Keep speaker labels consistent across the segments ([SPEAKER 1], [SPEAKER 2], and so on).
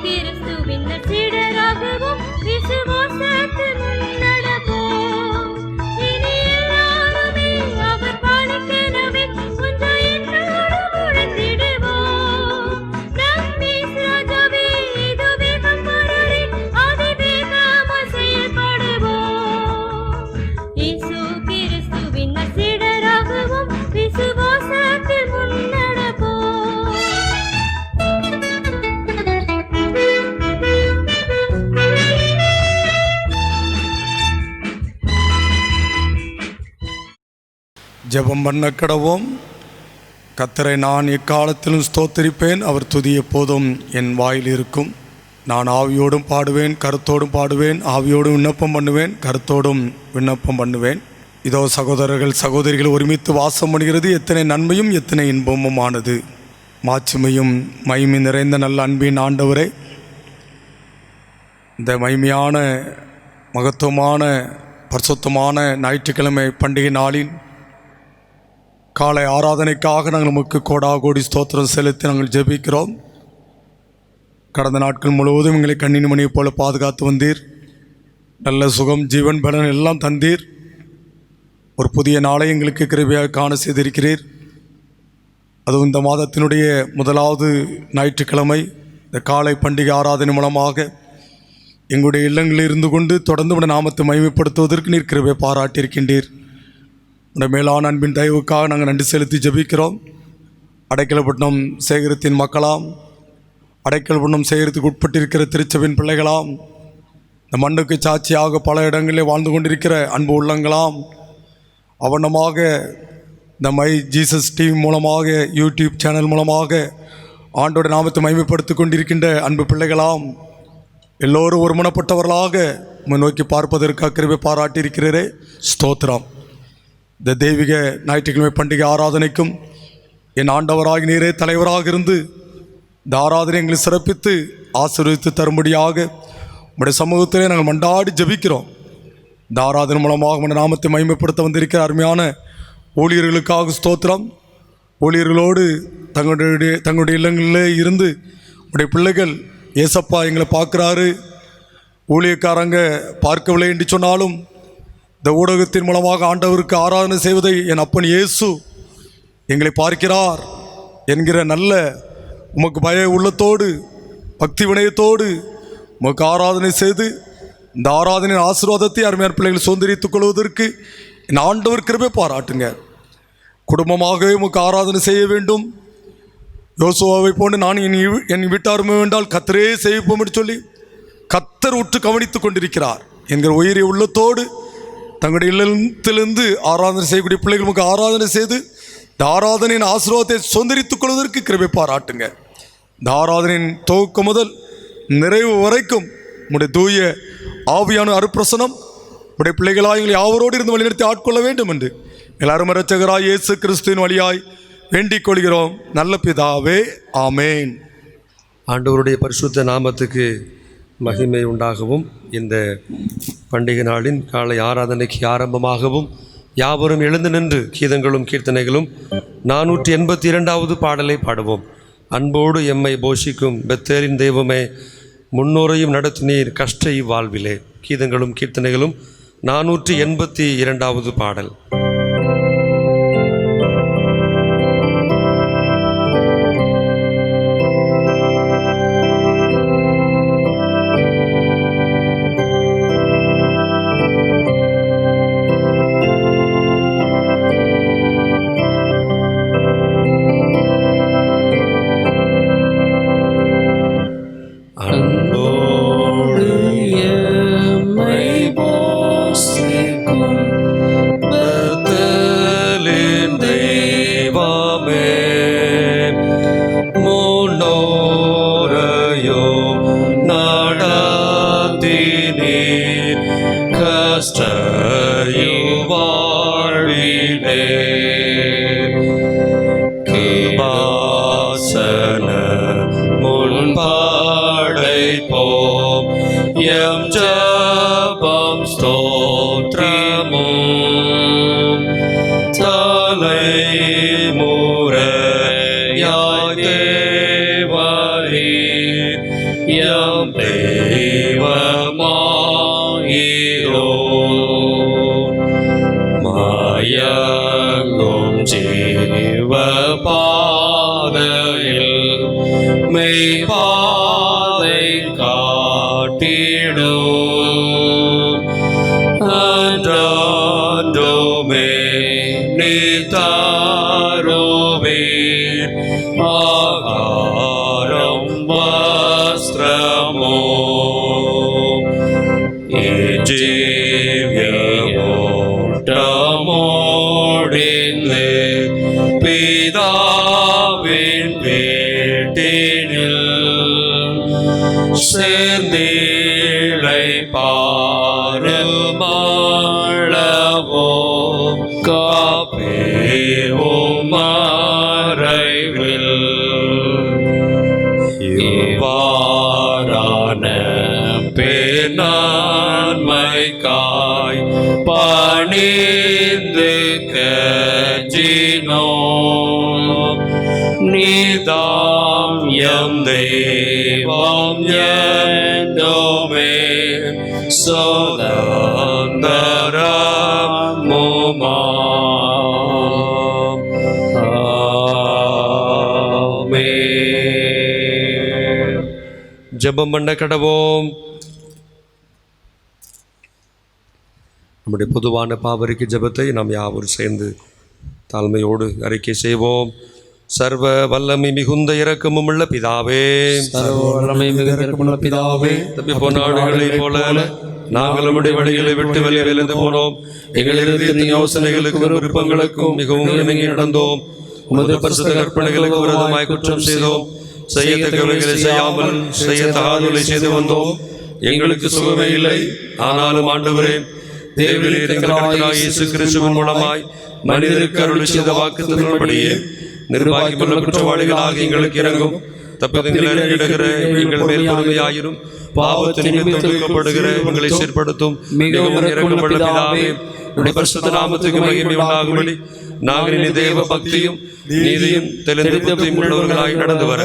[SPEAKER 1] கிறிஸ்துவின் நற்சீடராகவும் விசுவாசத்தில் முன்னடப்போம். இனி எல்லாருமே அவர் பாலுக்கெனவே ஒன்றாய் என்னோடு உழைத்திடுவோம். நம் இயேசு ராஜாவே, இதோ வேகம் வரரே, அதிவேகமாய் செயல்படுவோம். இயேசு கிறிஸ்துவின் நற்சீடராகவும் விசுவாசத்தில் முன்னடப்போம்.
[SPEAKER 2] ஜெபம் பண்ண கடவோம். கர்த்தரை நான் எக்காலத்திலும் ஸ்தோத்திரிப்பேன், அவர் துதி எப்போதும் என் வாயில் இருக்கும். நான் ஆவியோடும் பாடுவேன், கருத்தோடும் பாடுவேன், ஆவியோடும் விண்ணப்பம் பண்ணுவேன், கருத்தோடும் விண்ணப்பம் பண்ணுவேன். இதோ சகோதரர்கள் சகோதரிகள் ஒருமித்து வாசம் பண்ணுகிறது எத்தனை நன்மையும் எத்தனை இன்பமுமானது. மாட்சிமையும் மகிமை நிறைந்த நல்ல அன்பின் ஆண்டவரே, இந்த மகிமையான மகத்துவமான பரிசுத்தமான ஞாயிற்றுக்கிழமை பண்டிகை நாளின் காலை ஆராதனைக்காக நாங்கள் நமக்கு கோடி ஸ்தோத்திரம் செலுத்தி நாங்கள் ஜெபிக்கிறோம். கடந்த நாட்கள் முழுவதும் எங்களை கண்ணின் மணியைப் போல பாதுகாத்து வந்தீர். நல்ல சுகம் ஜீவன் பலன் எல்லாம் தந்தீர். ஒரு புதிய நாளை எங்களுக்கு கிருபையாக காண செய்திருக்கிறீர். அதுவும் இந்த மாதத்தினுடைய முதலாவது ஞாயிற்றுக்கிழமை இந்த காலை பண்டிகை ஆராதனை மூலமாக எங்களுடைய இல்லங்களில் இருந்து கொண்டு தொடர்ந்து உடைய நாமத்தை மகிமைப்படுத்துவதற்கு நீர் கிருபை பாராட்டியிருக்கின்றீர். உடைய மேலான அன்பின் தயவுக்காக நாங்கள் நன்றி செலுத்தி ஜெபிக்கிறோம். அடைக்கலப்பட்டினம் சேகரத்தின் மக்களாம், அடைக்கலப்பட்டினம் சேகரத்துக்கு உட்பட்டிருக்கிற திருச்சபையின் பிள்ளைகளாம், இந்த மண்ணுக்கு சாட்சியாக பல இடங்களில் வாழ்ந்து கொண்டிருக்கிற அன்பு உள்ளங்களாம், அவனமாக இந்த மை ஜீசஸ் டிவி மூலமாக யூடியூப் சேனல் மூலமாக ஆண்டோட நாமத்தை மகிமைப்படுத்தி கொண்டிருக்கின்ற அன்பு பிள்ளைகளாம், எல்லோரும் ஒருமனப்பட்டவர்களாக முன்னோக்கி பார்ப்பதற்காக கிருபை பாராட்டியிருக்கிறீரே, ஸ்தோத்திரம். இந்த தெய்வீக ஞாயிற்றுக்கிழமை பண்டிகை ஆராதனைக்கும் என் ஆண்டவராக நீரே தலைவராக இருந்து இந்த ஆராதனை எங்களை சிறப்பித்து ஆசீர்வதித்து தரும்படியாக உடைய சமூகத்திலே நாங்கள் மண்டாடி ஜெபிக்கிறோம். இந்த ஆராதனை மூலமாக உடைய நாமத்தை மகிமைப்படுத்த வந்திருக்கிற அருமையான ஊழியர்களுக்காக ஸ்தோத்திரம். ஊழியர்களோடு தங்களுடைய இல்லங்களிலே இருந்து உடைய பிள்ளைகள் ஏசப்பா எங்களை பார்க்குறாரு, ஊழியக்காரங்க பார்க்கவில்லை என்று சொன்னாலும் இந்த ஊடகத்தின் மூலமாக ஆண்டவருக்கு ஆராதனை செய்வதை என் அப்பன் இயேசு எங்களை பார்க்கிறார் என்கிற நல்ல உமக்கு பய உள்ளத்தோடு பக்தி வினயத்தோடு உமக்கு ஆராதனை செய்து இந்த ஆராதனையின் ஆசீர்வாதத்தை அருமையான பிள்ளைகள் சுதந்திரித்துக் கொள்வதற்கு என் ஆண்டவர் கிருபை பாராட்டுங்க. குடும்பமாகவே உமக்கு ஆராதனை செய்ய வேண்டும். யோசுவாவை போன்று நான் என் வீட்டாருமே வேண்டால் கத்தரே செய்வோம் என்று சொல்லி கத்தர் உற்று கவனித்து கொண்டிருக்கிறார் என்கிற உயிரிய உள்ளத்தோடு தங்களுடைய இல்லத்திலிருந்து ஆராதனை செய்யக்கூடிய பிள்ளைகள் நமக்கு ஆராதனை செய்து இந்த ஆராதனையின் ஆசீர்வாதத்தை சொந்தரித்துக் கொள்வதற்கு கிருபை பாராட்டுங்க. இந்த ஆராதனையின் துவக்கம் முதல் நிறைவு வரைக்கும் உடைய தூய ஆவியான அருப்பிரசனம் உடைய பிள்ளைகளாக எங்களை யாவரோடு இருந்து வழிநடத்தி ஆட்கொள்ள வேண்டும் என்று எல்லாரும் இரட்சகராய் இயேசு கிறிஸ்துவின் வழியாய் வேண்டிக் கொள்கிறோம் நல்ல பிதாவே, ஆமேன்.
[SPEAKER 3] ஆண்டவருடைய பரிசுத்த நாமத்துக்கு மகிமை உண்டாகவும் இந்த பண்டிகை நாளின் காலை ஆராதனைக்கு ஆரம்பமாகவும் யாவரும் எழுந்து நின்று கீதங்களும் கீர்த்தனைகளும் 482வது பாடலை பாடுவோம். அன்போடு எம்மை போஷிக்கும் பெத்தேலின் தெய்வமே, முன்னோரையும் நடத்தினீர் கஷ்ட வாழ்விலே. கீதங்களும் கீர்த்தனைகளும் 482வது பாடல்.
[SPEAKER 4] எம் தெய்வமாயிரோ மாயங்கும் ஜீவ பாதையில் மெய்பாதை காட்டிடோ அன்றோமே நிதாரோவீர் ஆகாரம் வஸ்திரமோ ஜீவியமோட்டமோடிந்து பிதாவின் வீட்டினில் சேர்ந்தீழை பாருமாளவோ காப்பேவும் மறைவில் இவ்வாறான பேர்நன்மைக்காய் பணிந்து கஜினோ நீதாம் எம் தெய்வம் என்றுமே சோதந்தரமுமாம். ஆமென். ஜெபம் பண்ண கடவோம். நம்முடைய பொதுவான பாவரிக்கு ஜெபத்தை நாம் யாவரும் சேர்ந்து தாழ்மையோடு அறிக்கை செய்வோம். சர்வ வல்லமை மிகுந்த இரக்கமும் உள்ள பிதாவே,
[SPEAKER 5] சர்வ வல்லமை மிகுந்த இரக்கமுள்ள பிதாவே,
[SPEAKER 3] தப்பி போன ஆடுகளைப் போல நாங்கள் நம்முடைய வழிகளை விட்டு விலந்து போனோம். எங்கள் இருதயத்தின் யோசனைகளுக்கும் விருப்பங்களுக்கும் மிகவும் இணங்கி நடந்தோம். உமது பரிசுத்த கற்பனைகளுக்கு விரோதமாய் குற்றம் செய்தோம். செய்யத்தக்கவைகளை செய்யாமல் செய்யத்தகாதவர்களை செய்து வந்தோம். எங்களுக்கு சுகமே இல்லை. ஆனாலும் ஆண்டவரே, தேவரீர் எங்கள் கர்த்தராகிய இயேசு கிறிஸ்துவின் மூலமாய் மனிதருக்கு அருள் செய்த வாக்குத்தத்தத்தின்படியே நிர்வாகிகளுள்ள குற்றவாளிகளாக எங்களுக்கு இறங்கும். தப்பிதங்களை இடுகிற எங்கள் மேல் பொறுமையாயிரும். பாவத்து நிமித்தம் துக்கப்படுகிற எங்களை சீர்படுத்தும் மிகவும் இரக்கமுள்ள பிதாவே, உம்முடைய பரிசுத்த நாமத்துக்கு மகிமை உண்டாகும்படி நாங்கள் இனி தேவ பக்தியும் நீதியும் தெளிந்த புத்தியும் உள்ளவர்களாய் நடந்து வர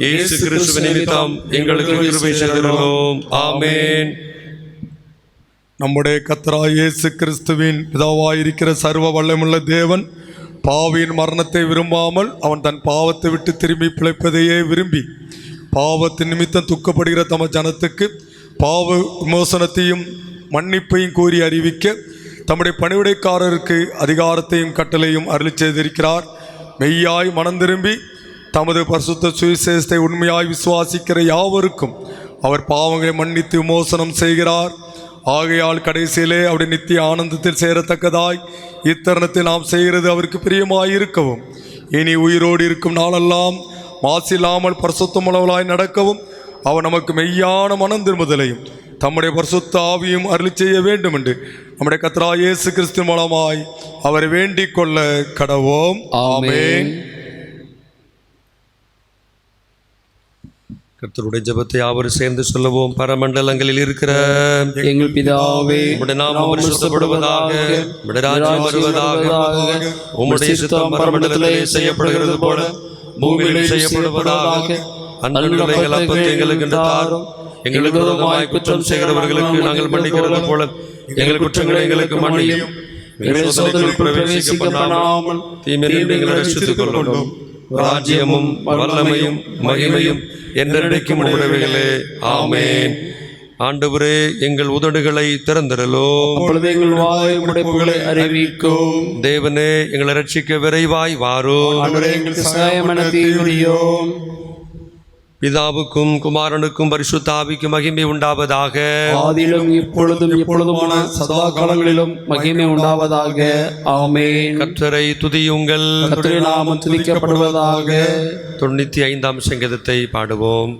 [SPEAKER 3] இயேசு கிறிஸ்துவின் நிமித்தம் எங்களுக்கு கிருபை செய்திருக்கிறோம். ஆமென்.
[SPEAKER 2] நம்முடைய கர்த்தராகிய இயேசு கிறிஸ்துவின் பிதாவாயிருக்கிற சர்வ வல்லமுள்ள தேவன் பாவியின் மரணத்தை விரும்பாமல் அவன் தன் பாவத்தை விட்டு திரும்பி பிழைப்பதையே விரும்பி பாவத்தின் நிமித்தம் துக்கப்படுகிற தம ஜனத்துக்கு பாவ விமோசனத்தையும் மன்னிப்பையும் கூறி அறிவிக்க தம்முடைய பணிவிடைக்காரருக்கு அதிகாரத்தையும் கட்டளையும் அருளி செய்திருக்கிறார். மெய்யாய் மனம் திரும்பி தமது பரிசுத்த சுவிசேஷத்தை உண்மையாய் விசுவாசிக்கிற யாவருக்கும் அவர் பாவங்களை மன்னித்து விமோசனம் செய்கிறார். ஆகையால் கடைசியிலே அவருடைய நித்திய ஆனந்தத்தில் சேரத்தக்கதாய் இத்தருணத்தில் நாம் செய்கிறது அவருக்கு பிரியமாயிருக்கவும் இனி உயிரோடு இருக்கும் நாளெல்லாம் மாசில்லாமல் பரிசுத்தமுள்ளவளாய் நடக்கவும் அவர் நமக்கு மெய்யான மனம் திரும்புதலையும் தம்முடைய பரிசுத்த ஆவியும் அருளி செய்ய வேண்டும் என்று நம்முடைய கர்த்தராகிய இயேசு கிறிஸ்து மூலமாய் அவரை வேண்டிக் கொள்ள கடவோம். ஆமென்.
[SPEAKER 3] கர்த்தருடைய ஜெபத்தை யாவரும் சேர்ந்து சொல்லுவோம். பரமண்டலங்களில் இருக்கிற
[SPEAKER 5] எங்கள் பிதாவே,
[SPEAKER 3] உம்முடைய நாமம் பரிசுத்தப்படுவதாக, உம்முடைய ராஜ்யம் வருவதாக, உம்முடைய சித்தம் பரமண்டலத்திலே செய்யப்படுகிறது போல பூமியிலே செய்யப்படுவதாக. அன்றைய அப்பத்தை எங்களுக்கு தாரும். எங்களுக்கு விரோதமாய் குற்றம் செய்கிறவர்களுக்கு நாங்கள் மன்னிக்கிறது போல எங்கள் குற்றங்களை எங்களுக்கு மன்னியும். பிரவேசிக்க பண்ணாமல் தீமையில் எங்களை ரட்சித்துக் கொள்ளும். ராஜ்யமும் வல்லமையும் மகிமையும் என்றென்றைக்கும் உடையவைகளே. ஆமென். ஆண்டவரே, எங்கள் உதடுகளை திறந்திரலோ,
[SPEAKER 5] அப்பொழுது எங்கள் வாய் உம்முடைய புகழை அறிவிக்கும்.
[SPEAKER 3] தேவனே, எங்களை ரட்சிக்க விரைவாய் வாரோ.
[SPEAKER 5] ஆண்டவரே, எங்களுக்கு சகாயமான தீவிரியோம்.
[SPEAKER 3] பிதாவுக்கும் குமாரனுக்கும் பரிசுத்த ஆவிக்கும் மகிமை உண்டாவதாக.
[SPEAKER 5] ஆதியிலும் இப்பொழுதும் எப்பொழுதுமான சதா காலங்களிலும் மகிமை உண்டாவதாக. ஆமென்.
[SPEAKER 3] கர்த்தரை துதியுங்கள்.
[SPEAKER 5] கர்த்தருடைய நாமம் துதிக்கப்படுவதாக.
[SPEAKER 3] 95ஆம் சங்கீதத்தை பாடுவோம்.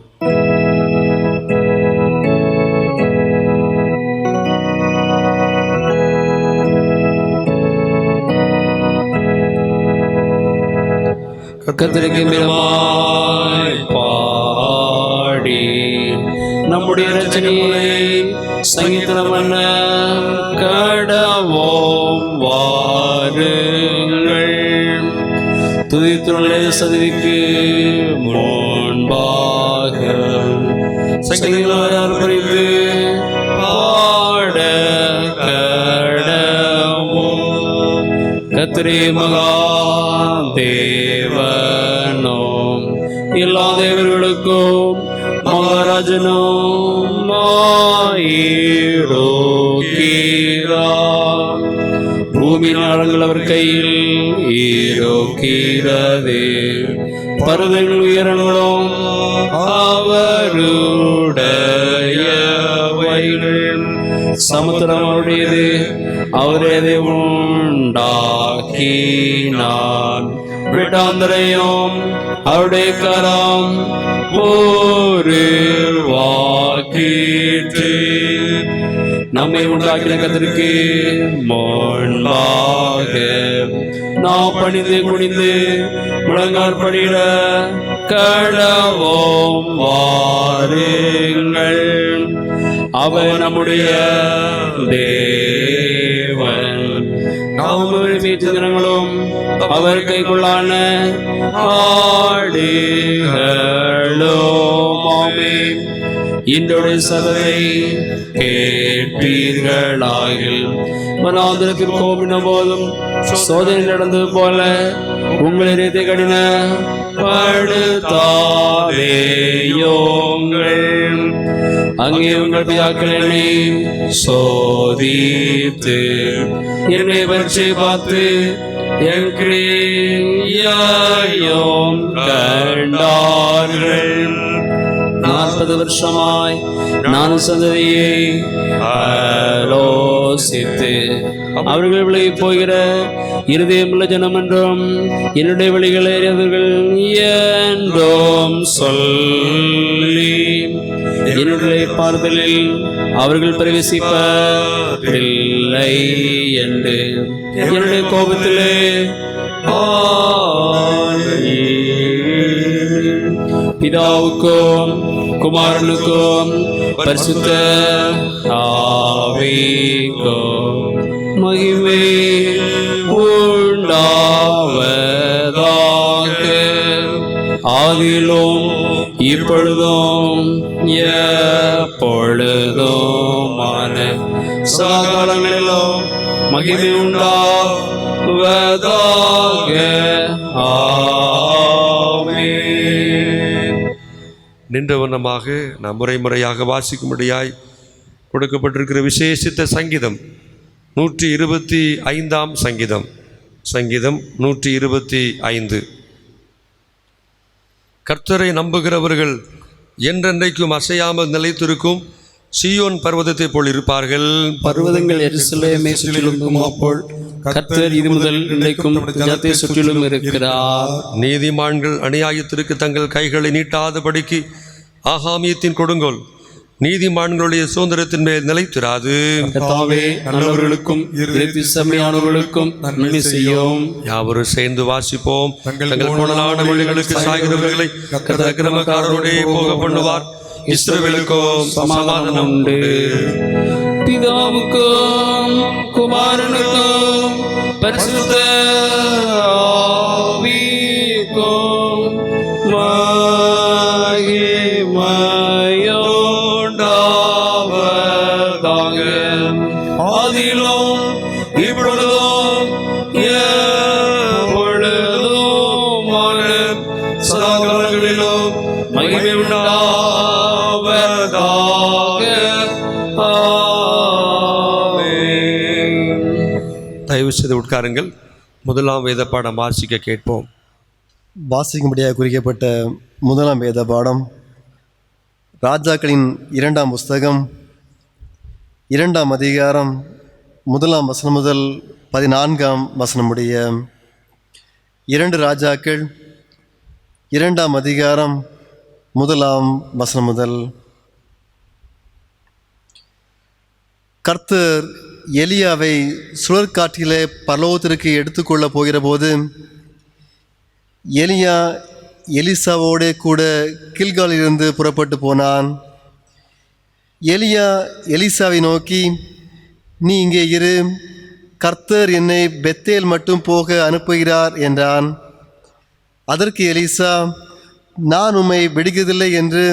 [SPEAKER 5] கர்த்தருக்கு மிரமாய் பாடி நம்முடைய ரட்சணியை சங்கீதம் பண்ண கடவோம் வாருங்கள். துதித்துள்ள சதிக்கு முன்பாக சங்கீதம் புரிந்து பாட கடவும். கர்த்தரே மகா தேவனும் எல்லா தேவர்களுக்கும் மகாராஜனும் மாயிருக்கிறார். பூமி நாடுகள் அவர் கையில் இருக்கிறது, பருவங்கள் உயரங்களும் அவருடையவைகள். சமுத்திரம் அவருடையது, அவரே அதை உண்டாக்கினார். விட்டாந்தரையும் அவருடைய கரம் உருவாக்கிற்று. நம்மை உண்டாக்கின கர்த்தருக்கு முன்பாக நாம் பணிந்து குனிந்து முழங்கால் படியிட கடவோம் வாருங்கள். அவர் நம்முடைய தேவன், நாம் மீட்டு தினங்களும் அவர் கைக்குள்ளான ஆடுகளோமாமே. இன்றைய சபை கேட்பீர்களாகில் மனாந்திரத்தில் கோபின போதும் சோதனை நடந்தது போல உங்களை ரீதி கடின படுத்தாதேயோங்கள். அங்கே உங்கள் பிதாக்கள் என்னை சோதித்து என்னை பரீட்சை பார்த்து என் கிரியையும் கண்டார்கள். 40 வருஷமாய் நான் சந்ததியை ஆலோசித்து அவர்கள் விலகி போகிற இருதயமுள்ள ஜனம் என்றும் என்னுடைய வழிகளை அறிந்தவர்கள் என்றும் சொல்லி என்னுடைய பார்தலில் அவர்கள் பிரவேசிப்பதில்லை என்று என்னுடைய கோபத்திலே பிதாவுக்கும் குமாரனுக்கும் பரிசுத்த ஆவிக்கும் மகிமை உண்டாவதாக. ஆதியிலும் இப்பொழுதும் எப்பொழுதுமான சகாலங்களிலும் மகிமை உண்டாவதாக.
[SPEAKER 4] நின்ற வண்ணமாக நாம் முறையாக வாசிக்கும்படியாய் கொடுக்கப்பட்டிருக்கிற விசேஷித்த சங்கீதம் 125 சங்கீதம். சங்கீதம் 125. கர்த்தரை நம்புகிறவர்கள் என்றென்றைக்கும் அசையாமல் நிலைத்திருக்கும் சீயோன் பர்வதத்தை போல் இருப்பார்கள்.
[SPEAKER 5] பர்வதங்கள் எருசலேமை சுற்றிலும் அப்போல் கர்த்தர் இது முதல் இன்றைக்கும் ஜனத்தை சுற்றிலும் இருக்கிறார்.
[SPEAKER 4] நீதிமான்கள் அநியாயத்திற்கு தங்கள் கைகளை நீட்டாதபடிக்கு ஆகாமியத்தின் கொடுங்கோல் நீதிமான்களுடைய சுதந்திரத்தின் மேல் நிலைத்திராது.
[SPEAKER 5] கர்த்தாவே நல்லவர்களுக்கும் செம்மையானவர்களுக்கும் நன்மை செய்யும்.
[SPEAKER 4] யாவரும் சேர்ந்து வாசிப்போம். தங்கள் கோணலான வழிகளுக்கு சாய்கிறவர்களை கர்த்தர் அக்கிரமக்காரரோடே போக பண்ணுவார். இஸ்ரவேலுக்கும் சமாதானம் உண்டு.
[SPEAKER 5] பிதாவுக்கும் குமாரனுக்கும் பரிசுத்த ஆவிக்கும் மகிமையுண்டாவதாக. ஆதியிலும் இப்பொழுதும் எப்பொழுதுமான சதாகாலங்களிலும் மகிமை உண்டாவதாக.
[SPEAKER 4] தயவு செய்து உட்காருங்கள். முதலாம் வேத பாடம் வாசிக்க கேட்போம்.
[SPEAKER 6] வாசிக்கும்படியாக குறிக்கப்பட்ட முதலாம் வேத பாடம் ராஜாக்களின் 2ஆம் புஸ்தகம் 2ஆம் அதிகாரம் 1ஆம் வசனம் முதல் 14ஆம் வசனம் முடிய. 2 ராஜாக்கள் 2ஆம் அதிகாரம் 1ஆம் வசனம் முதல். கர்த்தர் எலியாவை சுழற்காற்றிலே பரலோகத்திற்கு எடுத்துக்கொள்ள போகிற போது எலியா எலிசாவோடு கூட கில்காலிலிருந்து புறப்பட்டு போனான். எலியா எலிசாவை நோக்கி, நீ இங்கே இரு, கர்த்தர் என்னை பெத்தேல் மட்டும் போக அனுப்புகிறார் என்றான். அதற்கு எலிசா, நான் உம்மை விடுகிறதில்லை என்று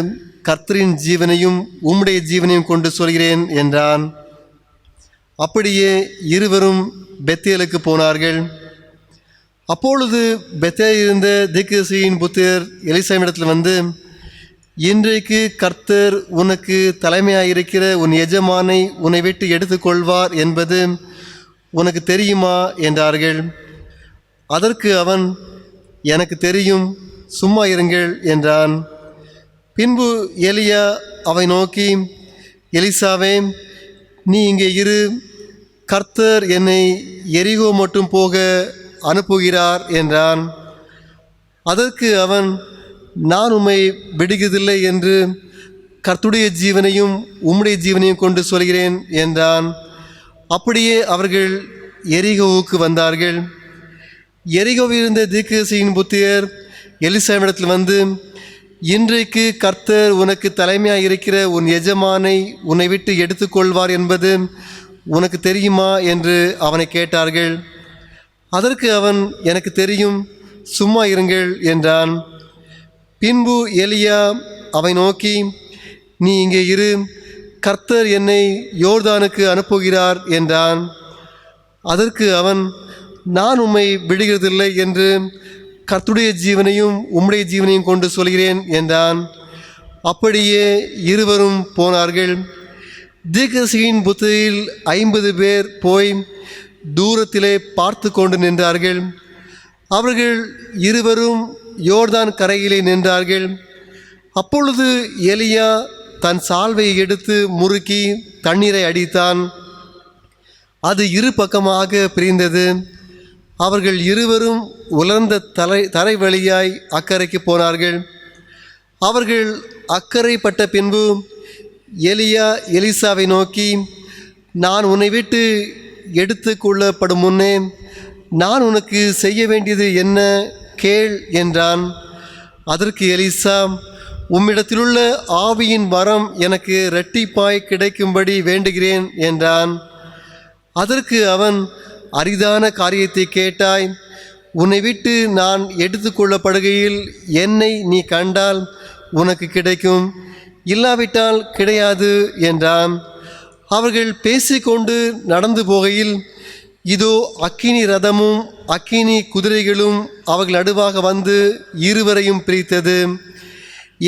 [SPEAKER 6] கர்த்தரின் ஜீவனையும் உம்முடைய ஜீவனையும் கொண்டு சொல்கிறேன் என்றான். அப்படியே இருவரும் பெத்தேலுக்கு போனார்கள். அப்பொழுது பெத்தேலில் இருந்த தீர்க்கதரிசியின் புத்திரர் எலிசாவினிடத்தில் வந்து, இன்றைக்கு கர்த்தர் உனக்கு தலைமையாயிருக்கிற உன் எஜமானை உன்னை விட்டு எடுத்துக்கொள்வார் என்பது உனக்கு தெரியுமா என்றார்கள். அதற்கு அவன், எனக்கு தெரியும், சும்மா இருங்கள் என்றான். பின்பு எலியா அவை நோக்கி, எலிசாவே, நீ இங்கே இரு, கர்த்தர் என்னை எரிகோ மட்டும் போக அனுப்புகிறார் என்றான். அதற்கு அவன், நான் உம்மை விடுகிறதில்லை என்று கர்த்தருடைய ஜீவனையும் உம்முடைய ஜீவனையும் கொண்டு சொல்கிறேன் என்றான். அப்படியே அவர்கள் எரிகோவுக்கு வந்தார்கள். எரிகோவில் இருந்த தீர்க்கதரிசியின் புத்திரர் எலிசாவினிடத்தில் வந்து, இன்றைக்கு கர்த்தர் உனக்கு தலைமையாக இருக்கிற உன் எஜமானை உன்னை விட்டு எடுத்துக்கொள்வார் என்பது உனக்கு தெரியுமா என்று அவனை கேட்டார்கள். அதற்கு அவன், எனக்கு தெரியும், சும்மா இருங்கள் என்றான். பின்பு எலியா அவை நோக்கி, நீ இங்கே இரு, கர்த்தர் என்னை யோர்தானுக்கு அனுப்புகிறார் என்றான். அதற்கு அவன், நான் உம்மை விடுகிறதில்லை என்று கர்த்தருடைய ஜீவனையும் உம்முடைய ஜீவனையும் கொண்டு சொல்கிறேன் என்றான். அப்படியே இருவரும் போனார்கள். தீர்க்கதரிசியின் புத்திரில் 50 பேர் போய் தூரத்திலே பார்த்து கொண்டு நின்றார்கள். அவர்கள் இருவரும் யோர்தான் கரையிலே நின்றார்கள். அப்பொழுது எலியா தன் சால்வையை எடுத்து முறுக்கி தண்ணீரை அடித்தான். அது இரு பக்கமாக பிரிந்தது. அவர்கள் இருவரும் உலர்ந்த தரை வழியாய் அக்கறைக்கு போனார்கள். அவர்கள் அக்கறைப்பட்ட பின்பு எலியா எலிசாவை நோக்கி, நான் உன்னை விட்டு எடுத்து கொள்ளப்படும் முன்னே நான் உனக்கு செய்ய வேண்டியது என்ன கேள் என்றான். அதற்கு எலிசா, உம்மிடத்திலுள்ள ஆவியின் வரம் எனக்கு இரட்டிப்பாய் கிடைக்கும்படி வேண்டுகிறேன் என்றான். அதற்கு அவன், அரிதான காரியத்தை கேட்டாய். உன்னை விட்டு நான் எடுத்துக்கொள்ளப்படுகையில் என்னை நீ கண்டால் உனக்கு கிடைக்கும், இல்லாவிட்டால் கிடையாது என்றான். அவர்கள் பேசிக்கொண்டு நடந்து போகையில், இதோ அக்கினி ரதமும் அக்கினி குதிரைகளும் அவர்கள் நடுவாக வந்து இருவரையும் பிரித்தது.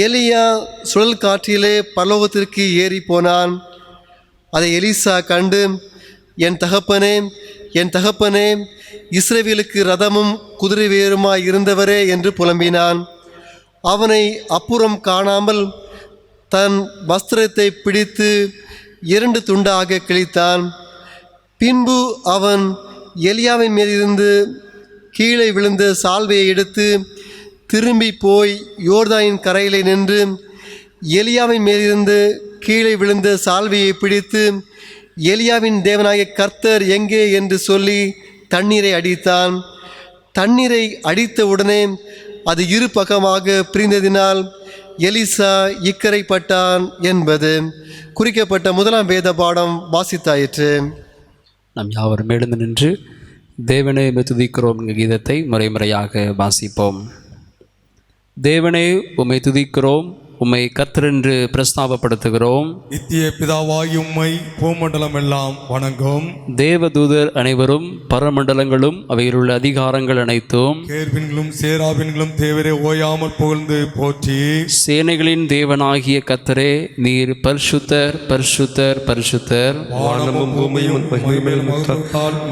[SPEAKER 6] எலியா சுழல் காற்றிலே பரலோகத்திற்கு ஏறி போனான். அதை எலிசா கண்டு, என் தகப்பனே, என் தகப்பனே, இஸ்ரவேலுக்கு ரதமும் குதிரை வேறுமாய் இருந்தவரே என்று புலம்பினான். அவனை அப்புறம் காணாமல் தன் வஸ்திரத்தை பிடித்து 2 துண்டாக கிழித்தான். பின்பு அவன் எலியாவின் மேலிருந்து கீழே விழுந்த சால்வையை எடுத்து திரும்பி போய் யோர்தானின் கரையிலே நின்று எலியாவின் மேலிருந்து கீழே விழுந்த சால்வையை பிடித்து, எலியாவின் தேவனாகிய கர்த்தர் எங்கே என்று சொல்லி தண்ணீரை அடித்தான். தண்ணீரை அடித்த உடனே அது இரு பக்கமாக பிரிந்ததினால் எலிசா இக்கரைப்பட்டான் என்பது குறிக்கப்பட்ட 1ஆம் வேத பாடம் வாசித்தாயிற்று.
[SPEAKER 5] நாம் யாவரும் எழுந்து நின்று தேவனை துதிக்கிறோம் என்கிற கீதத்தை முறைமுறையாக வாசிப்போம். தேவனே உம்மை துதிக்கிறோம், உம்மை கர்த்தர் என்று பிரஸ்தாபப்படுத்துகிறோம்.
[SPEAKER 2] நித்திய பிதாவாகி உம்மை பூமண்டலம் எல்லாம் வணங்கும்.
[SPEAKER 5] தேவதூதர் அனைவரும் பரமண்டலங்களும் அவையிலுள்ள அதிகாரங்கள் அனைத்தும்
[SPEAKER 2] கேர்வின்களும் சேராவின்களும் தேவரே ஓயாமல் புகழ்ந்து போற்றி.
[SPEAKER 5] சேனைகளின் தேவனாகிய கர்த்தரே, நீர் பரிசுத்தர் பரிசுத்தர் பரிசுத்தர்.
[SPEAKER 3] வானமும் பூமியும்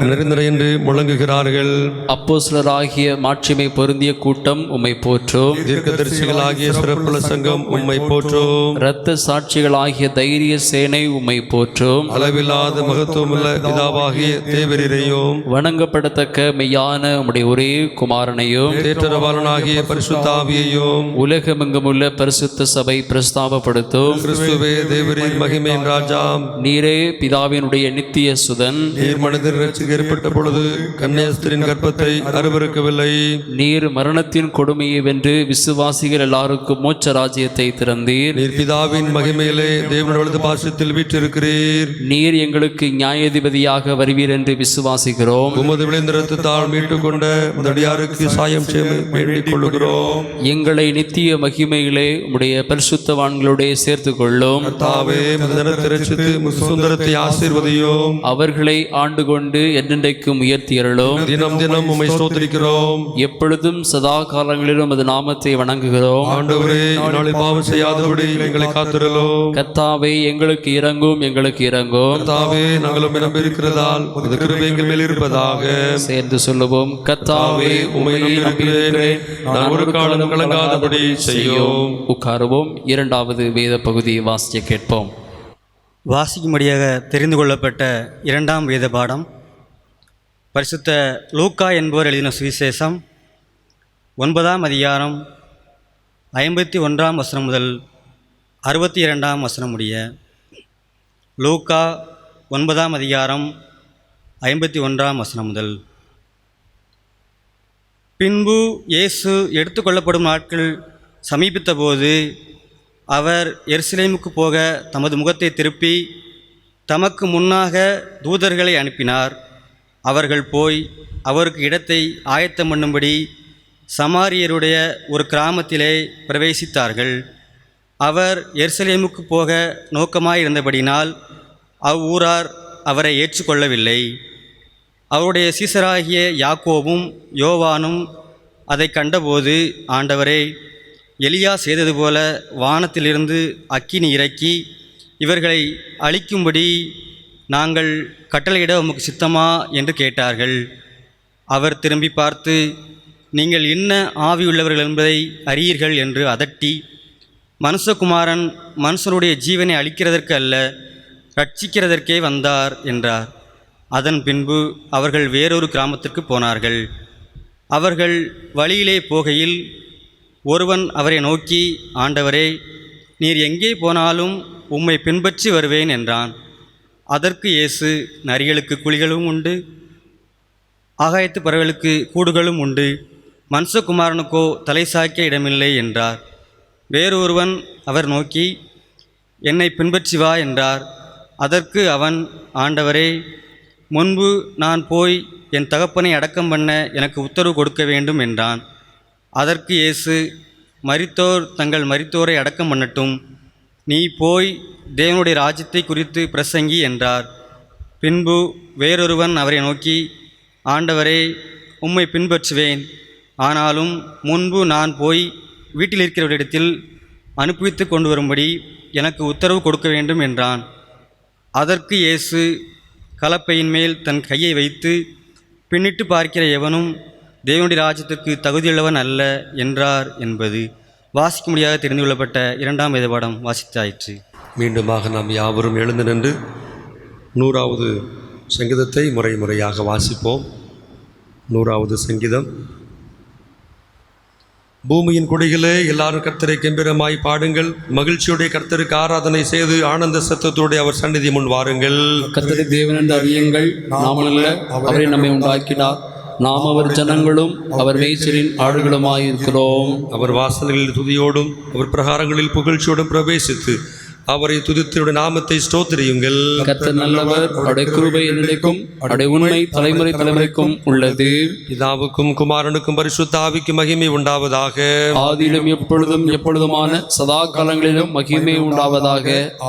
[SPEAKER 3] நிறைந்தன என்று முழங்குகிறார்கள்.
[SPEAKER 5] அப்போஸ்தலராகிய மாட்சிமை பொருந்திய கூட்டம் உம்மை போற்றும்.
[SPEAKER 3] தீர்க்கதரிசிகளாகிய சிறப்புள்ள சங்கம் உம்மை போற்றும்.
[SPEAKER 5] இரத்த சாட்சிகளாகிய தைரிய சேனை உம்மை போற்றும்.
[SPEAKER 3] அளவில்லாத மகத்துவமுள்ள பிதாவாகிய தேவரீரையும்
[SPEAKER 5] வணங்கப்படத்தக்க மெய்யான உம்முடைய ஒரே குமாரனையும்
[SPEAKER 3] தேற்றரவாளனாகிய பரிசுத்த ஆவியையும்
[SPEAKER 5] உலகமெங்குமுள்ள பரிசுத்த சபை பிரஸ்தாபப்படுத்தும்.
[SPEAKER 3] கிறிஸ்துவே தேவரின் மகிமையின் ராஜாம்,
[SPEAKER 5] நீரே பிதாவினுடைய நித்திய சுதன்.
[SPEAKER 3] நீர் மனிதர் ரட்சிக்க ஏற்பட்ட பொழுது கன்னியாஸ்திரியின் கர்ப்பத்தை அருவருக்கவில்லை.
[SPEAKER 5] நீர் மரணத்தின் கொடுமையை வென்று விசுவாசிகள் எல்லாருக்கும் மோட்ச ராஜ்யத்தை வானத்தை திறந்தீர்.
[SPEAKER 4] நீர் பிதாவின் மகிமையிலே தேவனுடைய வலது பாசத்தில் வீற்றிருக்கிறீர்.
[SPEAKER 5] நீர் எங்களுக்கு நியாயாதிபதியாக வருவீர் என்று விசுவாசிக்கிறோம்.
[SPEAKER 4] உமது விளைந்த இரத்தத்தால் மீட்டுக் கொண்ட அடியாருக்கு சாயம் செய்ய வேண்டிக் கொள்ளுகிறோம்.
[SPEAKER 5] எங்களை நித்திய மகிமையிலே உம்முடைய பரிசுத்தவான்களோடே சேர்த்து கொள்ளும்.
[SPEAKER 4] கர்த்தாவே, திரட்சித்து சுந்தரத்தை ஆசீர்வதியும்.
[SPEAKER 5] அவர்களை ஆண்டு கொண்டு என்றென்றைக்கும் உயர்த்தியருளும்.
[SPEAKER 4] தினம் தினம் உம்மை ஸ்தோத்திரிக்கிறோம்.
[SPEAKER 5] எப்பொழுதும் சதா காலங்களிலும் அது நாமத்தை வணங்குகிறோம்.
[SPEAKER 4] ஆண்டவரே, நாளில் பாவம் செய்யாதபடி எங்களை காத்திரலும்.
[SPEAKER 5] கர்த்தாவே, எங்களுக்கு இரங்கும், எங்களுக்கு இரங்கும்.
[SPEAKER 4] கர்த்தாவே, நாங்களும் நம்பியிருக்கிறதால் உமது கிருபை எங்கள் மேல் இருப்பதாக.
[SPEAKER 5] சேர்ந்து சொல்லுவோம். கர்த்தாவே,
[SPEAKER 4] உம்மை நம்பியிருக்கிறேன், நான் ஒரு காலம் கலங்காதபடி செய்யும்.
[SPEAKER 5] உட்காருவோம். இரண்டாவது வேத பகுதி வாசிக்க கேட்போம்.
[SPEAKER 7] வாசிக்கும்படியாக தெரிந்து கொள்ளப்பட்ட இரண்டாம் வேத பாடம் பரிசுத்த லூக்கா என்பவர் எழுதின சுவிசேஷம் 9ஆம் அதிகாரம் 51ஆம் வசனம் முதல் 62ஆம் வசனம் முடிய. லூக்கா 9ஆம் அதிகாரம் 51ஆம் வசனம் முதல். பின்பு இயேசு எடுத்துக்கொள்ளப்படும் நாட்கள் சமீபித்தபோது அவர் எருசலேமுக்கு போக தமது முகத்தை திருப்பி தமக்கு முன்னாக தூதர்களை அனுப்பினார். அவர்கள் போய் அவருக்கு இடத்தை ஆயத்தம் பண்ணும்படி சமாரியருடைய ஒரு கிராமத்திலே பிரவேசித்தார்கள். அவர் எருசலேமுக்கு போக நோக்கமாயிருந்தபடினால் அவ்வூரார் அவரை ஏற்றுக்கொள்ளவில்லை. அவருடைய சீசராகிய யாக்கோபும் யோவானும் அதை கண்டபோது, ஆண்டவரே, எலியா செய்தது போல வானத்திலிருந்து அக்கினி இறக்கி இவர்களை அழிக்கும்படி நாங்கள் கட்டளையிட உமக்கு சித்தமா என்று கேட்டார்கள். அவர் திரும்பி பார்த்து, நீங்கள் என்ன ஆவியுள்ளவர்கள் என்பதை அறியீர்கள் என்று அதட்டி, மனுஷகுமாரன் மனுஷனுடைய ஜீவனை அழிக்கிறதற்கு அல்ல, ரட்சிக்கிறதற்கே வந்தார் என்றார். அதன் பின்பு அவர்கள் வேறொரு கிராமத்திற்கு போனார்கள். அவர்கள் வழியிலே போகையில் ஒருவன் அவரை நோக்கி, ஆண்டவரே, நீர் எங்கே போனாலும் உம்மை பின்பற்றி வருவேன் என்றான். அதற்கு இயேசு, நரிகளுக்கு குழிகளும் உண்டு, ஆகாயத்து பறவைகளுக்கு கூடுகளும் உண்டு, மனுஷகுமாரனுக்கோ தலை சாய்க்க இடமில்லை என்றார். வேறொருவன் அவர் நோக்கி, என்னை பின்பற்றி வா என்றார். அதற்கு அவன், ஆண்டவரே, முன்பு நான் போய் என் தகப்பனை அடக்கம் பண்ண எனக்கு உத்தரவு கொடுக்க வேண்டும் என்றான். அதற்கு இயேசு, மரித்தோர் தங்கள் மரித்தோரை அடக்கம் பண்ணட்டும், நீ போய் தேவனுடைய ராஜ்யத்தை குறித்து பிரசங்கி என்றார். பின்பு வேறொருவன் அவரை நோக்கி, ஆண்டவரே, உம்மை பின்பற்றுவேன், ஆனாலும் முன்பு நான் போய் வீட்டில் இருக்கிறவரிடத்தில் அனுப்பிவித்து கொண்டு வரும்படி எனக்கு உத்தரவு கொடுக்க வேண்டும் என்றான். அதற்கு இயேசு கலப்பையின் மேல் தன் கையை வைத்து, பின்னிட்டு பார்க்கிற எவனும் தேவனுடைய ராஜ்யத்திற்கு தகுதியுள்ளவன் அல்ல என்றார் என்பது வாசிக்க முடியாத தெரிந்து கொள்ளப்பட்ட இரண்டாம் வேத பாடம் வாசித்தாயிற்று.
[SPEAKER 4] மீண்டுமாக நாம் யாவரும் எழுந்து நின்று 100வது சங்கீதத்தை முறையாக வாசிப்போம். 100வது சங்கீதம். பூமியின் குடிகளே, எல்லாரும் கர்த்தரை கெம்பீரமாய் பாடுங்கள், மகிழ்ச்சியுடைய கர்த்தருக்கு ஆராதனை செய்து ஆனந்த சத்தத்தோடு அவர் சந்நிதி முன் வாருங்கள்.
[SPEAKER 5] கர்த்தரை தேவன் என்று அறியுங்கள், நாமல்ல அவரை நம்மை உண்டாக்கினார், நாம் அவர் ஜனங்களும் அவர் மேய்ச்சலின் ஆடுகளுமாயிருக்கிறோம்.
[SPEAKER 4] அவர் வாசல்களில் துதியோடும் அவர் பிரகாரங்களில் புகழ்ச்சியோடும் பிரவேசித்து அவரை துதித்து நாமத்தை ஸ்தோத்திரியுங்கள்.
[SPEAKER 5] கர்த்தர் நல்லவர், அவருடைய கிருபை என்றைக்கும் அவருடைய உண்மை தலைமுறை தலைமுறைக்கும் உள்ளது.
[SPEAKER 4] பிதாவுக்கும் குமாரனுக்கும் பரிசுத்த ஆவிக்கும் மகிமை உண்டாவதாக.
[SPEAKER 5] ஆதியிலும் எப்பொழுதும் எப்பொழுதுமான சதா காலங்களிலும் மகிமை உண்டாவதாக.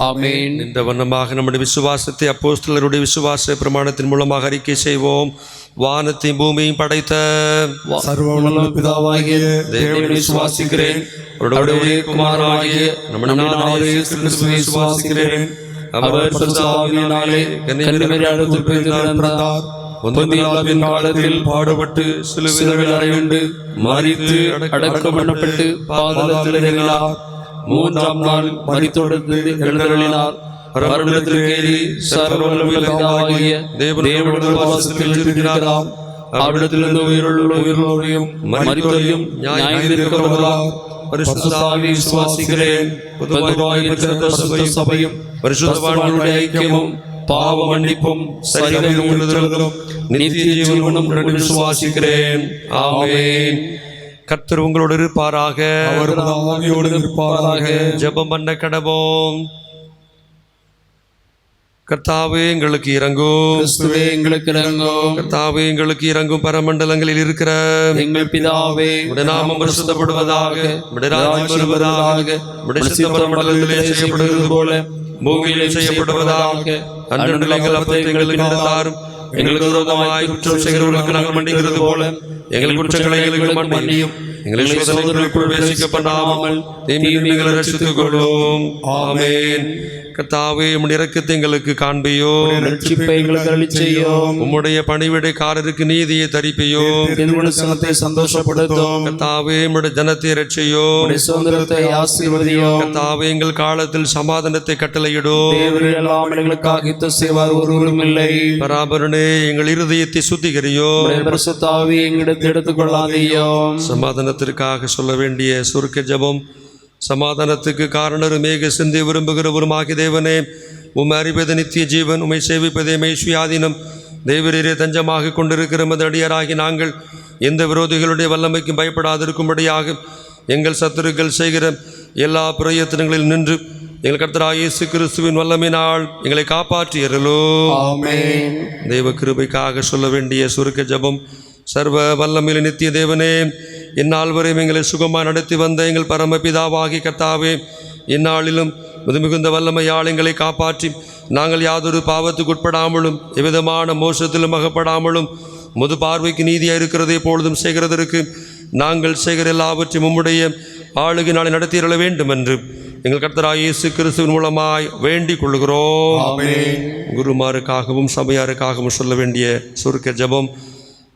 [SPEAKER 5] ஆமென்.
[SPEAKER 4] இந்த வண்ணமாக நம்முடைய விசுவாசத்தை அப்போஸ்தலருடைய விசுவாச பிரமாணத்தின் மூலமாக அறிக்கை செய்வோம். வானத்தையும் பூமியையும் படைத்த
[SPEAKER 2] சர்வவல்ல பிதாவாகிய
[SPEAKER 5] தேவனை விசுவாசிக்கிறேன்.
[SPEAKER 4] அவருடைய ஒரே குமாரனாகிய நம்முடைய இயேசு கிறிஸ்துவை விசுவாசிக்கிறேன். அவர் பரிசுத்த ஆவியினாலே கன்னிமரியாளிடத்தில் பிறந்தார். பொந்திய பிலாத்தின் காலத்தில் பாடுபட்டு சிலுவையில் அறையுண்டு மரித்து அடக்கம் பண்ணப்பட்டு பாதாளத்தில் இறங்கினார். 3ஆம் நாள் மரித்தோடு எழுந்தருளினார். பரலோகத்தில் ஏறி சர்வவல்ல பிதாவாகிய தேவனுடைய வாசத்தில் இருக்கிறார். அவ்விடத்திலிருந்து உயிரோரையும் மரித்தோரையும் நியாயந்தீர்க்க வருவார். பரிசுத்த ஆவியை விசுவாசிக்கிறேன். பொதுவாய் இருக்கிற பரிசுத்த சபையும் பரிசுத்தவான்களுடைய ஐக்கியமும் பாவ மன்னிப்பும் சரீரம் நித்திய ஜீவனும் விசுவாசிக்கிறேன். ஆமென். கர்த்தர் உங்களோடு இருப்பாராக.
[SPEAKER 2] அவர் ஆவியோடு இருப்பாராக.
[SPEAKER 4] ஜெபம் பண்ண கடவோம். கர்த்தாவே எங்களுக்கு இறங்கும்.
[SPEAKER 5] கிறிஸ்துவே எங்களுக்கு இறங்கும்.
[SPEAKER 4] கர்த்தாவே எங்களுக்கு இறங்கும். பரமண்டலங்களில் இருக்கிற
[SPEAKER 5] எங்கள் பிதாவே,
[SPEAKER 4] உம்முடைய நாமம் பரிசுத்தப்படுவதாக. உம்முடைய ராஜ்யம் வருவதாக. உம்முடைய சித்தம் பரமண்டலத்திலே செய்யப்படுகிறது போல பூமியிலே செய்யப்படுவதாக. அன்றொன்று எங்கள் அப்பத்தை எங்களுக்கு தாரும். எங்களுக்கு விரோதமாய் குற்றம் செய்கிறவர்களுக்கு நாங்கள் மன்னிக்கிறது போல எங்கள் குற்றங்களை எங்களுக்கு மன்னியும். எங்களை சோதனைக்குள் பிரவேசிக்கப்படாமல் தீமையில் எங்களை ரட்சித்துக் கொள்ளும். ஆமென். கர்த்தாவே உம்முடைய இரக்கத்தை எங்களுக்கு காண்பியோ.
[SPEAKER 5] ரட்சிப்பை எங்களுக்கு அருளிச் செய்யும்.
[SPEAKER 4] உம்முடைய பணிவிடைக்காரருக்கு நீதியை தரிப்பியும்.
[SPEAKER 5] திருமணத்தை சந்தோஷப்படுத்தும்.
[SPEAKER 4] கர்த்தாவே உம்முடைய ஜனத்தை ரட்சியோ.
[SPEAKER 5] சுதந்திரத்தை ஆசீர்வதியும்.
[SPEAKER 4] கர்த்தாவே எங்கள் காலத்தில் சமாதானத்தை கட்டளையிடும்.
[SPEAKER 5] தேவரீர் அல்லாமல் எங்களுக்காக யுத்தம் செய்வார் ஒருவரும் இல்லை.
[SPEAKER 4] பராபரனே எங்கள் இருதயத்தை சுத்திகரியோ.
[SPEAKER 5] பரிசுத்த ஆவியை எங்களிடத்தில் எடுத்துக்கொள்ளாதேயும்.
[SPEAKER 4] சமாதானத்திற்காக சொல்ல வேண்டிய சுருக்க ஜெபம். சமாதானத்துக்கு காரணரும் மேக சிந்தை விரும்புகிறவருமாகிய தேவனே, உம்மை அறிவது நித்திய ஜீவன், உம்மை சேவிப்பதே மெய்சுயாதீனம். தேவரீரே தஞ்சமாக கொண்டிருக்கிற மது அடியாராகி நாங்கள் எந்த விரோதிகளுடைய வல்லமைக்கும் பயப்படாதிருக்கும்படியாக எங்கள் சத்துருக்கள் செய்கிற எல்லா பிரயத்தனங்களில் நின்று எங்கள் கர்த்தராகிய இயேசு கிறிஸ்துவின் வல்லமையினால் எங்களை காப்பாற்றியறலோ.
[SPEAKER 5] ஆமென்.
[SPEAKER 4] தெய்வ கிருபைக்காக சொல்ல வேண்டிய சுருக்க ஜெபம். சர்வ வல்லமையில நித்திய தேவனே, இந்நாள் வரையும் எங்களை சுகமாக நடத்தி வந்த எங்கள் பரமபிதாவாகி கர்த்தாவே, இந்நாளிலும் மிகுந்த வல்லமையால் எங்களை காப்பாற்றி நாங்கள் யாதொரு பாவத்துக்கு உட்படாமலும் எவ்விதமான மோசத்திலும் அகப்படாமலும் முது பார்வைக்கு நீதியாக இருக்கிறதை எப்பொழுதும் செய்கிறதற்கு நாங்கள் செய்கிற எல்லாவற்றையும் உம்முடைய ஆளுகை நாளை நடத்தியிட வேண்டும் என்று எங்கள் கர்த்தராகிய இயேசு கிறிஸ்துவின் மூலமாய் வேண்டிக் கொள்கிறோம். குருமாருக்காகவும் சபையாருக்காகவும் சொல்ல வேண்டிய சுருக்க ஜெபம்.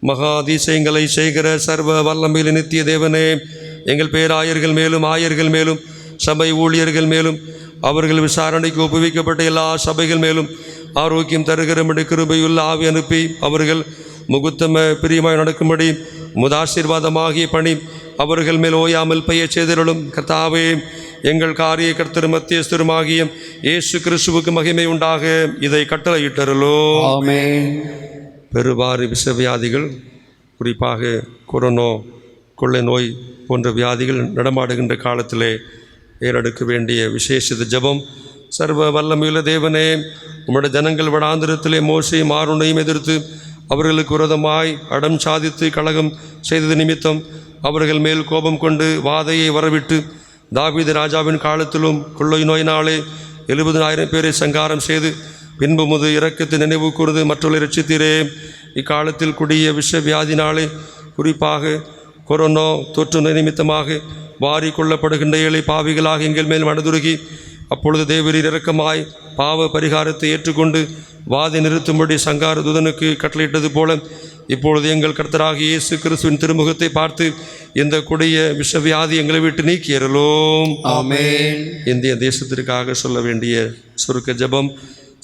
[SPEAKER 4] மகா அதிசயங்களை செய்கிற சர்வ வல்லமையில் நித்திய தேவனே, எங்கள் பேராயர்கள் மேலும் ஆயர்கள் மேலும் சபை ஊழியர்கள் மேலும் அவர்கள் விசாரணைக்கு ஒப்புவிக்கப்பட்ட எல்லா சபைகள் மேலும் ஆரோக்கியம் தருகிற கிருபையுள்ள ஆவி அனுப்பி அவர்கள் முகுத்தம பிரியமாய் நடக்கும்படி முதாசீர்வாதமாகிய பணி அவர்கள் மேல் ஓயாமல் பெய்ய செய்திருளும். கர்த்தாவே, எங்கள் காரிய கர்த்தரும் மத்தியஸ்தருமாகிய இயேசு கிறிஸ்துவுக்கு மகிமை உண்டாக இதை கட்டளையிட்டருளோ.
[SPEAKER 5] ஆமென்.
[SPEAKER 4] பெருவாரி விஷவியாதிகள், குறிப்பாக கொரோனா, கொள்ளை நோய் போன்ற வியாதிகள் நடமாடுகின்ற காலத்திலே ஏறெடுக்க வேண்டிய விசேஷித்த ஜெபம். சர்வ வல்லமையுள்ள தேவனே, உம்முடைய ஜனங்கள் வடாந்திரத்திலே மோசையும் ஆரோனையும் எதிர்த்து அவர்களுக்கு விரோதமாய் அடம் சாதித்து கலகம் செய்தது நிமித்தம் அவர்கள் மேல் கோபம் கொண்டு வாதையை வரவிட்டு தாவீது ராஜாவின் காலத்திலும் கொள்ளை நோயினாலே 70,000 பேரை சங்காரம் செய்து பின்பு முது இரக்கத்தை நினைவு கூர்ந்து மற்றவர்களை ரட்சித்தீரே. இக்காலத்தில் கொடிய விஷவியாதினாலே, குறிப்பாக கொரோனா தொற்று நிமித்தமாக வாரி கொள்ளப்படுகின்ற ஏழை பாவிகளாக எங்கள் மேல் மனதுருகி அப்பொழுது தேவரீர் இரக்கமாய் பாவ பரிகாரத்தை ஏற்றுக்கொண்டு வாதை நிறுத்தும்படி சங்கார தூதனுக்கு கட்டளையிட்டது போல இப்பொழுது எங்கள் கர்த்தராகிய இயேசு கிறிஸ்துவின் திருமுகத்தை பார்த்து இந்த கொடிய விஷவியாதி எங்களை விட்டு நீக்கியறலோம்.
[SPEAKER 5] ஆமென்.
[SPEAKER 4] இந்திய தேசத்திற்காக சொல்ல வேண்டிய சுருக்க ஜெபம்.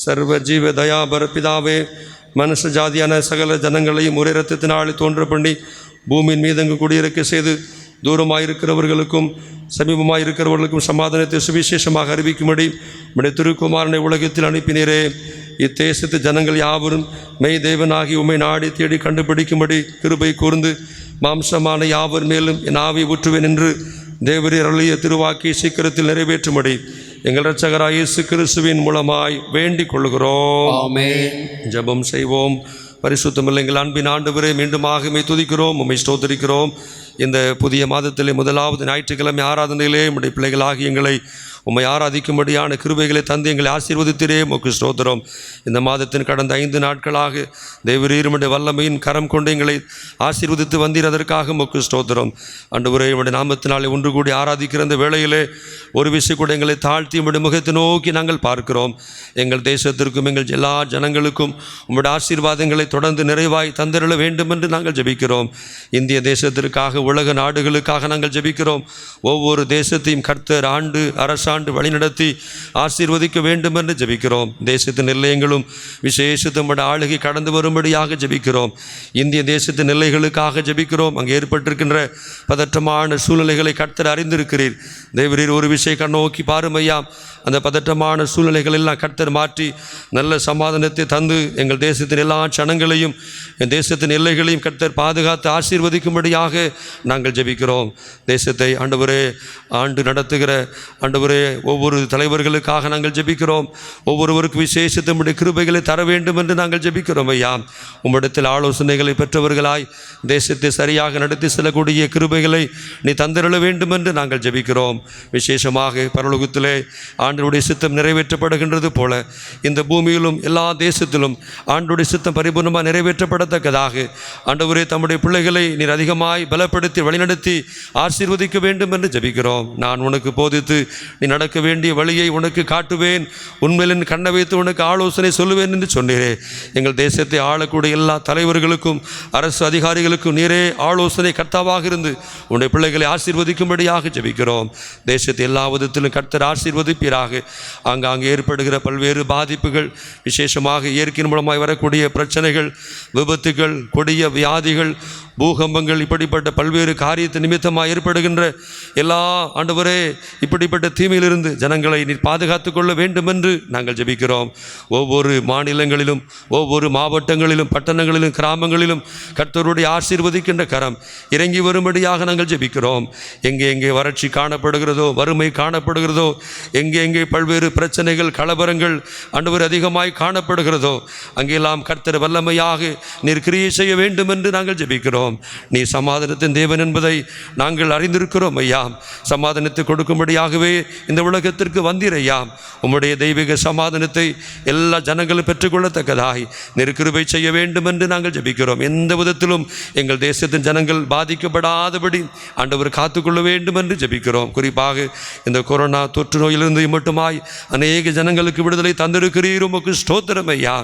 [SPEAKER 4] சர்வ ஜீவ தயாபர பிதாவே, மனுஷ ஜாதியான சகல ஜனங்களையும் ஒரே இரத்தத்தினால் தோன்ற பண்ணி பூமியின் மீதங்கு குடியிருக்க செய்து தூரமாயிருக்கிறவர்களுக்கும் சமீபமாயிருக்கிறவர்களுக்கும் சமாதானத்தை சுவிசேஷமாக அறிவிக்கும்படி உம்முடைய திருக்குமாரனை உலகத்தில் அனுப்பினீரே. இத்தேசத்து ஜனங்கள் யாவரும் மெய் தேவனாகி உம்மை நாடி தேடி கண்டுபிடிக்கும்படி கிருபை கூர்ந்து மாம்சமான யாவர் மேலும் என் ஆவி ஊற்றுவேன் என்று தேவரீர் அருளிய திருவாக்கி சீக்கிரத்தில் நிறைவேற்றும்படி எங்கள் இரட்சகராகிய இயேசு கிறிஸ்துவின் மூலமாய் வேண்டிக் கொள்கிறோம்.
[SPEAKER 5] ஆமென்.
[SPEAKER 4] ஜெபம் செய்வோம். பரிசுத்தமில்லை எங்கள் அன்பின் ஆண்டவரே, மீண்டுமாக உம்மை துதிக்கிறோம், உம்மை ஸ்தோத்திரிக்கிறோம். இந்த புதிய மாதத்திலே முதலாவது ஞாயிற்றுக்கிழமை ஆராதனையிலே உம்முடைய பிள்ளைகளாகி எங்களை உம்மை ஆராதிக்கும்படியான கிருபைகளை தந்து எங்களை ஆசீர்வதித்திரே உமக்கு ஸ்தோத்திரம். இந்த மாதத்தின் கடந்த 5 நாட்களாக தேவரீர் உம்முடைய வல்லமையின் கரம் கொண்டு எங்களை ஆசீர்வதித்து வந்தீர், அதற்காக உமக்கு ஸ்தோத்திரம். ஆண்டவரே, உம்முடைய நாமத்தினாலே ஒன்று கூடி ஆராதிக்கிற இந்த வேளையிலே ஒரு விஷயம் கூட எங்களை தாழ்த்தி உம்முடைய முகத்தை நோக்கி நாங்கள் பார்க்கிறோம். எங்கள் தேசத்திற்கும் எங்கள் எல்லா ஜனங்களுக்கும் உம்முடைய ஆசீர்வாதங்களை தொடர்ந்து நிறைவாய் தந்திரள வேண்டும் என்று நாங்கள் ஜெபிக்கிறோம். இந்திய தேசத்திற்காக, உலக நாடுகளுக்காக நாங்கள் ஜெபிக்கிறோம். ஒவ்வொரு தேசத்தையும் கர்த்தர் ஆண்டு அரசாண்டு ஆண்டு வழிநடத்தி ஆசீர்வதிக்க வேண்டும் என்று ஜெபிக்கிறோம். தேசத்தின் எல்லைகளும் விசேஷத்தும் ஆளுகை கடந்து வரும்படியாக ஜெபிக்கிறோம். இந்திய தேசத்தின் எல்லைகளுக்காக ஜெபிக்கிறோம். அங்கே ஏற்பட்டிருக்கின்ற பதற்றமான சூழ்நிலைகளை கர்த்தர் அறிந்திருக்கிறீர். தேவரீர் ஒரு விஷயம் கண்ணோக்கி பாரும் ஐயா. அந்த பதற்றமான சூழ்நிலைகள் எல்லாம் கர்த்தர் மாற்றி நல்ல சமாதானத்தை தந்து எங்கள் தேசத்தின் எல்லா சனங்களையும் என் தேசத்தின் எல்லைகளையும் கர்த்தர் பாதுகாத்து ஆசீர்வதிக்கும்படியாக நாங்கள் ஜெபிக்கிறோம். தேசத்தை ஆண்டவரே ஆண்டு நடத்துகிற ஆண்டவரே ஒவ்வொரு தலைவர்களுக்காக நாங்கள் ஜெபிக்கிறோம். ஒவ்வொருவருக்கு விசேஷத்தை உம்முடைய கிருபைகளை தர வேண்டும் என்று நாங்கள் ஜெபிக்கிறோம் ஐயா. உம்மிடத்தில் ஆலோசனைகளை பெற்றவர்களாய் தேசத்தை சரியாக நடத்தி செல்லக்கூடிய கிருபைகளை நீ தந்திரள வேண்டும் என்று நாங்கள் ஜெபிக்கிறோம். விசேஷமாக பரலோகத்திலே ஆண்டவருடைய சித்தம் நிறைவேற்றப்படுகின்றது போல இந்த பூமியிலும் எல்லா தேசத்திலும் ஆண்டவருடைய சித்தம் பரிபூர்ணமாக நிறைவேற்றப்படத்தக்கதாக ஆண்டவரே தம்முடைய பிள்ளைகளை நீர் அதிகமாய் பலப்படுத்தி வழிநடத்தி ஆசீர்வதிக்க வேண்டும் என்று ஜெபிக்கிறோம். நான் உனக்கு போதித்து நீ நடக்க வேண்டிய வழியை உனக்கு காட்டுவேன், உண்மையிலின் கண்ணை வைத்து உனக்கு ஆலோசனை சொல்லுவேன் என்று சொன்னீரே. எங்கள் தேசத்தை ஆளக்கூடிய எல்லா தலைவர்களுக்கும் அரசு அதிகாரிகளுக்கும் நீரே ஆலோசனை கர்த்தாவாக இருந்து உன்னுடைய பிள்ளைகளை ஆசீர்வதிக்கும்படியாக ஜெபிக்கிறோம். தேசத்தை எல்லா விதத்திலும் கர்த்தர் ஆசீர்வதிப்பீராக. ஆங்காங்கே ஏற்படுகிற பல்வேறு பாதிப்புகள், விசேஷமாக இயற்கையின் மூலமாய் வரக்கூடிய பிரச்சனைகள், விபத்துகள், கொடிய வியாதிகள், பூகம்பங்கள், இப்படிப்பட்ட பல்வேறு காரியத்தை நிமித்தமாக ஏற்படுகின்ற எல்லா ஆண்டவரே இப்படிப்பட்ட தீமையிலிருந்து ஜனங்களை நீர் பாதுகாத்து கொள்ள வேண்டும் என்று நாங்கள் ஜெபிக்கிறோம். ஒவ்வொரு மாநிலங்களிலும் ஒவ்வொரு மாவட்டங்களிலும் பட்டணங்களிலும் கிராமங்களிலும் கர்த்தருடைய ஆசீர்வதிக்கின்ற கரம் இறங்கி வரும்படியாக நாங்கள் ஜெபிக்கிறோம். எங்கே எங்கே வறட்சி காணப்படுகிறதோ, வறுமை காணப்படுகிறதோ, எங்கே எங்கே பல்வேறு பிரச்சனைகள், கலவரங்கள் ஆண்டவர் அதிகமாய் காணப்படுகிறதோ அங்கெல்லாம் கர்த்தர் வல்லமையாக நீர் கிரியை செய்ய வேண்டும் என்று நாங்கள் ஜெபிக்கிறோம். நீ சமாதானத்தின் தேவன் என்பதை நாங்கள் அறிந்திருக்கிறோம் ஐயா. சமாதானத்தை கொடுக்கும்படியாகவே இந்த உலகத்திற்கு வந்தீர் ஐயா. உம்முடைய தெய்வீக சமாதானத்தை எல்லா ஜனங்களும் பெற்றுக்கொள்ளத்தக்கதாய் நீர் கிருபை செய்ய வேண்டும் என்று நாங்கள் ஜெபிக்கிறோம். எந்த விதத்திலும் எங்கள் தேசத்தின் ஜனங்கள் பாதிக்கப்படாதபடி ஆண்டவர் காத்துக்கொள்ள வேண்டும் என்று ஜெபிக்கிறோம். குறிப்பாக இந்த கொரோனா தொற்று நோயிலிருந்து மட்டுமாய் அநேக ஜனங்களுக்கு விடுதலை தந்திருக்கிறீர். உமக்கு ஸ்தோத்திரம் ஐயா.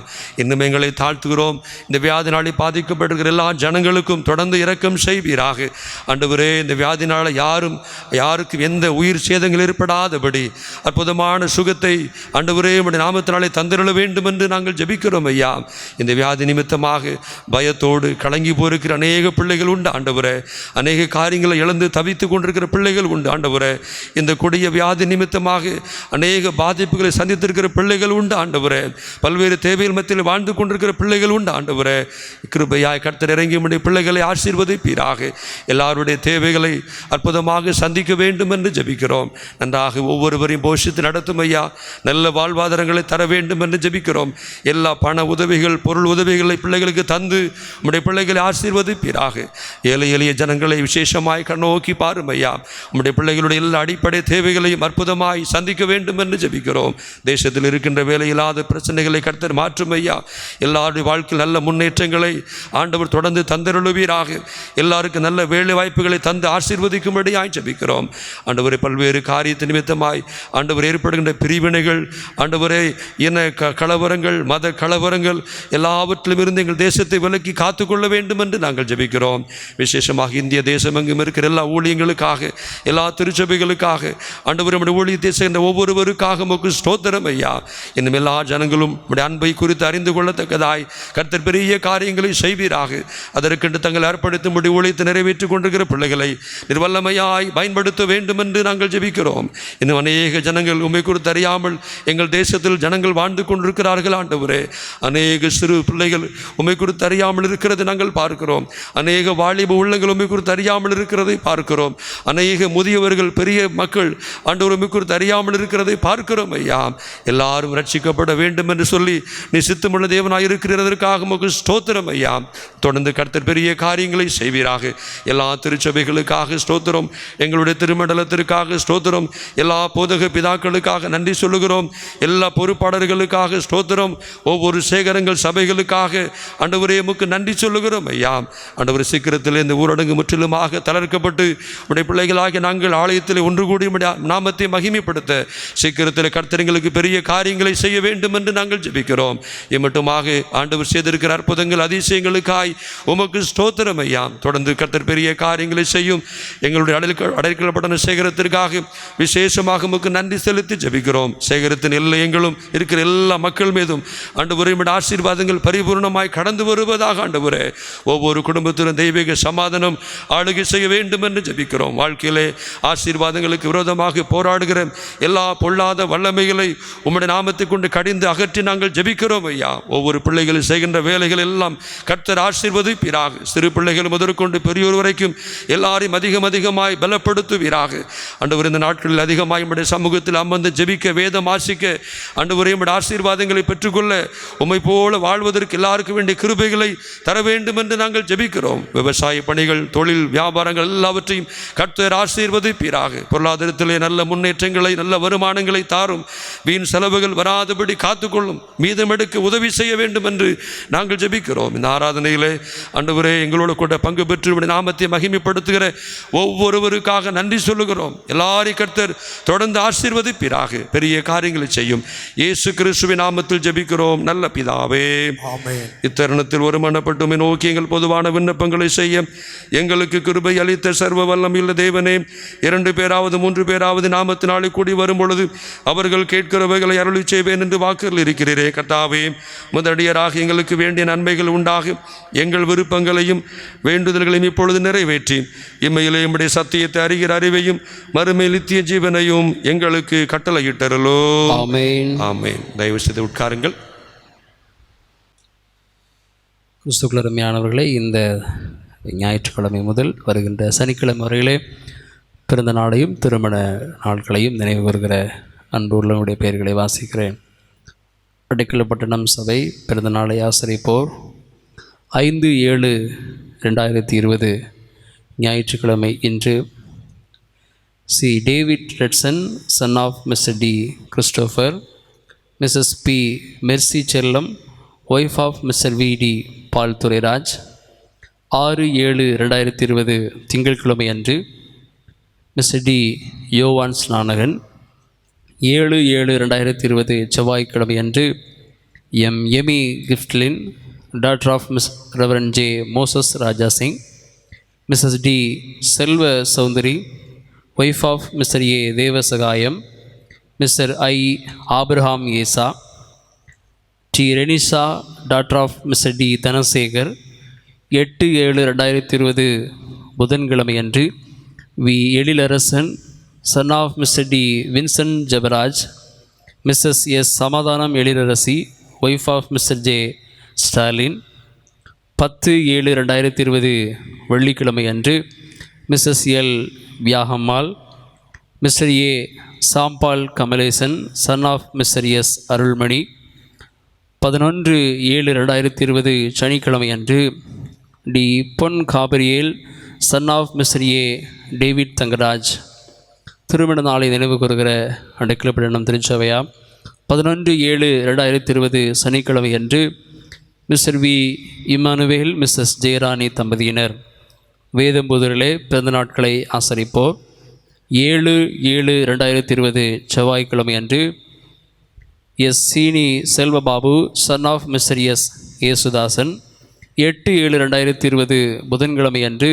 [SPEAKER 4] இன்னும் எங்களை தாழ்த்துகிறோம். இந்த வியாதினாலே பாதிக்கப்படுகிற எல்லா ஜனங்களுக்கும் தொடர்ந்து இரக்கம் செய்வீராக. ஆண்டவரே இந்த வியாதினால யாருக்கும் எந்த உயிர் சேதங்கள் ஏற்படாதபடி அற்புதமான சுகத்தை ஆண்டவரே உம்முடைய நாமத்தினாலே தந்திரள வேண்டும் என்று நாங்கள் ஜெபிக்கிறோம் ஐயா. இந்த வியாதி நிமித்தமாக பயத்தோடு கலங்கி போயிருக்கிற அநேக பிள்ளைகள் உண்டு ஆண்டவரே. அநேக காரியங்களை இழந்து தவித்து கொண்டிருக்கிற பிள்ளைகள் உண்டு ஆண்டவரே. இந்த கொடிய வியாதி நிமித்தமாக அநேக பாதிப்புகளை சந்தித்திருக்கிற பிள்ளைகள் உண்டு ஆண்டவரே. பல்வேறு தேவைகள் மத்தியில் வாழ்ந்து கொண்டிருக்கிற பிள்ளைகள் உண்டு ஆண்டவரே. கிருபையாய் கர்த்தர் இறங்கி உம்முடைய பிள்ளைகளை ஆசீர்வதிப்பீராக. எல்லாருடைய தேவைகளை அற்புதமாக சந்திக்க வேண்டும் என்று ஜெபிக்கிறோம். நன்றாக ஒவ்வொருவரையும் போஷித்து நடத்தும் ஐயா. நல்ல வாழ்வாதாரங்களை தர வேண்டும் என்று ஜெபிக்கிறோம். எல்லா பண உதவிகள், பொருள் உதவிகளை பிள்ளைகளுக்கு தந்து உம்முடைய பிள்ளைகளை ஆசீர்வதிப்பீராக. ஏழை எளிய ஜனங்களை விசேஷமாய் கண்ணோக்கி பாரும் ஐயா. உம்முடைய பிள்ளைகளுடைய எல்லா அடிப்படை தேவைகளையும் அற்புதமாய் சந்திக்க வேண்டும் என்று ஜெபிக்கிறோம். தேசத்தில் இருக்கின்ற வேலையில்லாத பிரச்சனைகளை கர்த்தர் மாற்றும் ஐயா. எல்லாருடைய வாழ்க்கையில் நல்ல முன்னேற்றங்களை ஆண்டவர் தொடர்ந்து தந்தருளுவீராக. எல்லாருக்கும் நல்ல வேலை வாய்ப்புகளை தந்து ஆசீர்வதிக்கும்படியாய் ஜெபிக்கிறோம். ஆண்டவரே பல்வேறு காரியத்தை நிமித்தமாய் ஆண்டவர் ஏற்படுகின்ற பிரிவினைகள், ஆண்டவரே இன கலவரங்கள், மத கலவரங்கள் எல்லாவற்றிலும் இருந்து எங்கள் தேசத்தை விலக்கி காத்துக்கொள்ள வேண்டும் என்று நாங்கள் ஜெபிக்கிறோம். விசேஷமாக இந்திய தேசம் எங்கும் இருக்கிற எல்லா ஊழியங்களுக்காக, எல்லா திருச்சபைகளுக்காக, ஆண்டவர் நம்முடைய ஊழியத்தை சேர்ந்த ஒவ்வொருவருக்காக உமக்கு ஸ்தோத்திரம் ஐயா. இன்னும் எல்லா ஜனங்களும் நம்முடைய அன்பை குறித்து அறிந்து கொள்ளத்தக்கதாய் கர்த்தர் பெரிய காரியங்களை செய்வீராக. அதற்கென்று தங்கள் ஏற்படுத்தும்படி ஊழியத்தை நிறைவேற்றிக் கொண்டிருக்கிற பிள்ளைகளை நிர்வல்லமையாய் பயன்படுத்த வேண்டும் என்று நாங்கள் ஜெபிக்கிறோம். இன்னும் அநேக ஜனங்கள் உம்மை குறித்து அறியாமல் எங்கள் தேசத்தில் ஜனங்கள் வாழ்ந்து கொண்டிருக்கிறார்கள் ஆண்டவரே. அநேக சிறு பிள்ளைகள் உம்மை குறித்து அறியாமல் இருக்கிறது நாங்கள் பார்க்கிறோம். அநேக வாலிப உள்ளங்கள் உம்மை குறித்து அறியாமல் இருக்கிறதை பார்க்கிறோம். அநேக முதியவர்கள், பெரிய மக்கள் ஆண்டவர் உம்மை குறித்து அறியாமல் இருக்கிறதை பார்க்கிறோம் ஐயா. எல்லாரும் ரட்சிக்கப்பட வேண்டும் என்று சொல்லி நீ சித்தமுள்ள தேவனாய் இருக்கிறதற்காக உமக்கு ஸ்தோத்திரம் ஐயா. தொடர்ந்து கர்த்தர் பெரிய காரியங்களை செய்வீராக. எல்லா திருச்சபைகளுக்காக ஸ்தோத்திரம், எங்களுடைய திருமண்டலத்திற்காக ஸ்தோத்திரம், எல்லா போதக பிதாக்களுக்காக நன்றி சொல்லுகிறோம், எல்லா பொறுப்பாளர்களுக்காக ஸ்தோத்திரம், ஒவ்வொரு சேகரங்கள் சபைகளுக்காக ஆண்டவரே உமக்கு நன்றி சொல்லுகிறோம் ஐயா. ஆண்டவர் சீக்கிரத்தில் இந்த ஊரடங்கு முற்றிலுமாக தளர்க்கப்பட்டு உடைய பிள்ளைகளாக நாங்கள் ஆலயத்தில் ஒன்று கூடி நாமத்தை மகிமைப்படுத்த சீக்கிரத்தில் கர்த்தர்களுக்கு பெரிய காரியங்களை செய்ய வேண்டும் என்று நாங்கள் ஜெபிக்கிறோம். இம்மட்டுமாக ஆண்டவர் செய்திருக்கிற அற்புதங்கள் அதிசயங்களுக்காய் உமக்கு ஸ்தோத்திரம் ஸ்தோத்திரம் ஐயா. தொடர்ந்து கர்த்தர் பெரிய காரியங்களை செய்யும். எங்களுடைய அடைக்கலப்பட்ட சேகரத்திற்காக விசேஷமாக உமக்கு நன்றி செலுத்தி ஜெபிக்கிறோம். சேகரத்தின் எல்லையங்களும் இருக்கிற எல்லா மக்கள் மீதும் ஆண்டவரே உம்முடைய ஆசீர்வாதங்கள் பரிபூர்ணமாய் கடந்து வருவதாக ஆண்டவரே ஒவ்வொரு குடும்பத்திலும் தெய்வீக சமாதானம் ஆளுகை செய்ய வேண்டும் என்று ஜெபிக்கிறோம். வாழ்க்கையிலே ஆசீர்வாதங்களுக்கு விரோதமாக போராடுகிற எல்லா பொல்லாத வல்லமைகளை உம்முடைய நாமத்தை கொண்டு கடிந்து அகற்றி நாங்கள் ஜெபிக்கிறோம் ஐயா. ஒவ்வொரு பிள்ளைகள் செய்கின்ற வேலைகள் எல்லாம் கர்த்தர் ஆசீர்வதிப்பீராக. சிறு பிள்ளைகள் முதற்கொண்டு பெரியோர் வரைக்கும் எல்லாரையும் அதிகமாய் பலப்படுத்துவீராக. ஆண்டவர் இந்த நாட்களில் அதிகமாய் உம்முடைய சமூகத்தில் அமர்ந்து ஜெபிக்க, வேதம் வாசிக்க, ஆண்டவரே உம்முடைய ஆசீர்வாதங்களை பெற்றுக்கொள்ள, உம்மை போல வாழ்வதற்கு எல்லாருக்கும் வேண்டிய கிருபைகளை தர வேண்டும் என்று நாங்கள் ஜெபிக்கிறோம். விவசாய பணிகள், தொழில், வியாபாரங்கள் எல்லாவற்றையும் கர்த்தர் ஆசீர்வதிப்பீராக. பொருளாதாரத்திலே நல்ல முன்னேற்றங்களை, நல்ல வருமானங்களை தாரும். வீண் செலவுகள் வராதபடி காத்துக்கொள்ளும். மீதமெடுக்க உதவி செய்ய வேண்டும் என்று நாங்கள் ஜெபிக்கிறோம். இந்த ஆராதனையிலே ஆண்டவரே எங்களோடு கூட பங்கு பெற்று நாமத்தை மகிமைப்படுத்துகிற ஒவ்வொருவருக்காக நன்றி சொல்லுகிறோம். எல்லாரையும் கர்த்தர் தொடர்ந்து ஆசீர்வதிப்பீராக. பெரிய காரியங்களை செய்யும். இயேசு கிறிஸ்துவின் நாமத்தில் ஜெபிக்கிறோம் நல்ல பிதாவே,
[SPEAKER 2] ஆமென்.
[SPEAKER 4] இத்தருணத்தில் ஒருமனப்பட்டுமை நோக்கி எங்கள் பொதுவான விண்ணப்பங்களை செய்ய எங்களுக்கு கிருபை அளித்த சர்வ வல்லமையுள்ள தேவனே, 2 பேராவது 3 பேராவது நாமத்தினாலே கூடி வரும் பொழுது அவர்கள் கேட்கிறவைகளை அருளி செய்வேன் என்று வாக்குகள் இருக்கிறீரே கர்த்தாவே. முதலடியராக எங்களுக்கு வேண்டிய நன்மைகள் உண்டாகும். எங்கள் விருப்பங்களையும் வேண்டுதல்களையும் இப்பொழுது நிறைவேற்றி இம்மையிலே நம்முடைய சத்தியத்தை அறிகிற அறிவையும் மறுமை நித்திய ஜீவனையும் எங்களுக்கு கட்டளையிட்டரலோ.
[SPEAKER 5] ஆமென்.
[SPEAKER 4] ஆமென். தயவு செய்து உட்காருங்கள்.
[SPEAKER 5] கிறிஸ்துக்குள் அருமையானவர்களே, இந்த ஞாயிற்றுக்கிழமை முதல் வருகின்ற சனிக்கிழமை வரையிலே பிறந்த நாளையும் திருமண நாட்களையும் நினைவு வருகிற அன்பு உள்ளவனுடைய பெயர்களை வாசிக்கிறேன். அடைக்கலப்பட்டினம் சபை பிறந்த நாளை ஆசரிப்போர் 5/7/2020 ஞாயிற்றுக்கிழமை இன்று C David Redson, son of Mr D Christopher, Mrs P Mercy Chellam, wife of Mr V D Paul Durairaj. 6/7/2020 திங்கட்கிழமை அன்று மிஸ்டர் டி யோவான் ஸ்நானகன். 7/7/2020 செவ்வாய்க்கிழமை அன்று M Amy Giftlin, daughter of Miss Reverend J Moses Raja Singh, Mrs D Selva Soundari, wife of mister A Devasagayam, Mr I Abraham Esa, D Renisha, daughter of Mr D Dhanasekar. 8/7/2020 புதன்கிழமை அன்று V Ezhilarasan, son of Mr D Vincent Jebaraj, Mrs S Samadhanam Ezhilarasi, wife of Mr J Stalin. 10/7/2020 வெள்ளிக்கிழமை அன்று Mrs L Viyagammal, Mr A Sam Paul Kamalesan, son of Mr S Arulmani. 11/7/2020 சனிக்கிழமை அன்று T Pon Gabriel, son of mister A David Thangaraj. திருமண நாளை நினைவு கூறுகிற அடைக்கலப்பட்டினம் திருச்சபையா 11/7/2020 சனிக்கிழமை அன்று Mister V Emmanuel, Mrs Jayarani தம்பதியினர். வேதம்புதூரிலே பிறந்த நாட்களை ஆசரிப்போர் 7/7/2020 செவ்வாய்க்கிழமை அன்று S Seeni Selvababu, son of Mr S Yesudasan. 8/7/2020 புதன்கிழமை அன்று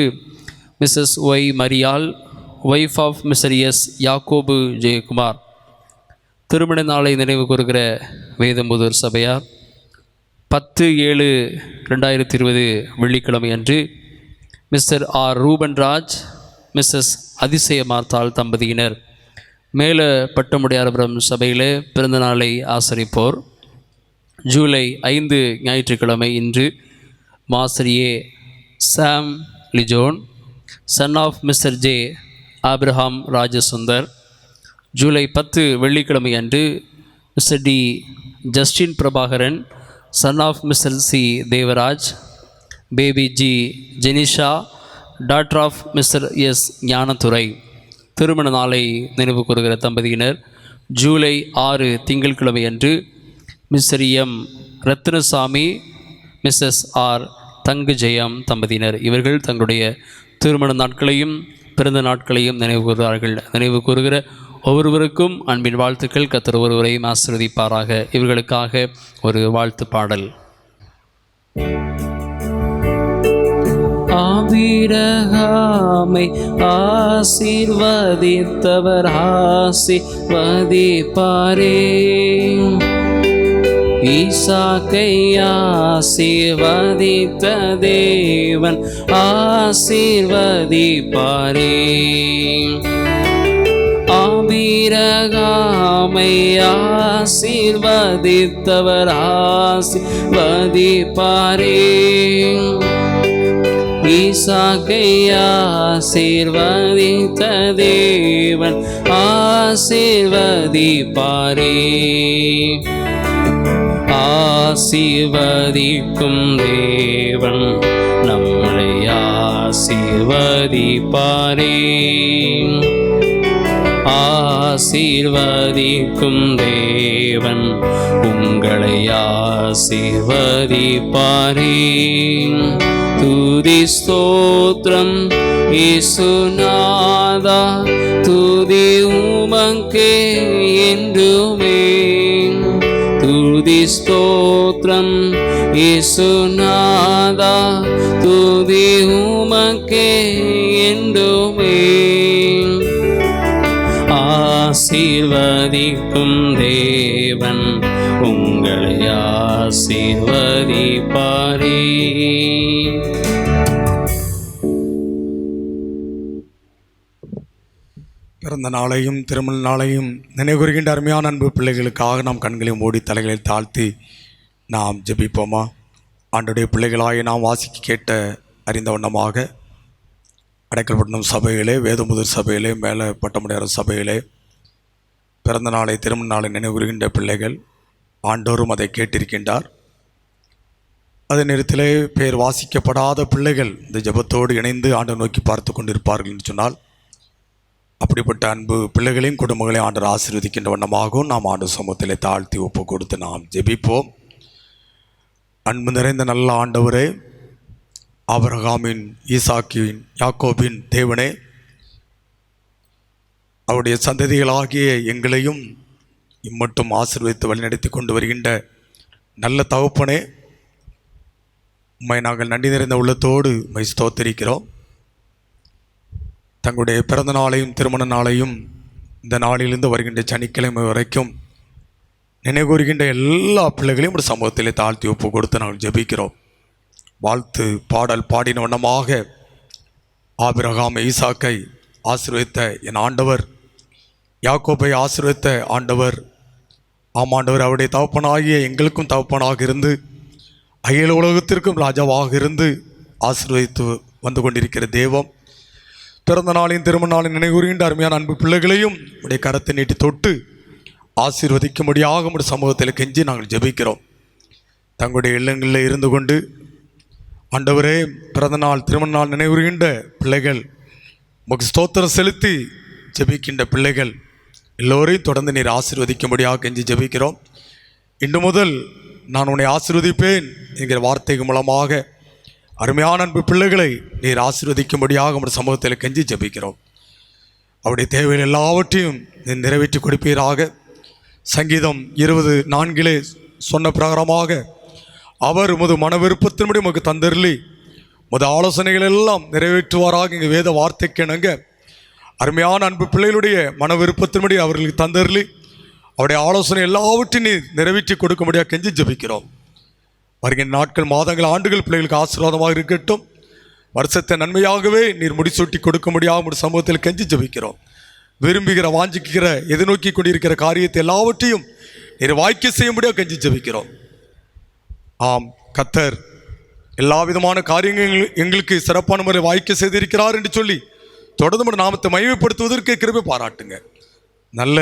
[SPEAKER 5] Mrs Y Mariyal, wife of Mr S Yakobu Jayakumar. திருமண நாளை நினைவு கூறுகிற வேதம்புதூர் சபையார் 10/7/2020 வெள்ளிக்கிழமை அன்று மிஸ்டர் ஆர் ரூபன்ராஜ், மிஸ்ஸஸ் அதிசய மார்த்தாள் தம்பதியினர். மேல பட்டமுடையாரபுரம் சபையிலே பிறந்த நாளை ஆசரிப்போர் ஜூலை 5 ஞாயிற்றுக்கிழமை இன்று Master A Sam Lijon, son of Mr J Abraham Rajasundar. July 10 வெள்ளிக்கிழமை அன்று Mr D Justin Prabhakaran, son of Mr C Devaraj, baby G Jenisha, daughter of Mr S Gnanadurai. திருமண நாளை நினைவு கூறுகிற தம்பதியினர் ஜூலை 6 திங்கட்கிழமை அன்று Mr M Ratnasamy, Mrs R Thangu Jeyam தம்பதியினர். இவர்கள் தங்களுடைய திருமண நாட்களையும் பிறந்த நாட்களையும் நினைவு கூறுகிற ஒவ்வொருவருக்கும் அன்பின் வாழ்த்துக்கள். கர்த்தர் ஒருவரையும் ஆசீர்வதிப்பாராக. இவர்களுக்காக ஒரு வாழ்த்து பாடல். ஆபிரகாமை ஆசீர்வதித்தவர் ஆசீர்வதிப்பாரே. ஈசாக்கை ஆசீர்வதித்த தேவன் ஆசீர்வதிப்பாரே. ஆபிரகாமை ஆசீர்வதித்தவர் ஆசீர்வதிப்பாரே. ஈசாக்கை ஆசீர்வதித்த தேவன் ஆசீர்வதிப்பாரே. ஆசீர்வதிக்கும் தேவன் நம்மை ஆசீர்வதிப்பாரே. ஆசீர்வதிக்கும் தேவன் உங்களை ஆசீர்வதிப்பாரே. துதி ஸ்தோத்திரம் இயேசுநாதா, துதி உமக்கே என்றுமே. துதி ஸ்தோத்திரம் இயேசுநாதா, துதி உமக்கே என்றுமே. ஆசீர்வதிக்கும் தேவன் உங்களை ஆசீர்வதிப்பாரே.
[SPEAKER 2] பிறந்த நாளையும் திருமண நாளையும் நினைவுகின்ற அருமையான அன்பு பிள்ளைகளுக்காக நாம் கண்களை மூடி தலைகளை தாழ்த்தி நாம் ஜெபிப்போமா? ஆண்டுடைய பிள்ளைகளாக நாம் வாசிக்க கேட்ட அறிந்த வண்ணமாக அடைக்கல்பட்டினம் சபையிலே, வேதமுதல் சபையிலே, மேலே பட்டமுடையார் சபையிலே பிறந்த நாளை திருமண நாளை நினைவுகின்ற பிள்ளைகள் ஆண்டோரும் அதை கேட்டிருக்கின்றார். அதே நேரத்திலே பேர் வாசிக்கப்படாத பிள்ளைகள் இந்த ஜெபத்தோடு இணைந்து ஆண்டை நோக்கி பார்த்து கொண்டிருப்பார்கள் என்று சொன்னால், அப்படிப்பட்ட அன்பு பிள்ளைகளையும் குடும்பங்களையும் ஆண்டவர் ஆசீர்வதிக்கின்ற வண்ணமாகவும் நாம் ஆண்டு சமூகத்திலே தாழ்த்தி ஒப்பு கொடுத்து நாம் ஜெபிப்போம். அன்பு நிறைந்த நல்ல ஆண்டவரே, ஆபிரகாமின், ஈசாக்கின், யாக்கோபின் தேவனே, அவருடைய சந்ததிகளாகிய எங்களையும் இம்மட்டும் ஆசீர்வதித்து வழிநடத்தி கொண்டு வருகின்ற நல்ல தகப்பனே, உம்மை நாங்கள் நன்றி நிறைந்த உள்ளத்தோடு உம்மை ஸ்தோத்திரிக்கிறோம். தங்களுடைய பிறந்த நாளையும் திருமண நாளையும் இந்த நாளிலிருந்து வருகின்ற சனிக்கிழமை வரைக்கும் நினைவுகூறுகின்ற எல்லா பிள்ளைகளையும் ஒரு சமூகத்திலே தாழ்த்தி ஒப்பு கொடுத்து நாங்கள் ஜெபிக்கிறோம். வாழ்த்து பாடல் பாடின வண்ணமாக ஆபிரகாம் ஈசாக்கை ஆசீர்வதித்த என் ஆண்டவர், யாக்கோபை ஆசீர்வதித்த ஆண்டவர், ஆமாண்டவர், அவருடைய தகப்பனாகிய எங்களுக்கும் தகப்பனாக இருந்து அகில உலகத்திற்கும் ராஜாவாக இருந்து ஆசீர்வதித்து வந்து கொண்டிருக்கிற தெய்வம், பிறந்த நாளின் திருமண நாளின் நினைவுகின்ற அருமையான அன்பு பிள்ளைகளையும் உடைய கரத்தை நீட்டி தொட்டு ஆசீர்வதிக்கும்படியாக ஒரு சமூகத்தில் கெஞ்சி நாங்கள் ஜெபிக்கிறோம். தங்களுடைய இல்லங்களில் இருந்து கொண்டு ஆண்டவரே, பிறந்த நாள் திருமண நாள் நினைவுகின்ற பிள்ளைகள், உமக்கு ஸ்தோத்திரம் செலுத்தி ஜெபிக்கின்ற பிள்ளைகள் எல்லோரையும் தொடர்ந்து நீர் ஆசீர்வதிக்கும்படியாக கெஞ்சி ஜெபிக்கிறோம். இன்று முதல் நான் உன்னை ஆசீர்வதிப்பேன் என்கிற வார்த்தைகள் மூலமாக அருமையான அன்பு பிள்ளைகளை நீர் ஆசீர்வதிக்கும்படியாக ஒரு சமூகத்தில் கெஞ்சி ஜெபிக்கிறோம். அவருடைய தேவைகள் எல்லாவற்றையும் நீர் நிறைவேற்றி கொடுப்பீராக. சங்கீதம் 24 சொன்ன பிரகாரமாக அவர் உமது மன விருப்பத்தின்படி உமக்கு தந்தருளி உமது ஆலோசனைகள் எல்லாம் நிறைவேற்றுவாராக. இங்கே வேத வார்த்தைக்கு இணங்க அருமையான அன்பு பிள்ளைகளுடைய மன விருப்பத்தின்படி அவர்களுக்கு தந்தருளி அவருடைய ஆலோசனை எல்லாவற்றையும் நீர் நிறைவேற்றி கொடுக்கும்படியாக கெஞ்சி ஜெபிக்கிறோம். வருகின்ற நாட்கள், மாதங்கள், ஆண்டுகள் பிள்ளைகளுக்கு ஆசீர்வாதமாக இருக்கட்டும். வருஷத்தை நன்மையாகவே நீர் முடிசூட்டி கொடுக்கும்படியாக ஒரு சமூகத்தில் கெஞ்சி ஜெபிக்கிறோம். விரும்புகிற, வாஞ்சிக்கிற, எதிர்நோக்கி கொண்டிருக்கிற காரியத்தை எல்லாவற்றையும் நீர் வாய்க்க செய்யும்படியாக கெஞ்சி ஜெபிக்கிறோம். ஆம் கர்த்தர் எல்லா விதமான காரியங்கள் எங்களுக்கு சிறப்பான முறை வாய்க்க செய்திருக்கிறார் என்று சொல்லி தொடர்ந்து நாமத்தை மகிமைப்படுத்துவதற்கு கிருபை பாராட்டுங்க. நல்ல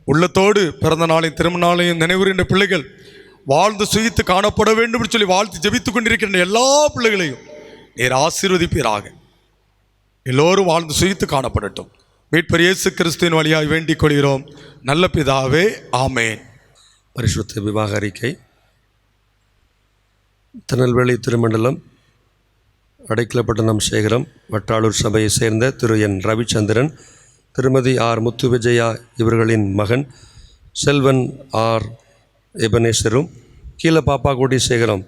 [SPEAKER 2] உள்ளத்தோடு பிறந்த நாளையும் திருமண நாளையும் நினைவுகின்ற பிள்ளைகள் வாழ்ந்து சுயித்து காணப்பட வேண்டும் என்று சொல்லி வாழ்த்து ஜெபித்துக் கொண்டிருக்கின்ற எல்லா பிள்ளைகளையும் நீர் ஆசீர்வதிப்பீராக. எல்லோரும் வாழ்ந்து சுயித்து காணப்படட்டும். மீட்பர் இயேசு கிறிஸ்துவின் வழியாக வேண்டிக் கொள்கிறோம் நல்ல பிதாவே, ஆமென்.
[SPEAKER 4] பரிசுத்த விவாக அறிக்கை. திருநெல்வேலி திருமண்டலம் அடைக்கலப்பட்டினம் சேகரம் வட்டாளூர் சபையை சேர்ந்த திரு என் ரவிச்சந்திரன், திருமதி ஆர் முத்து விஜயா இவர்களின் மகன் செல்வன் ஆர் எபனேசரும், கீழ பாப்பாக்குடி சேகரம்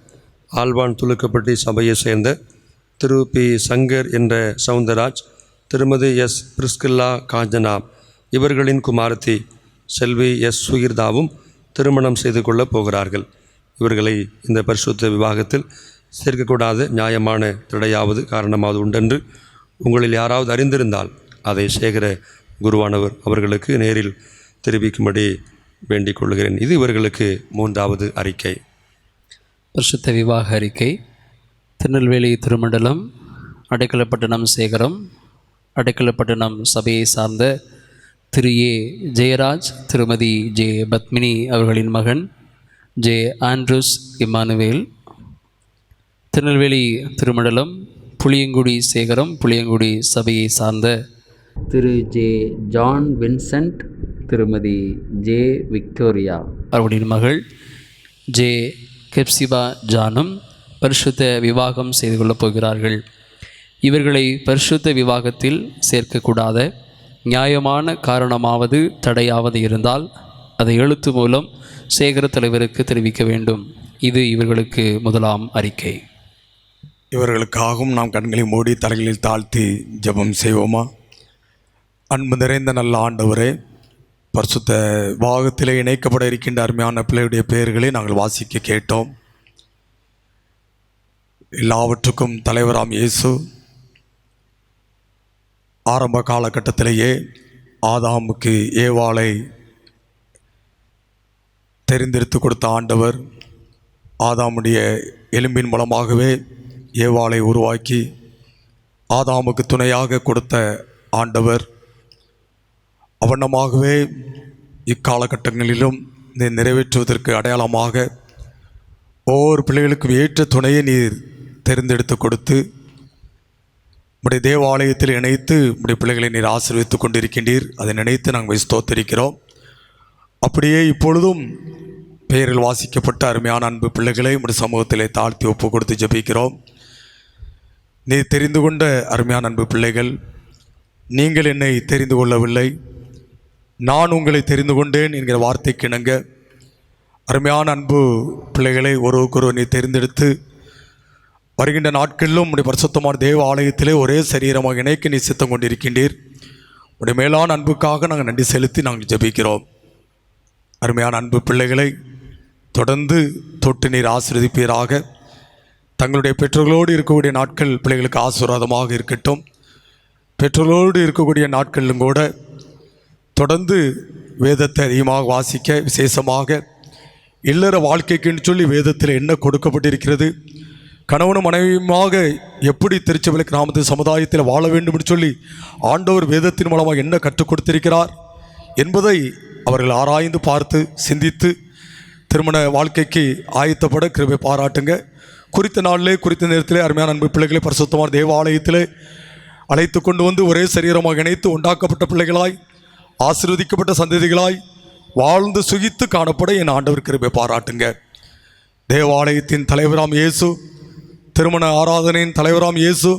[SPEAKER 4] ஆல்வான் துலுக்கப்பட்டி சபையை சேர்ந்த திரு பி சங்கர் என்ற சவுந்தரராஜ், திருமதி எஸ் பிரிஸ்கில்லா காஞ்சனா இவர்களின் குமாரத்தி செல்வி எஸ் சுகிர்தாவும் திருமணம் செய்து கொள்ளப் போகிறார்கள். இவர்களை இந்த பரிசுத்த விவாகத்தில் சேர்க்கக்கூடாத நியாயமான தடையாவது காரணமாவது உண்டென்று உங்களில் யாராவது அறிந்திருந்தால் அதை சேகர குருவானவர் அவர்களுக்கு நேரில் தெரிவிக்கும்படி வேண்டிக் கொள்கிறேன். இது இவர்களுக்கு 3வது அறிக்கை.
[SPEAKER 5] பரிசுத்த விவாக அறிக்கை. திருநெல்வேலி திருமண்டலம் அடைக்கலப்பட்டினம் சேகரம் அடைக்கலப்பட்டினம் சபையை சார்ந்த திரு ஏ ஜெயராஜ், திருமதி ஜே பத்மினி அவர்களின் மகன் ஜே ஆண்ட்ரூஸ் இம்மானுவேல். திருநெல்வேலி திருமண்டலம் புளியங்குடி சேகரம் புளியங்குடி சபையை சார்ந்த
[SPEAKER 8] Thiru J John Vincent, Thirumathi J Victoria
[SPEAKER 5] அவர்களின் மகள் ஜே கெப்சிபா ஜானும் பரிசுத்த விவாகம் செய்து கொள்ளப் போகிறார்கள். இவர்களை பரிசுத்த விவாகத்தில் சேர்க்கக்கூடாத நியாயமான காரணமாவது தடையாவது இருந்தால் அதை எழுத்து மூலம் சேகர தலைவருக்கு தெரிவிக்க வேண்டும். இது இவர்களுக்கு முதலாம் அறிக்கை.
[SPEAKER 2] இவர்களுக்காகவும் நாம் கண்களை மூடி தலைகளில் தாழ்த்தி ஜெபம் செய்வோமா? அன்பு நிறைந்த நல்ல ஆண்டவரே, பரிசுத்த விவாகத்திலே இணைக்கப்பட இருக்கின்ற அருமையான பிள்ளையுடைய பெயர்களை நாங்கள் வாசிக்க கேட்டோம். எல்லாவற்றுக்கும் தலைவராம் இயேசு ஆரம்ப காலகட்டத்திலேயே ஆதாமுக்கு ஏவாளை தெரிந்தெடுத்து கொடுத்த ஆண்டவர், ஆதாமுடைய எலும்பின் மூலமாகவே ஏவாளை உருவாக்கி ஆதாமுக்கு துணையாக கொடுத்த ஆண்டவர், அவண்ணமாகவே இக்காலகட்டங்களிலும் நீர் நிறைவேற்றுவதற்கு அடையாளமாக ஒவ்வொரு பிள்ளைகளுக்கும் ஏற்ற துணையை நீர் தெரிந்தெடுத்து கொடுத்து உம்முடைய தேவாலயத்தில் இணைத்து உம்முடைய பிள்ளைகளை நீர் ஆசீர்வதித்து கொண்டிருக்கின்றீர். அதை நினைத்து நாங்கள் ஸ்தோத்திரிக்கிறோம். அப்படியே இப்பொழுதும் பெயரில் வாசிக்கப்பட்ட அருமையான அன்பு பிள்ளைகளை உம்முடைய சமூகத்திலே தாழ்த்தி ஒப்பு கொடுத்து ஜெபிக்கிறோம். நீர் தெரிந்து கொண்ட அருமையான அன்பு பிள்ளைகள், நீங்கள் என்னை தெரிந்து கொள்ளவில்லை, நான் உங்களை தெரிந்து கொண்டேன் என்கிற வார்த்தைக்கு இணங்க அருமையான அன்பு பிள்ளைகளை ஒருவருக்கொருவர் நீ தெரிந்தெடுத்து வருகின்ற நாட்களிலும் உடைய பரிசுத்தமான தேவ ஆலயத்திலே ஒரே சரீரமாக இணைக்க நீ சித்தம் கொண்டிருக்கின்றீர். உடைய மேலான அன்புக்காக நாங்கள் நன்றி செலுத்தி நாங்கள் ஜெபிக்கிறோம். அருமையான அன்பு பிள்ளைகளை தொடர்ந்து தொட்டு நீர் ஆசீர்வதிப்பீராக. தங்களுடைய பெற்றோர்களோடு இருக்கக்கூடிய நாட்கள் பிள்ளைகளுக்கு ஆசீர்வாதமாக இருக்கட்டும். பெற்றோர்களோடு இருக்கக்கூடிய நாட்களிலும் கூட தொடர்ந்து வேதத்தை அதிகமாக வாசிக்க, விசேஷமாக இல்லற வாழ்க்கைக்குன்னு சொல்லி வேதத்தில் என்ன கொடுக்கப்பட்டிருக்கிறது, கணவனும் மனைவியுமாக எப்படி திருச்சபை கிராமத்து சமுதாயத்தில் வாழ வேண்டும் என்று சொல்லி ஆண்டவர் வேதத்தின் மூலமாக என்ன கற்றுக் கொடுத்திருக்கிறார் என்பதை அவர்கள் ஆராய்ந்து பார்த்து சிந்தித்து திருமண வாழ்க்கைக்கு ஆயத்தப்பட கிருபை பாராட்டுங்க. குறித்த நாளிலே குறித்த நேரத்திலே அருமையான அன்பு பிள்ளைகளை பரிசுத்தமான தேவாலயத்திலே அழைத்து கொண்டு வந்து ஒரே சரீரமாக இணைத்து உண்டாக்கப்பட்ட பிள்ளைகளாய் ஆசீர்வதிக்கப்பட்ட சந்ததிகளாய் வாழ்ந்து சுகித்து காணப்பட என் ஆண்டவர் கிருபை பாராட்டுங்க. தேவாலயத்தின் தலைவராம் இயேசு, திருமண ஆராதனையின் தலைவராம் இயேசு,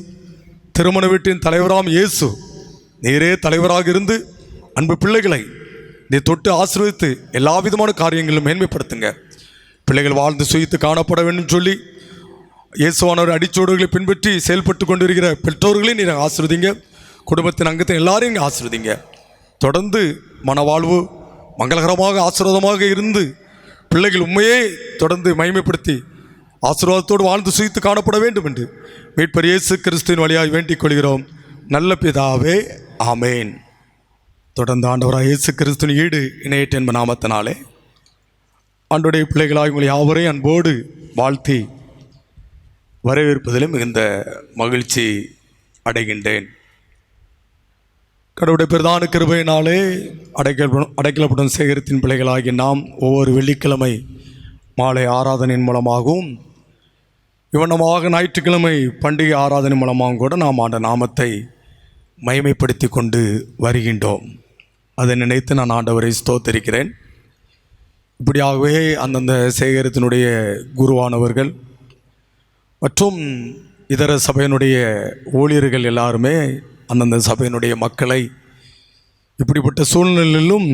[SPEAKER 2] திருமண வீட்டின் தலைவராம் இயேசு, நீரே தலைவராக இருந்து அன்பு பிள்ளைகளை நீ தொட்டு ஆசீர்வதித்து எல்லா விதமான காரியங்களும் மேன்மைப்படுத்துங்க. பிள்ளைகள் வாழ்ந்து சுகித்து காணப்பட வேண்டும் சொல்லி இயேசுவானவர் அடிச்சோடுகளை பின்பற்றி செயல்பட்டு கொண்டிருக்கிற பெற்றோர்களையும் நீங்கள் ஆசீர்வதிங்க. குடும்பத்தின் அங்கத்தை எல்லாரையும் இங்கே ஆசீர்வதிங்க. தொடர்ந்து மனவாழ்வு மங்களகரமாக ஆசீர்வாதமாக இருந்து பிள்ளைகள் உண்மையே தொடர்ந்து மகிமைப்படுத்தி ஆசீர்வாதத்தோடு வாழ்ந்து சுகித்து காணப்பட வேண்டும் என்று மீட்பர் இயேசு கிறிஸ்துவின் வழியாக வேண்டிக் கொள்கிறோம். நல்ல பிதாவே, ஆமேன். தொடர்ந்து ஆண்டவராக இயேசு கிறிஸ்துவின் ஈடு இணையற்ற என்ப நாமத்தினாலே ஆண்டோடைய பிள்ளைகளாக உங்களை யாவரையும் அன்போடு வாழ்த்தி வரவேற்பதிலும் மிகுந்த மகிழ்ச்சி அடைகின்றேன். கடவுளுடைய பிரதான கிருபையினாலே அடைக்கலப்படும் சேகரத்தின் பிள்ளைகளாகி நாம் ஒவ்வொரு வெள்ளிக்கிழமை மாலை ஆராதனையின் மூலமாகவும் இவனமாக ஞாயிற்றுக்கிழமை பண்டிகை ஆராதனை மூலமாகவும் கூட நாம் ஆண்ட நாமத்தை மகிமைப்படுத்தி கொண்டு வருகின்றோம். அதை நினைத்து நான் ஆண்டவரை ஸ்தோத்தரிக்கிறேன். இப்படியாகவே அந்தந்த சேகரத்தினுடைய குருவானவர்கள் மற்றும் இதர சபையினுடைய ஊழியர்கள் எல்லாருமே அந்தந்த சபையினுடைய மக்களை இப்படிப்பட்ட சூழ்நிலையிலும்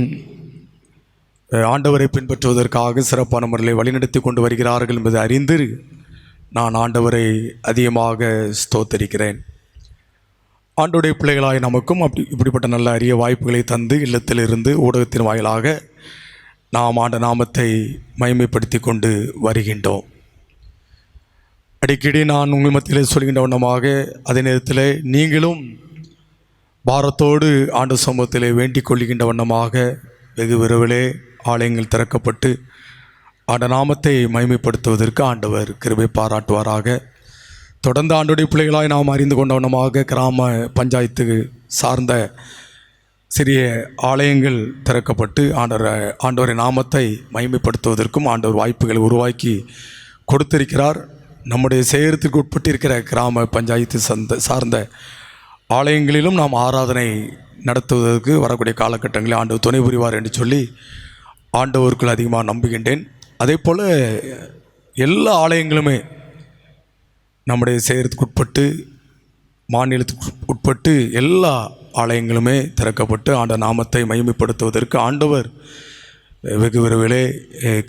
[SPEAKER 2] ஆண்டவரை பின்பற்றுவதற்காக சிறப்பான முறையில் வழிநடத்தி கொண்டு வருகிறார்கள் என்பதை அறிந்து நான் ஆண்டவரை அதிகமாக ஸ்தோத்தரிக்கிறேன். ஆண்டவருடைய பிள்ளைகளாய் நமக்கும் இப்படிப்பட்ட நல்ல அரிய வாய்ப்புகளை தந்து இல்லத்திலிருந்து ஊடகத்தின் வாயிலாக நாம் ஆண்ட நாமத்தை மகிமைப்படுத்தி கொண்டு வருகின்றோம். அடிக்கடி நான் உங்கள் மத்தியிலே சொல்கின்ற வண்ணமாக அதே நேரத்தில் நீங்களும் பாரத்தோடு ஆண்டு சமூகத்திலே வேண்டிக் கொள்கின்ற வண்ணமாக வெகு விரைவிலே ஆலயங்கள் திறக்கப்பட்டு ஆண்ட நாமத்தை மகிமைப்படுத்துவதற்கு ஆண்டவர் கிருபை பாராட்டுவாராக. தொடர்ந்து ஆண்டுடைய பிள்ளைகளாய் நாம் அறிந்து கொண்ட வண்ணமாக கிராம பஞ்சாயத்து சார்ந்த சிறிய ஆலயங்கள் திறக்கப்பட்டு ஆண்டவரின் நாமத்தை மகிமைப்படுத்துவதற்கும் ஆண்டவர் வாய்ப்புகளை உருவாக்கி கொடுத்திருக்கிறார். நம்முடைய சேகரத்திற்கு உட்பட்டு இருக்கிற கிராம பஞ்சாயத்து சார்ந்த ஆலயங்களிலும் நாம் ஆராதனை நடத்துவதற்கு வரக்கூடிய காலகட்டங்களில் ஆண்டவர் துணை புரிவார் என்று சொல்லி ஆண்டவருக்குள் அதிகமாக நம்புகின்றேன். அதே போல் எல்லா ஆலயங்களுமே நம்முடைய சேகரத்துக்கு உட்பட்டு மாநிலத்துக்கு உட்பட்டு எல்லா ஆலயங்களுமே திறக்கப்பட்டு ஆண்ட நாமத்தை மகிமைப்படுத்துவதற்கு ஆண்டவர் வெகு விரைவிலே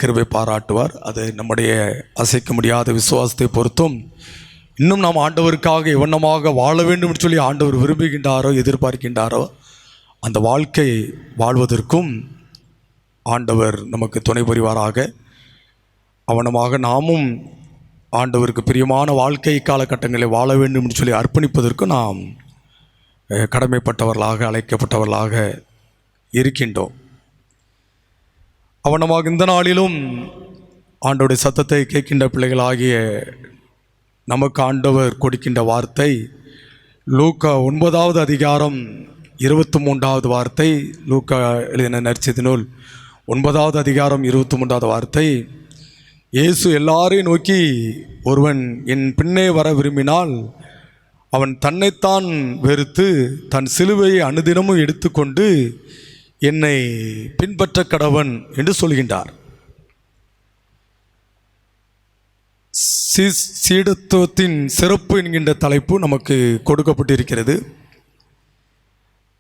[SPEAKER 2] கிருபை பாராட்டுவார். அது நம்முடைய அசைக்க முடியாத விசுவாசத்தை பொறுத்தும் இன்னும் நாம் ஆண்டவருக்காக எவண்ணமாக வாழ வேண்டும் என்று சொல்லி ஆண்டவர் விரும்புகின்றாரோ எதிர்பார்க்கின்றாரோ அந்த வாழ்க்கையை வாழ்வதற்கும் ஆண்டவர் நமக்கு துணை புரிவாராக. அவனமாக நாமும் ஆண்டவருக்கு பிரியமான வாழ்க்கை காலகட்டங்களை வாழ வேண்டும் என்று சொல்லி அர்ப்பணிப்பதற்கு நாம் கடமைப்பட்டவர்களாக அழைக்கப்பட்டவர்களாக இருக்கின்றோம். அவனமாக இந்த நாளிலும் ஆண்டவருடைய சத்தத்தை கேட்கின்ற பிள்ளைகளாகிய நமக்கு ஆண்டவர் கொடுக்கின்ற வார்த்தை லூக்கா 9வது அதிகாரம் 23வது வார்த்தை. லூக்கா எழுதின நற்செய்தி நூல் 9வது அதிகாரம் 23வது வார்த்தை. இயேசு எல்லாரையும் நோக்கி, ஒருவன் என் பின்னே வர விரும்பினால் அவன் தன்னைத்தான் வெறுத்து தன் சிலுவையை அனுதினமும் எடுத்துக்கொண்டு என்னை பின்பற்ற கடவன் என்று சொல்கின்றார். சீடத்துவத்தின் சிறப்பு என்கின்ற தலைப்பு நமக்கு கொடுக்கப்பட்டிருக்கிறது.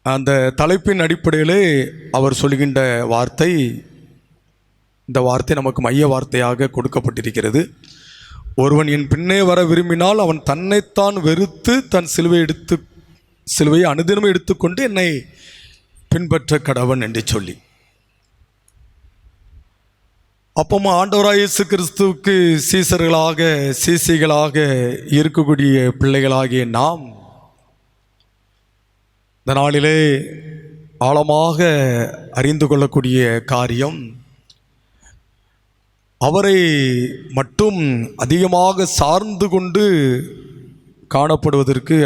[SPEAKER 2] அந்த தலைப்பின் அடிப்படையிலே அவர் சொல்கின்ற வார்த்தை, இந்த வார்த்தை நமக்கு மைய வார்த்தையாக கொடுக்கப்பட்டிருக்கிறது. ஒருவன் என் பின்னே வர விரும்பினால் அவன் தன்னைத்தான் வெறுத்து தன் சிலுவையை அனுதினமும் எடுத்துக்கொண்டு என்னை பின்பற்ற கடவன் என்று சொல்லி. அப்போ ஆண்டவராய் இயேசு கிறிஸ்துவுக்கு சீசர்களாக சீசிகளாக இருக்கக்கூடிய பிள்ளைகளாகிய நாம் இந்த நாளிலே ஆழமாக அறிந்து கொள்ளக்கூடிய காரியம், அவரை மட்டும் அதிகமாக சார்ந்து கொண்டு காணப்படுவதற்கு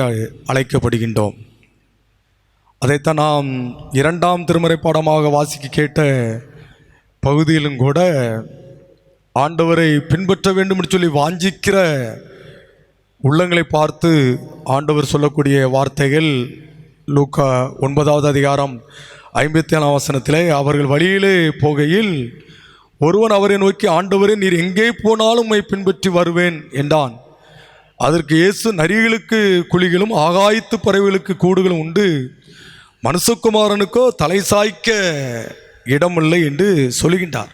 [SPEAKER 2] அழைக்கப்படுகின்றோம். அதைத்தான் நாம் 2ஆம் திருமறை பாடமாக வாசிக்க கேட்ட பகுதியிலும் கூட ஆண்டவரை பின்பற்ற வேண்டும் என்று சொல்லி வாஞ்சிக்கிற உள்ளங்களை பார்த்து ஆண்டவர் சொல்லக்கூடிய வார்த்தைகள் லூக்கா 9வது அதிகாரம் 57ஆம் வசனத்திலே, அவர்கள் வழியிலே போகையில் ஒருவன் அவரை நோக்கி, ஆண்டவரே, நீர் எங்கே போனாலும் உம்மை பின்பற்றி வருவேன் என்றான். அதற்கு இயேசு, நரிகளுக்கு குழிகளும் ஆகாயத்து பறவைகளுக்கு கூடுகளும் உண்டு, மனுஷகுமாரனுக்கோ தலை சாய்க்க இடமில்லை என்று சொல்கின்றார்.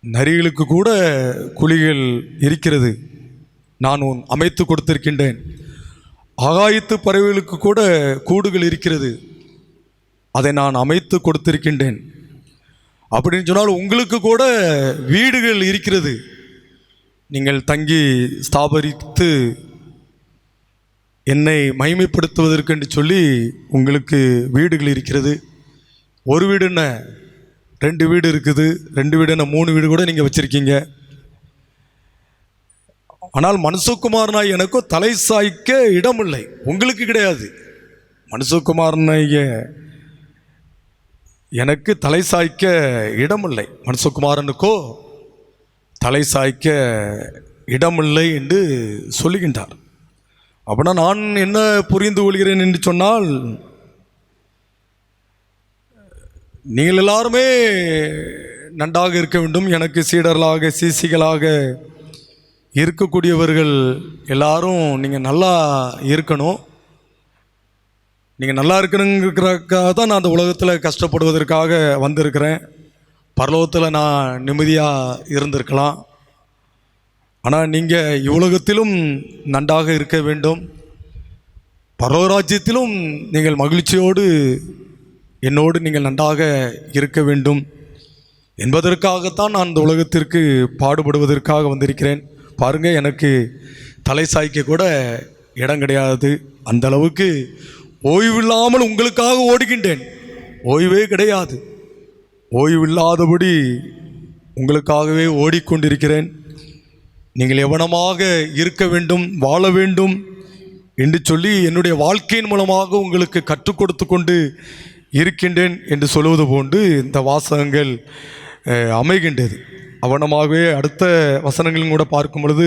[SPEAKER 2] நரிகளுக்கு கூட குழிகள் இருக்கிறது, நான் அமைத்து கொடுத்திருக்கின்றேன். ஆகாயத்து பறவைகளுக்கு கூட கூடுகள் இருக்கிறது, அதை நான் அமைத்து கொடுத்திருக்கின்றேன். அப்படின்னு சொன்னால் உங்களுக்கு கூட வீடுகள் இருக்கிறது, நீங்கள் தங்கி ஸ்தாபரித்து என்னை மகிமைப்படுத்துவதற்கு என்று சொல்லி உங்களுக்கு வீடுகள் இருக்கிறது. ஒரு வீடு என்ன, 2 வீடு இருக்குது, 2 வீடு என்ன, 3 வீடு கூட நீங்கள் வச்சுருக்கீங்க. ஆனால் மனுஷகுமாரனாய் எனக்கோ தலை சாய்க்க இடமில்லை, உங்களுக்கு கிடையாது. மனுஷகுமாரனாய எனக்கு தலை சாய்க்க இடமில்லை, மனுஷகுமாரனுக்கோ தலை சாய்க்க இடமில்லை என்று சொல்லுகின்றார். அப்படின்னா நான் என்ன புரிந்து கொள்கிறேன் என்று சொன்னால், நீங்கள் எல்லாருமே நன்றாக இருக்க வேண்டும், எனக்கு சீடர்களாக சீசிகளாக இருக்கக்கூடியவர்கள் எல்லாரும் நீங்கள் நல்லா இருக்கணும். நீங்கள் நல்லா இருக்கணுங்கிறதுக்காக தான் நான் அந்த உலகத்தில் கஷ்டப்படுவதற்காக வந்திருக்கிறேன். பரலோகத்தில் நான் நிம்மதியாக இருந்திருக்கலாம். ஆனால் நீங்கள் இவ்வுலகத்திலும் நன்றாக இருக்க வேண்டும், பரலோகராஜ்யத்திலும் நீங்கள் மகிழ்ச்சியோடு என்னோடு நீங்கள் நன்றாக இருக்க வேண்டும் என்பதற்காகத்தான் நான் இந்த உலகத்திற்கு பாடுபடுவதற்காக வந்திருக்கிறேன். பாருங்கள், எனக்கு தலை சாய்க்க கூட இடம் கிடையாது. அந்த அளவுக்கு ஓய்வில்லாமல் உங்களுக்காக ஓடுகின்றேன். ஓய்வே கிடையாது. ஓய்வில்லாதபடி உங்களுக்காகவே ஓடிக்கொண்டிருக்கிறேன். நீங்கள் எவனமாக இருக்க வேண்டும், வாழ வேண்டும் என்று சொல்லி என்னுடைய வாழ்க்கையின் மூலமாக உங்களுக்கு கற்றுக் கொடுத்து கொண்டு இருக்கின்றேன் என்று சொல்வது போன்று இந்த வாசகங்கள் அமைகின்றது. அவனமாகவே அடுத்த வசனங்களும் கூட பார்க்கும் பொழுது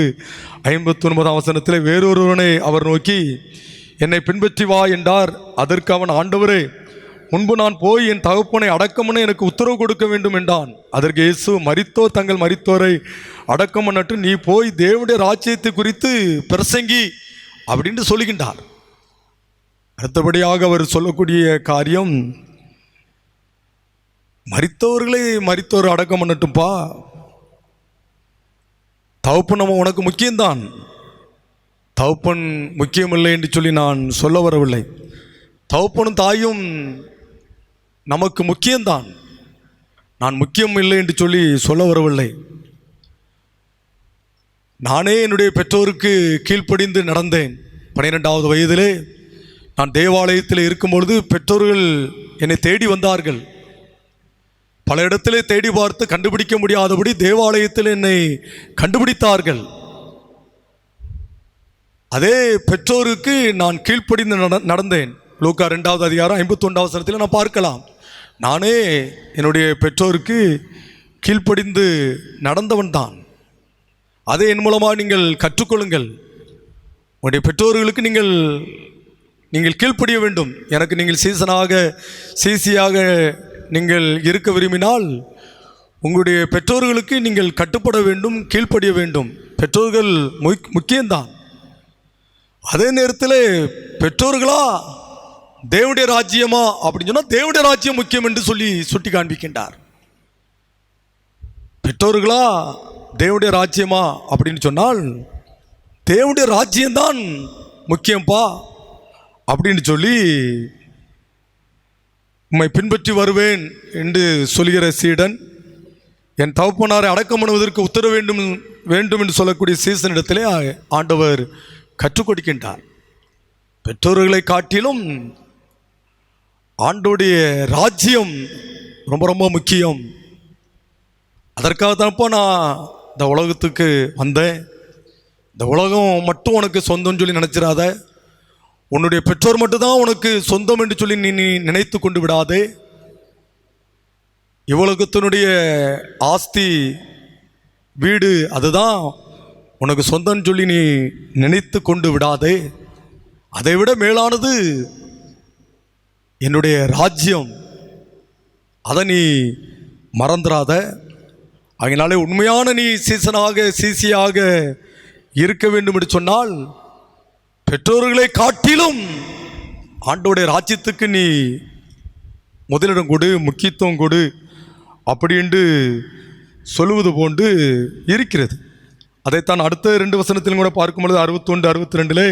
[SPEAKER 2] 59ஆம் வசனத்தில் வேறொருவனை அவர் நோக்கி என்னை பின்பற்றி வா என்றார். அதற்கு அவன், ஆண்டவரே, முன்பு நான் போய் என் தகப்பனை அடக்கமுன்னு எனக்கு உத்தரவு கொடுக்க வேண்டும் என்றான். அதற்கு இயேசு, மரித்தோர் தங்கள் மரித்தோரை அடக்கம் பண்ணட்டு நீ போய் தேவனுடைய ராஜ்யத்தை குறித்து பிரசங்கி அப்படின்னு சொல்லுகின்றார். அடுத்தபடியாக அவர் சொல்லக்கூடிய காரியம், மரித்தோர் அடக்கம் பண்ணட்டும்பா, தகப்பன் நம்ம உனக்கு முக்கியம்தான். தகப்பன் முக்கியமில்லை என்று சொல்லி நான் சொல்ல வரவில்லை. தகப்பனும் தாயும் நமக்கு முக்கியம்தான். நான் முக்கியம் இல்லை என்று சொல்லி சொல்ல வரவில்லை. நானே என்னுடைய பெற்றோருக்கு கீழ்ப்படிந்து நடந்தேன். 12வது வயதிலே நான் தேவாலயத்தில் இருக்கும்பொழுது பெற்றோர்கள் என்னை தேடி வந்தார்கள். பல இடத்திலே தேடி பார்த்து கண்டுபிடிக்க முடியாதபடி தேவாலயத்தில் என்னை கண்டுபிடித்தார்கள். அதே பெற்றோருக்கு நான் கீழ்ப்படிந்து நடந்தேன். லூக்கா 2வது அதிகாரம் 51வது வசனத்தில் நான் பார்க்கலாம். நானே என்னுடைய பெற்றோருக்கு கீழ்ப்படிந்து நடந்தவன் தான். அதை என் மூலமாக நீங்கள் கற்றுக்கொள்ளுங்கள். உங்களுடைய பெற்றோர்களுக்கு நீங்கள் கீழ்ப்படிய வேண்டும். எனக்கு நீங்கள் சிசியாக நீங்கள் இருக்க விரும்பினால் உங்களுடைய பெற்றோர்களுக்கு நீங்கள் கட்டுப்பட வேண்டும், கீழ்ப்படிய வேண்டும். பெற்றோர்கள் முக்கியம்தான். அதே நேரத்தில் பெற்றோர்களா தேவனுடைய ராஜ்யமா அப்படின்னு சொன்னால் தேவனுடைய ராஜ்யம் முக்கியம் என்று சொல்லி சுட்டி காண்பிக்கின்றார். பெற்றோர்களா தேவனுடைய ராஜ்யமா அப்படின்னு சொன்னால் தேவனுடைய ராஜ்யம்தான் முக்கியம்பா அப்படின்னு சொல்லி உம்மை பின்பற்றி வருவேன் என்று சொல்கிற சீடன், என் தகப்பனாரை அடக்கம் பண்ணுவதற்கு உத்தரவு வேண்டும் என்று சொல்லக்கூடிய சீசனிடத்திலே ஆண்டவர் கற்றுக் கொடுக்கின்றார். பெற்றோர்களை காட்டிலும் ஆண்டோடைய ராஜ்யம் ரொம்ப ரொம்ப முக்கியம். அதற்காக தான்ப்பா நான் இந்த உலகத்துக்கு வந்தேன். இந்த உலகம் மட்டும் உனக்கு சொந்தம்னு சொல்லி நினச்சிடாத. உன்னுடைய பெற்றோர் மட்டும்தான் உனக்கு சொந்தம் என்று சொல்லி நீ நினைத்து கொண்டு விடாதே. இவ்வுலகத்தினுடைய ஆஸ்தி, வீடு, அதுதான் உனக்கு சொந்தம்னு சொல்லி நீ நினைத்து கொண்டு விடாதே. அதை விட மேலானது என்னுடைய ராஜ்யம். அதை நீ மறந்துடாத. அதனாலே உண்மையான நீ சிசியாக இருக்க வேண்டும் என்று சொன்னால் பெற்றோர்களை காட்டிலும் ஆண்டோடைய ராஜ்யத்துக்கு நீ முதலிடம் கொடு, முக்கியத்துவம் கொடு அப்படின்ட்டு சொல்லுவது போன்று இருக்கிறது. அதைத்தான் அடுத்த 2 வசனத்திலும் கூட பார்க்கும்பொழுது 61, 62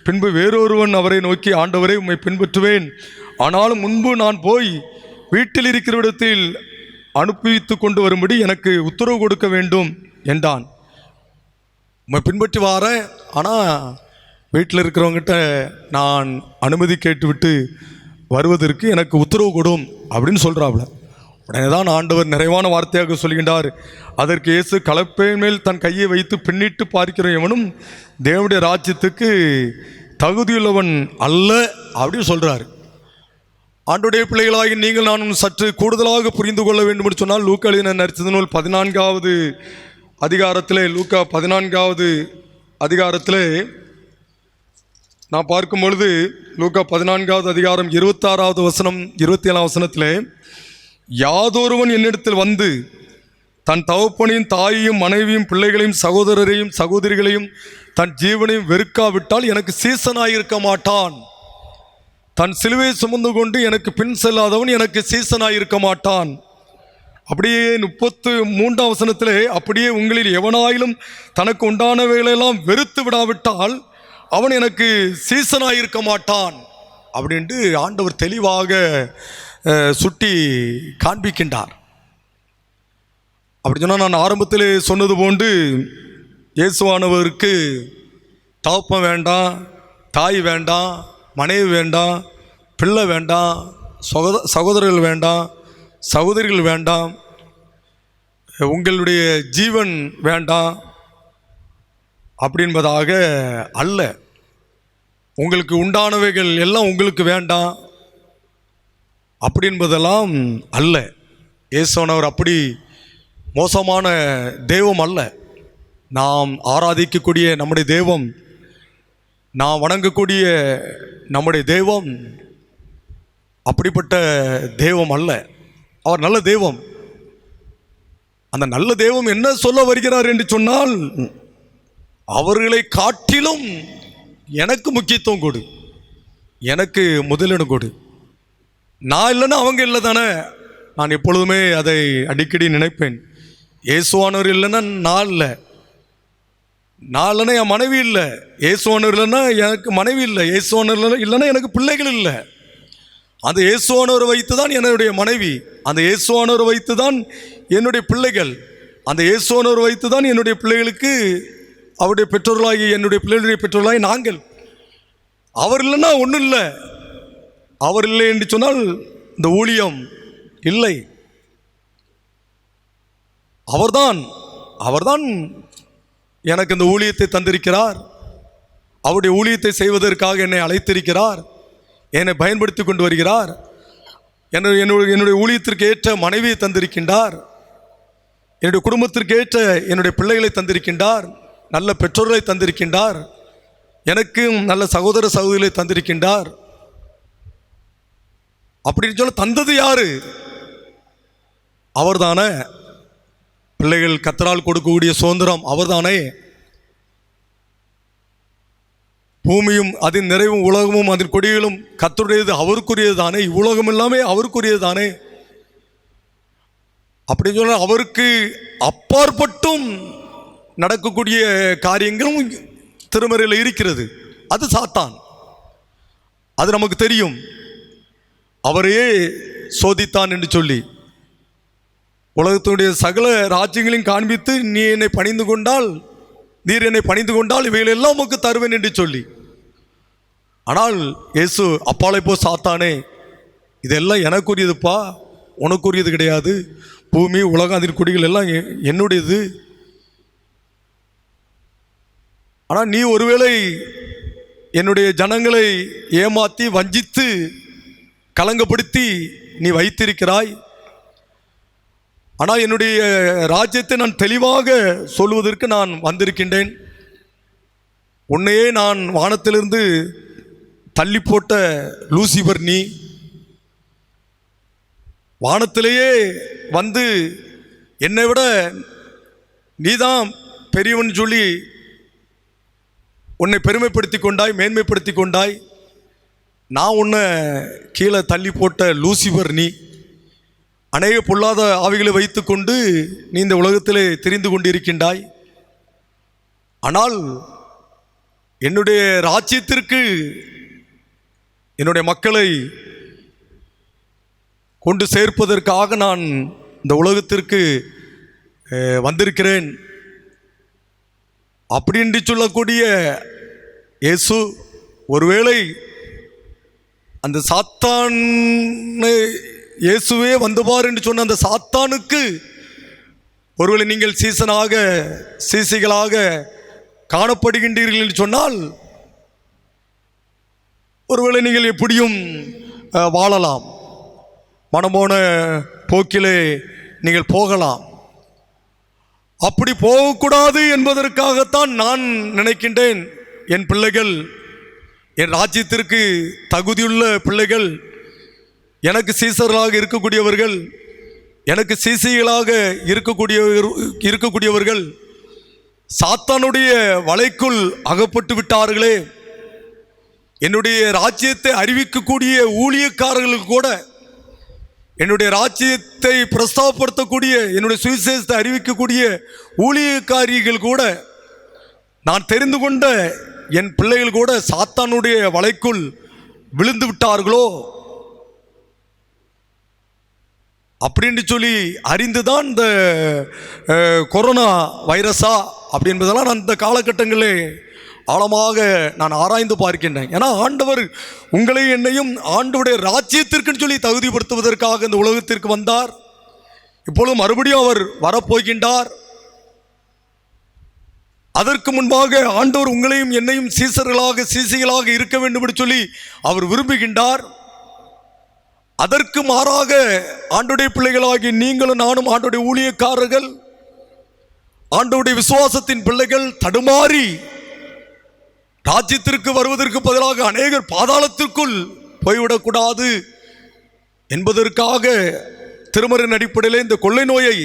[SPEAKER 2] பின்பு வேறொருவன் அவரை நோக்கி, ஆண்டவரை உம்மை பின்பற்றுவேன், ஆனாலும் முன்பு நான் போய் வீட்டில் இருக்கிற இடத்தில் அனுப்பித்து கொண்டு வரும்படி எனக்கு உத்தரவு கொடுக்க வேண்டும் என்றான். உம்மை பின்பற்றி வாரேன், ஆனால் வீட்டில் இருக்கிறவங்ககிட்ட நான் அனுமதி கேட்டுவிட்டு வருவதற்கு எனக்கு உத்தரவு கொடும் அப்படின்னு சொல்கிறாப்புல. உடனே தான் ஆண்டவர் நிறைவான வார்த்தையாக சொல்கின்றார். அதற்கு இயேசு, கலப்பையின் மேல் தன் கையை வைத்து பின்னிட்டு பார்க்கிற எவனும் தேவனுடைய ராஜ்யத்துக்கு தகுதியுள்ளவன் அல்ல அப்படின்னு சொல்கிறார். ஆண்டோடைய பிள்ளைகளாகி நீங்கள் நானும் சற்று கூடுதலாக புரிந்து கொள்ள வேண்டும் என்று சொன்னால் லூக்கா எழுதின நற்செய்தி நூல் 14வது அதிகாரத்திலே, லூக்கா 14வது அதிகாரத்திலே நான் பார்க்கும் பொழுது லூக்கா 14வது அதிகாரம் 26வது வசனம் 27ஆம் வசனத்திலே, யாதொருவன் என்னிடத்தில் வந்து தன் தகப்பனையும் தாயையும் மனைவியும் பிள்ளைகளையும் சகோதரரையும் சகோதரிகளையும் தன் ஜீவனையும் வெறுக்காவிட்டால் எனக்கு சீசனாயிருக்க மாட்டான். தன் சிலுவையை சுமந்து கொண்டு எனக்கு பின் செல்லாதவன் எனக்கு சீசனாயிருக்க மாட்டான். அப்படியே 33ஆம் வசனத்திலே, அப்படியே உங்களில் எவனாயிலும் தனக்கு உண்டானவைகளெல்லாம் வெறுத்து விடாவிட்டால் அவன் எனக்கு சீசனாயிருக்க மாட்டான் அப்படின்ட்டு ஆண்டவர் தெளிவாக சுட்டி காண்பிக்கின்றார். அப்படி சொன்னால், நான் ஆரம்பத்தில் சொன்னது போன்று இயேசுவானவருக்கு தகப்பன் வேண்டாம், தாய் வேண்டாம், மனைவி வேண்டாம், பிள்ளை வேண்டாம், சகோதரர்கள் வேண்டாம், சகோதரிகள் வேண்டாம், உங்களுடைய ஜீவன் வேண்டாம் அப்படின்பதாக அல்ல. உங்களுக்கு உண்டானவைகள் எல்லாம் உங்களுக்கு வேண்டாம் அப்படின்பதெல்லாம் அல்ல. இயேசுவானவர் அப்படி மோசமான தெய்வம் அல்ல. நாம் ஆராதிக்கக்கூடிய நம்முடைய தெய்வம், நாம் வணங்கக்கூடிய நம்முடைய தெய்வம் அப்படிப்பட்ட தெய்வம் அல்ல. அவர் நல்ல தெய்வம். அந்த நல்ல தெய்வம் என்ன சொல்ல வருகிறார் என்று சொன்னால், அவர்களை காட்டிலும் எனக்கு முக்கியத்துவம் கொடு, எனக்கு முதலிடம் கொடு. நான் இல்லைன்னா அவங்க இல்லை தானே. நான் எப்பொழுதுமே அதை அடிக்கடி நினைப்பேன். இயேசுவானவர் இல்லைன்னா நான் இல்லை, நான் இல்லைன்னா என் மனைவி இல்லை, இயேசுவானவர் இல்லைன்னா எனக்கு மனைவி இல்லை, இயேசுவானவர் இல்லைன்னா எனக்கு பிள்ளைகள் இல்லை. அந்த இயேசுவானவரை வைத்து தான் என்னுடைய மனைவி, அந்த இயேசுவானவரை வைத்து தான் என்னுடைய பிள்ளைகள், அந்த இயேசுவானவரை வைத்து தான் என்னுடைய பிள்ளைகளுக்கு அவருடைய பெற்றோர்களாகி என்னுடைய பிள்ளைகளுடைய பெற்றோர்களாகி நாங்கள். அவர் இல்லைன்னா ஒன்றும் இல்லை. அவர் இல்லை என்று சொன்னால் இந்த ஊழியம் இல்லை. அவர்தான் எனக்கு இந்த ஊழியத்தை தந்திருக்கிறார். அவருடைய ஊழியத்தை செய்வதற்காக என்னை அழைத்திருக்கிறார், என்னை பயன்படுத்தி கொண்டு வருகிறார். என்னுடைய ஊழியத்திற்கு ஏற்ற மனைவியை தந்திருக்கின்றார், என்னுடைய குடும்பத்திற்கு ஏற்ற என்னுடைய பிள்ளைகளை தந்திருக்கின்றார், நல்ல பெற்றோர்களை தந்திருக்கின்றார், எனக்கும் நல்ல சகோதர சகோதரிகளை தந்திருக்கின்றார். அப்படின்னு சொல்ல தந்தது யாரு? அவர்தானே. பிள்ளைகள் கர்த்தரால் கொடுக்கக்கூடிய சுதந்திரம் அவர்தானே. பூமியும் அதன் நிறைவும் உலகமும் அதன் கொடிகளும் கர்த்தருடையது, அவருக்குரியது தானே. இவ்வுலகம் எல்லாமே அவருக்குரியது தானே. அப்படின்னு சொன்ன அவருக்கு அப்பாற்பட்டும் நடக்கக்கூடிய காரியங்களும் திருமறையில் இருக்கிறது. அது சாத்தான், அது நமக்கு தெரியும். அவரையே சோதித்தான் என்று சொல்லி உலகத்தினுடைய சகல ராஜ்யங்களையும் காண்பித்து, நீர் என்னை பணிந்து கொண்டால் இவைகள் எல்லாம் உமக்கு தருவேன் என்று சொல்லி. ஆனால் இயேசு அப்பாலை போ சாத்தானே, இதெல்லாம் எனக்குரியதுப்பா, உனக்குரியது கிடையாது. பூமி உலகம் அதன் குடிகள் எல்லாம் என்னுடையது. ஆனால் நீ ஒருவேளை என்னுடைய ஜனங்களை ஏமாற்றி வஞ்சித்து கலங்கப்படுத்தி நீ வைத்திருக்கிறாய். ஆனால் என்னுடைய ராஜ்யத்தை நான் தெளிவாக சொல்வதற்கு நான் வந்திருக்கின்றேன். உன்னையே நான் வானத்திலிருந்து தள்ளி போட்ட லூசிபர், நீ வானத்திலேயே வந்து என்னை விட நீதான் பெரியவன் சொல்லி உன்னை பெருமைப்படுத்தி கொண்டாய், மேன்மைப்படுத்தி கொண்டாய். நான் உன்னை கீழே தள்ளி போட்ட லூசிபர், நீ அநேக பொல்லாத ஆவிகளை வைத்து கொண்டு நீ இந்த உலகத்திலே தெரிந்து கொண்டிருக்கின்றாய். ஆனால் என்னுடைய ராஜ்யத்திற்கு என்னுடைய மக்களை கொண்டு சேர்ப்பதற்காக நான் இந்த உலகத்திற்கு வந்திருக்கிறேன் அப்படின்னு சொல்லக்கூடிய இயேசு ஒருவேளை அந்த சாத்தான் இயேசுவே வந்துபார் என்று சொன்ன அந்த சாத்தானுக்கு ஒருவேளை நீங்கள் சீசிகளாக காணப்படுகின்றீர்கள் என்று சொன்னால், ஒருவேளை நீங்கள் எப்படியும் வாழலாம், மனமோன போக்கிலே நீங்கள் போகலாம். அப்படி போகக்கூடாது என்பதற்காகத்தான் நான் நினைக்கின்றேன். என் பிள்ளைகள், என் ராஜ்யத்திற்கு தகுதியுள்ள பிள்ளைகள், எனக்கு சீசர்களாக இருக்கக்கூடியவர்கள், எனக்கு சீசிகளாக இருக்கக்கூடியவர்கள் சாத்தானுடைய வலைக்குள் அகப்பட்டு விட்டார்களே. என்னுடைய ராஜ்யத்தை அறிவிக்கக்கூடிய ஊழியக்காரர்கள் கூட என்னுடைய ராஜ்யத்தை பிரஸ்தாபப்படுத்தக்கூடிய, என்னுடைய சுவிசேஷத்தை அறிவிக்கக்கூடிய ஊழியக்காரிகள் கூட, நான் தெரிந்து கொண்ட என் பிள்ளைகள் கூட சாத்தானுடைய வலைக்குள் விழுந்து விட்டார்களோ அப்படின்னு சொல்லி அறிந்துதான் இந்த கொரோனா வைரஸா அப்படி என்பதெல்லாம் நான் இந்த காலகட்டங்களில் ஆழமாக நான் ஆராய்ந்து பார்க்கின்றேன். ஏன்னா ஆண்டவர் உங்களையும் என்னையும் ஆண்டவருடைய ராஜ்யத்திற்குன்னு சொல்லி தகுதிப்படுத்துவதற்காக இந்த உலகத்திற்கு வந்தார். இப்பொழுது மறுபடியும் அவர் வரப்போகின்றார். அதற்கு முன்பாக ஆண்டவர் உங்களையும் என்னையும் சீசர்களாக சீசிகளாக இருக்க வேண்டும் என்று சொல்லி அவர் விரும்புகின்றார். அதற்கு மாறாக ஆண்டவருடைய பிள்ளைகளாகி நீங்களும் நானும் ஆண்டவருடைய ஊழியக்காரர்கள், ஆண்டவருடைய விசுவாசத்தின் பிள்ளைகள் தடுமாறி ராஜ்யத்திற்கு வருவதற்கு பதிலாக அநேகர் பாதாளத்திற்குள் போய்விடக்கூடாது என்பதற்காக திருமறையின் அடிப்படையில் இந்த கொள்ளை நோயை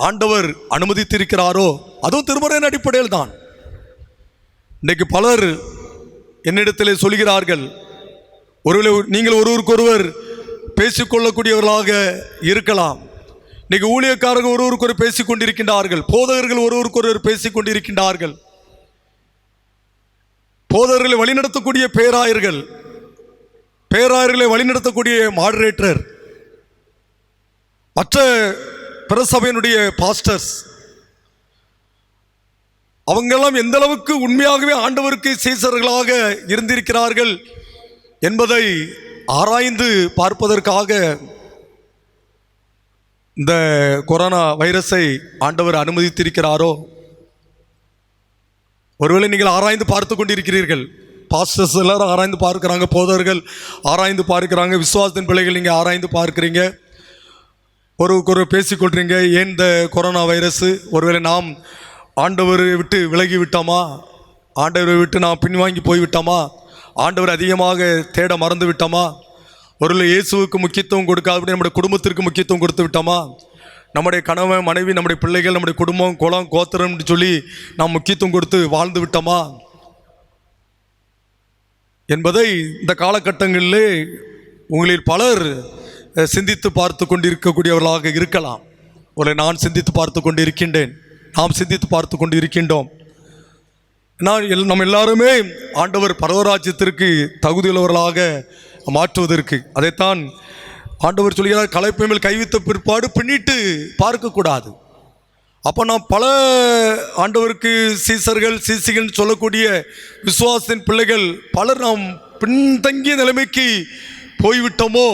[SPEAKER 2] ஆண்டவர் அனுமதித்திருக்கிறாரோ, அதுவும் திருமறையின் அடிப்படையில் தான். இன்றைக்கு பலர் என்னிடத்தில் சொல்கிறார்கள், ஒருவேளை நீங்கள் ஒருவருக்கொருவர் பேசிக்கொள்ளக்கூடியவர்களாக இருக்கலாம். இன்னைக்கு ஊழியக்காரர்கள் ஒருவருக்கொரு பேசிக்கொண்டிருக்கின்றார்கள், போதகர்கள் ஒருவருக்கொருவர் பேசிக்கொண்டிருக்கின்றார்கள், போதகர்களை வழிநடத்தக்கூடிய பேராயர்களை வழிநடத்தக்கூடிய மாடரேட்டர், மற்ற பிரசபையினுடைய பாஸ்டர்ஸ், அவங்கெல்லாம் எந்த அளவுக்கு உண்மையாகவே ஆண்டவருக்கு சீசர்களாக இருந்திருக்கிறார்கள் என்பதை ஆராய்ந்து பார்ப்பதற்காக இந்த கொரோனா வைரஸை ஆண்டவர் அனுமதித்திருக்கிறாரோ? ஒருவேளை நீங்கள் ஆராய்ந்து பார்த்து கொண்டிருக்கிறீர்கள். பாஸ்டர்ஸ் எல்லாரும் ஆராய்ந்து பார்க்குறாங்க, போதர்கள் ஆராய்ந்து பார்க்குறாங்க, விசுவாசத்தின் பிள்ளைகள் நீங்கள் ஆராய்ந்து பார்க்குறீங்க, ஒருவருக்கொரு பேசிக்கொள்றீங்க. ஏன் இந்த கொரோனா வைரஸ்? ஒருவேளை நாம் ஆண்டவரை விட்டு விலகி விட்டோமா? ஆண்டவரை விட்டு நாம் பின்வாங்கி போய்விட்டோமா? ஆண்டவர் அதிகமாக தேட மறந்து விட்டோமா? ஒருவேளை இயேசுவுக்கு முக்கியத்துவம் கொடுக்காதபடி நம்முடைய குடும்பத்திற்கு முக்கியத்துவம் கொடுத்து விட்டோமா? நம்முடைய கணவன் மனைவி, நம்முடைய பிள்ளைகள், நம்முடைய குடும்பம், குலம், கோத்திரம்னு சொல்லி நாம் முக்கியத்துவம் கொடுத்து வாழ்ந்து விட்டோமா என்பதை இந்த காலகட்டங்களிலே உங்களில் பலர் சிந்தித்து பார்த்து கொண்டிருக்கக்கூடியவர்களாக இருக்கலாம். ஒரு நான் சிந்தித்து பார்த்து கொண்டு இருக்கின்றேன், நாம் சிந்தித்து பார்த்து கொண்டு இருக்கின்றோம். நம்ம எல்லாருமே ஆண்டவர் பரவராஜ்யத்திற்கு தகுதியுள்ளவர்களாக மாற்றுவதற்கு அதைத்தான் ஆண்டவர் சொல்கிறார், களைப்பை மேல் கைவித்த பிற்பாடு பின்னிட்டு பார்க்கக்கூடாது. அப்போ நாம் பல ஆண்டவருக்கு சீசர்கள் சீசிகள் சொல்லக்கூடிய விசுவாசத்தின் பிள்ளைகள் பலர் நாம் பின்தங்கிய நிலைமைக்கு போய்விட்டோமோ?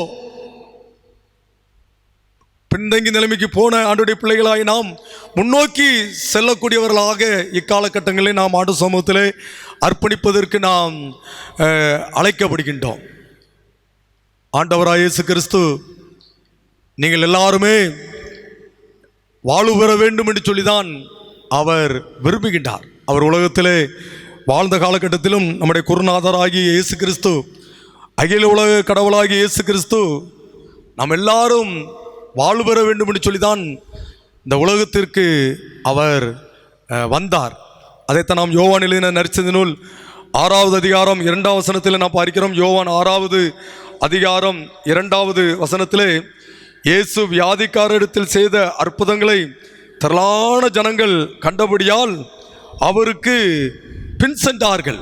[SPEAKER 2] பின்தங்கிய நிலைமைக்கு போன ஆண்டவருடைய பிள்ளைகளாய் நாம் முன்னோக்கி செல்லக்கூடியவர்களாக இக்காலகட்டங்களில் நாம் ஆண்டு சமூகத்திலே அர்ப்பணிப்பதற்கு நாம் அழைக்கப்படுகின்றோம். ஆண்டவராய் இயேசு கிறிஸ்து நீங்கள் எல்லாருமே வாழ்வு பெற வேண்டும் என்று சொல்லிதான் அவர் விரும்புகின்றார். அவர் உலகத்திலே வாழ்ந்த காலகட்டத்திலும் நம்முடைய குருநாதராகிய இயேசு கிறிஸ்து, அகில உலக கடவுளாகிய இயேசு கிறிஸ்து நாம் எல்லாரும் வாழ்வு பெற வேண்டும் என்று சொல்லிதான் இந்த உலகத்திற்கு அவர் வந்தார். அதைத்தான் நாம் யோவான் எழுதின நற்செய்தி நூல் 6வது அதிகாரம் 2வது வசனத்தில் நாம் பார்க்கிறோம். யோவான் 6வது அதிகாரம் 2வது வசனத்திலே இயேசு வியாதிக்காரரிடத்தில் செய்த அற்புதங்களை திரளான ஜனங்கள் கண்டபடியால் அவருக்கு பின் சென்றார்கள்.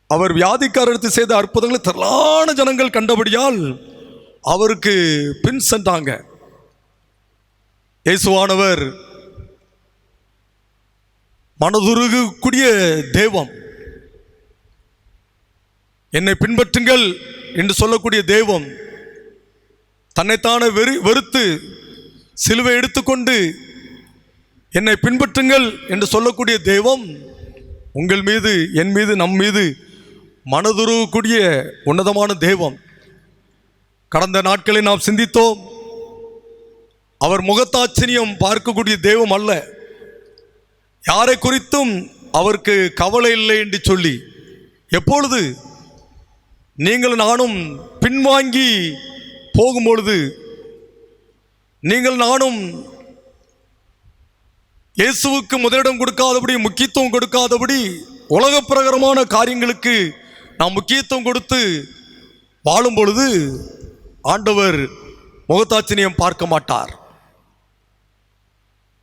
[SPEAKER 2] அவர் வியாதிக்காரரிடத்தில் செய்த அற்புதங்களை திரளான ஜனங்கள் கண்டபடியால் அவருக்கு பின் சென்றாங்க. இயேசுவானவர் மனதுருகக்கூடிய தெய்வம், என்னை பின்பற்றுங்கள் என்று சொல்லக்கூடிய தெய்வம், தன்னைத்தானே வெறுத்து சிலுவை எடுத்துக்கொண்டு என்னை பின்பற்றுங்கள் என்று சொல்லக்கூடிய தெய்வம் உங்கள் மீது, என் மீது, நம் மீது மனதுருகக்கூடிய உன்னதமான தெய்வம். கடந்த நாட்களை நாம் சிந்தித்தோம். அவர் முகத்தாச்சரியம் பார்க்கக்கூடிய தெய்வம் அல்ல. யாரை குறித்தும் அவருக்கு கவலை இல்லை என்று சொல்லி, எப்பொழுது நீங்கள் நானும் பின்வாங்கி போகும்பொழுது, நீங்கள் நானும் இயேசுவுக்கு முதலிடம் கொடுக்காதபடி, முக்கியத்துவம் கொடுக்காதபடி, உலக பிரகாரமான காரியங்களுக்கு நாம் முக்கியத்துவம் கொடுத்து வாழும் பொழுது ஆண்டவர் முகத்தாட்சியம் பார்க்க மாட்டார்.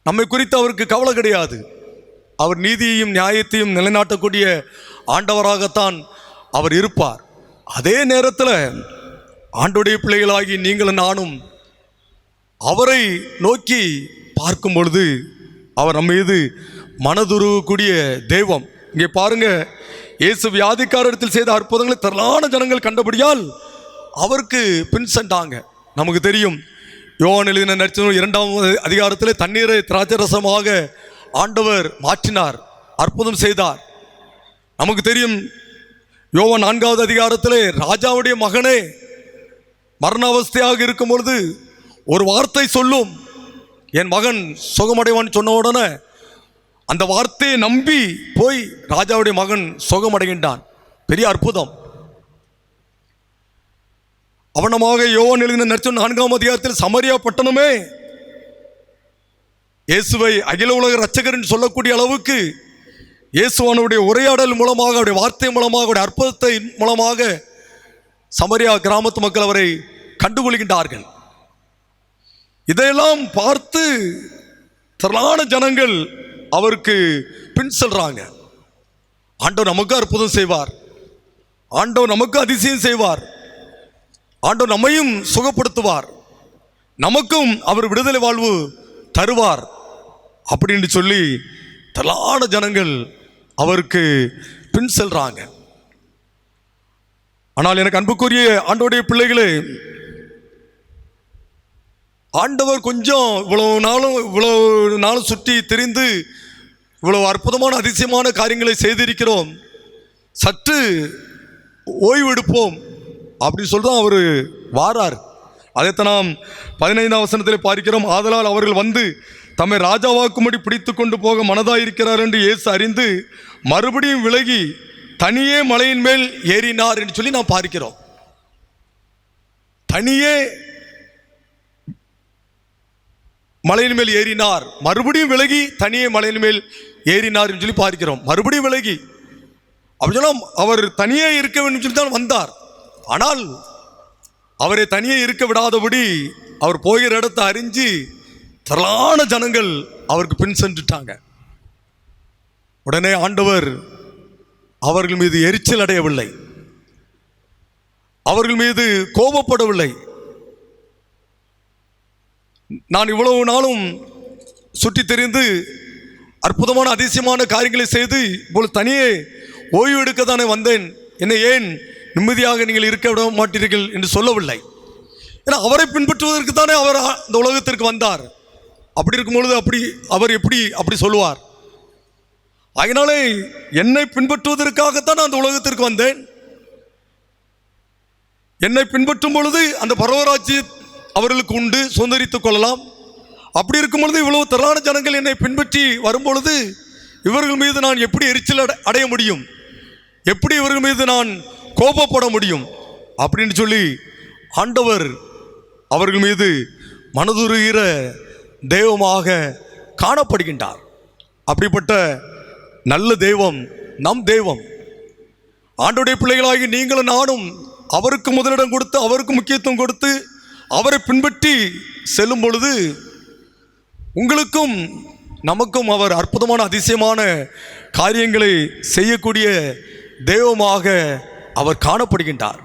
[SPEAKER 2] நம்மை குறித்து அவருக்கு கவலை கிடையாது. அவர் நீதியையும் நியாயத்தையும் நிலைநாட்டக்கூடிய ஆண்டவராகத்தான் அவர் இருப்பார். அதே நேரத்தில் ஆண்டவருடைய பிள்ளைகளாகி நீங்களும் நானும் அவரை நோக்கி பார்க்கும் பொழுது அவர் நம்ம மீது மனதுருகக்கூடிய தெய்வம். இங்கே பாருங்க, இயேசு வியாதிக்காரத்தில் செய்த அற்புதங்களை திரளான ஜனங்கள் கண்டபடியால் அவருக்கு பின் சென்றாங்க. நமக்கு தெரியும், யோவான் எழுதின நற்செய்தி 2ஆம் அதிகாரத்தில் தண்ணீரை திராட்சை ரசமாக ஆண்டவர் மாற்றினார், அற்புதம் செய்தார். நமக்கு தெரியும், யோவான் 4ஆவது அதிகாரத்தில் ராஜாவுடைய மகனே மரண அவஸ்தையாக இருக்கும் பொழுது ஒரு வார்த்தை சொல்லும், என் மகன் சுகமடைவான் சொன்ன உடனே அந்த வார்த்தையை நம்பி போய் ராஜாவுடைய மகன் சுகமடைகின்றான். பெரிய அற்புதம். அவனமாக யோவான் எழுதின நற்செய்தி 4ஆம் அதிகாரத்தில் சமரியா பட்டணமே இயேசுவை அகில உலக இரட்சகர் என்று சொல்லக்கூடிய அளவுக்கு இயேசுவானுடைய உரையாடல் மூலமாக, அவருடைய வார்த்தை மூலமாக, அவருடைய அற்புதத்தை மூலமாக சமரியா கிராமத்து மக்கள் அவரை கண்டுகொள்கின்றார்கள். இதையெல்லாம் பார்த்து திரளான ஜனங்கள் அவருக்கு பின் செல்றாங்க. ஆண்டவர் நமக்கு அற்புதம் செய்வார், ஆண்டவர் நமக்கு அதிசயம் செய்வார், ஆண்டவர் நம்மையும் சுகப்படுத்துவார், நமக்கும் அவர் விடுதலை வாழ்வு தருவார் அப்படின்னு சொல்லி திரளான ஜனங்கள் அவருக்கு பின் செல்றாங்க. ஆனால் எனக்கு அன்புக்குரிய ஆண்டவருடைய பிள்ளைகளே, ஆண்டவர் கொஞ்சம் இவ்வளவு நாளும் சுற்றி திரிந்து இவ்வளவு அற்புதமான அதிசயமான காரியங்களை செய்திருக்கிறோம், சற்று ஓய்வெடுப்போம் அப்படின்னு சொல்லிதான் அவர் வாரார். அதைத்தான் நாம் 15ஆம் வசனத்தில் பார்க்கிறோம். ஆதலால் அவர்கள் வந்து தம்மை ராஜாவாக்கும்படி பிடித்து கொண்டு போக மனதாயிருக்கிறார் என்று இயேசு அறிந்து மறுபடியும் விலகி தனியே மலையின் மேல் ஏறினார் என்று சொல்லி நாம் பார்க்கிறோம். தனியே மலையின் மேல் ஏறினார், மறுபடியும் விலகி தனியே மலையின் மேல் ஏறினார் என்று சொல்லி பார்க்கிறோம். மறுபடியும் விலகி அப்படி சொன்னா அவர் தனியே இருக்க வேண்டும் சொல்லி தான் வந்தார். ஆனால் அவரை தனியே இருக்க விடாதபடி அவர் போகிற இடத்தை அறிஞ்சு திரளான ஜனங்கள் அவருக்கு பின் சென்றுட்டாங்க. உடனே ஆண்டவர் அவர்கள் மீது எரிச்சல் அடையவில்லை, அவர்கள் மீது கோபப்படவில்லை. நான் இவ்வளவு நாளும் சுற்றி தெரிந்து அற்புதமான அதிசயமான காரியங்களை செய்து இப்பொழுது தனியே ஓய்வு எடுக்க தானே வந்தேன், என்னை ஏன் நிம்மதியாக நீங்கள் இருக்க விட மாட்டீர்கள் என்று சொல்லவில்லை. ஏன்னா அவரை பின்பற்றுவதற்கு தானே அவர் இந்த உலகத்திற்கு வந்தார். அப்படி இருக்கும் பொழுது அவர் எப்படி அப்படி சொல்லுவார்? அதனாலே என்னை பின்பற்றுவதற்காகத்தான் நான் அந்த உலகத்திற்கு வந்தேன். என்னை பின்பற்றும் பொழுது அந்த பரவராட்சி அவர்களுக்கு உண்டு, சுதந்திரித்துக் கொள்ளலாம். அப்படி இருக்கும் பொழுது இவ்வளவு திரளான ஜனங்கள் என்னை பின்பற்றி வரும்பொழுது இவர்கள் மீது நான் எப்படி எரிச்சல் அடைய முடியும், எப்படி இவர்கள் மீது நான் கோபப்பட முடியும் அப்படின்னு சொல்லி ஆண்டவர் அவர்கள் மீது மனதுருகிற தெய்வமாக காணப்படுகின்றார். அப்படிப்பட்ட நல்ல தெய்வம் நம் தெய்வம். ஆண்டவருடைய பிள்ளைகளாகி நீங்களும் நானும் அவருக்கு முதலிடம் கொடுத்து, அவருக்கு முக்கியத்துவம் கொடுத்து, அவரை பின்பற்றி செல்லும் பொழுது உங்களுக்கும் நமக்கும் அவர் அற்புதமான அதிசயமான காரியங்களை செய்யக்கூடிய தெய்வமாக அவர் காணப்படுகின்றார்.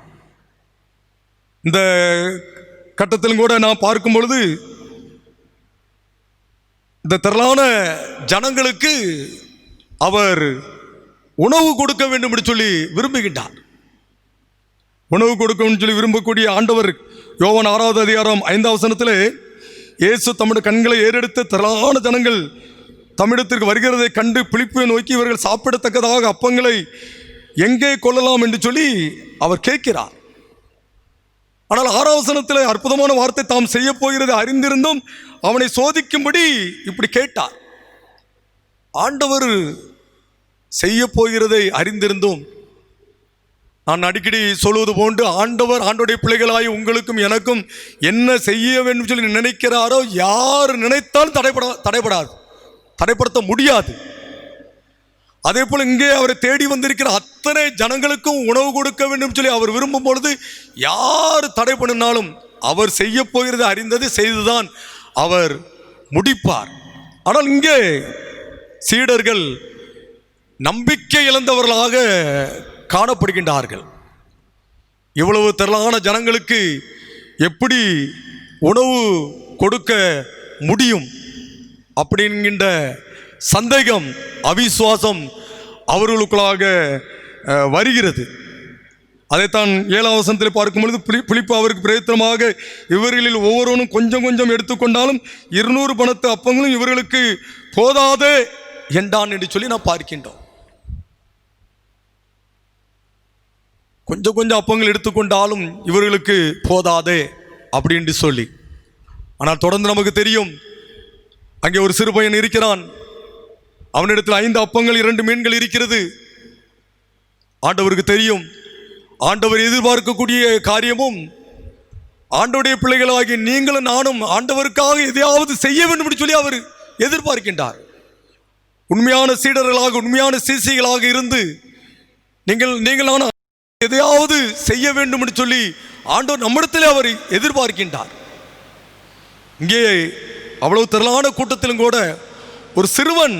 [SPEAKER 2] இந்த கட்டத்திலும் கூட நான் பார்க்கும் பொழுது இந்த திரளான ஜனங்களுக்கு அவர் உணவு கொடுக்க வேண்டும் என்று சொல்லி விரும்புகின்றார். உணவு கொடுக்கணும்னு சொல்லி விரும்பக்கூடிய ஆண்டவர் யோவான் 6ஆவது அதிகாரம் 5ஆம் வசனத்தில் இயேசு தம்முடைய கண்களை ஏறெடுத்து திரளான ஜனங்கள் தம்மிடத்திற்கு வருகிறதை கண்டு பிலிப்பை நோக்கி இவர்கள் சாப்பிடத்தக்கதாக அப்பங்களை எங்கே கொள்ளலாம் என்று சொல்லி அவர் கேட்கிறார். ஆனால் 6ஆம் வசனத்தில் அற்புதமான வார்த்தை, தாம் செய்ய போகிறதை அறிந்திருந்தும் அவனை சோதிக்கும்படி இப்படி கேட்டார். ஆண்டவர் செய்ய போகிறதை அறிந்திருந்தும், நான் அடிக்கடி சொல்வது போன்று ஆண்டவருடைய பிள்ளைகளாய் உங்களுக்கும் எனக்கும் என்ன செய்ய வேண்டும் சொல்லி நினைக்கிறாரோ, யார் நினைத்தாலும் தடைப்படுத்த முடியாது. அதே போல் இங்கே அவரை தேடி வந்திருக்கிற அத்தனை ஜனங்களுக்கும் உணவு கொடுக்க வேண்டும் சொல்லி அவர் விரும்பும் பொழுது யார் தடை பண்ணினாலும் அவர் செய்ய போகிறது அறிந்தது செய்துதான் அவர் முடிப்பார். ஆனால் இங்கே சீடர்கள் நம்பிக்கை இழந்தவர்களாக காணப்படுகின்றார்கள். இவ்வளவு திரளான ஜனங்களுக்கு எப்படி உணவு கொடுக்க முடியும் அப்படிங்கின்ற சந்தேகம், அவிசுவாசம் அவர்களுக்குள்ளாக வருகிறது. அதைத்தான் 7ஆம் வசனத்தில் பார்க்கும் பொழுது பிலிப்பு அவருக்கு பிரயத்தனமாக இவர்களில் ஒவ்வொருவனும் கொஞ்சம் கொஞ்சம் எடுத்துக்கொண்டாலும் 200 பணத்து அப்பங்களும் இவர்களுக்கு போதாதே என்றான் என்று சொல்லி நான் பார்க்கின்றோம். கொஞ்சம் கொஞ்சம் அப்பங்கள் எடுத்துக்கொண்டாலும் இவர்களுக்கு போதாதே அப்படின்னு சொல்லி. ஆனால் தொடர்ந்து நமக்கு தெரியும், அங்கே ஒரு சிறு பையன் இருக்கிறான். அவனிடத்தில் 5 அப்பங்கள் 2 மீன்கள் இருக்கிறது. ஆண்டவருக்கு தெரியும், ஆண்டவர் எதிர்பார்க்கக்கூடிய காரியமும் ஆண்டவருடைய பிள்ளைகளாகி நீங்களும் நானும் ஆண்டவருக்காக எதையாவது செய்ய வேண்டும் என்று சொல்லி அவர் எதிர்பார்க்கின்றார். உண்மையான சீடர்களாக, உண்மையான சீசிகளாக இருந்து நீங்கள் எதையாவது செய்ய வேண்டும் என்று சொல்லி ஆண்டவர் நம்மிடத்திலே அவர் எதிர்பார்க்கின்றார். இங்கே அவ்வளவு திரளான கூட்டத்திலும் கூட ஒரு சிறுவன்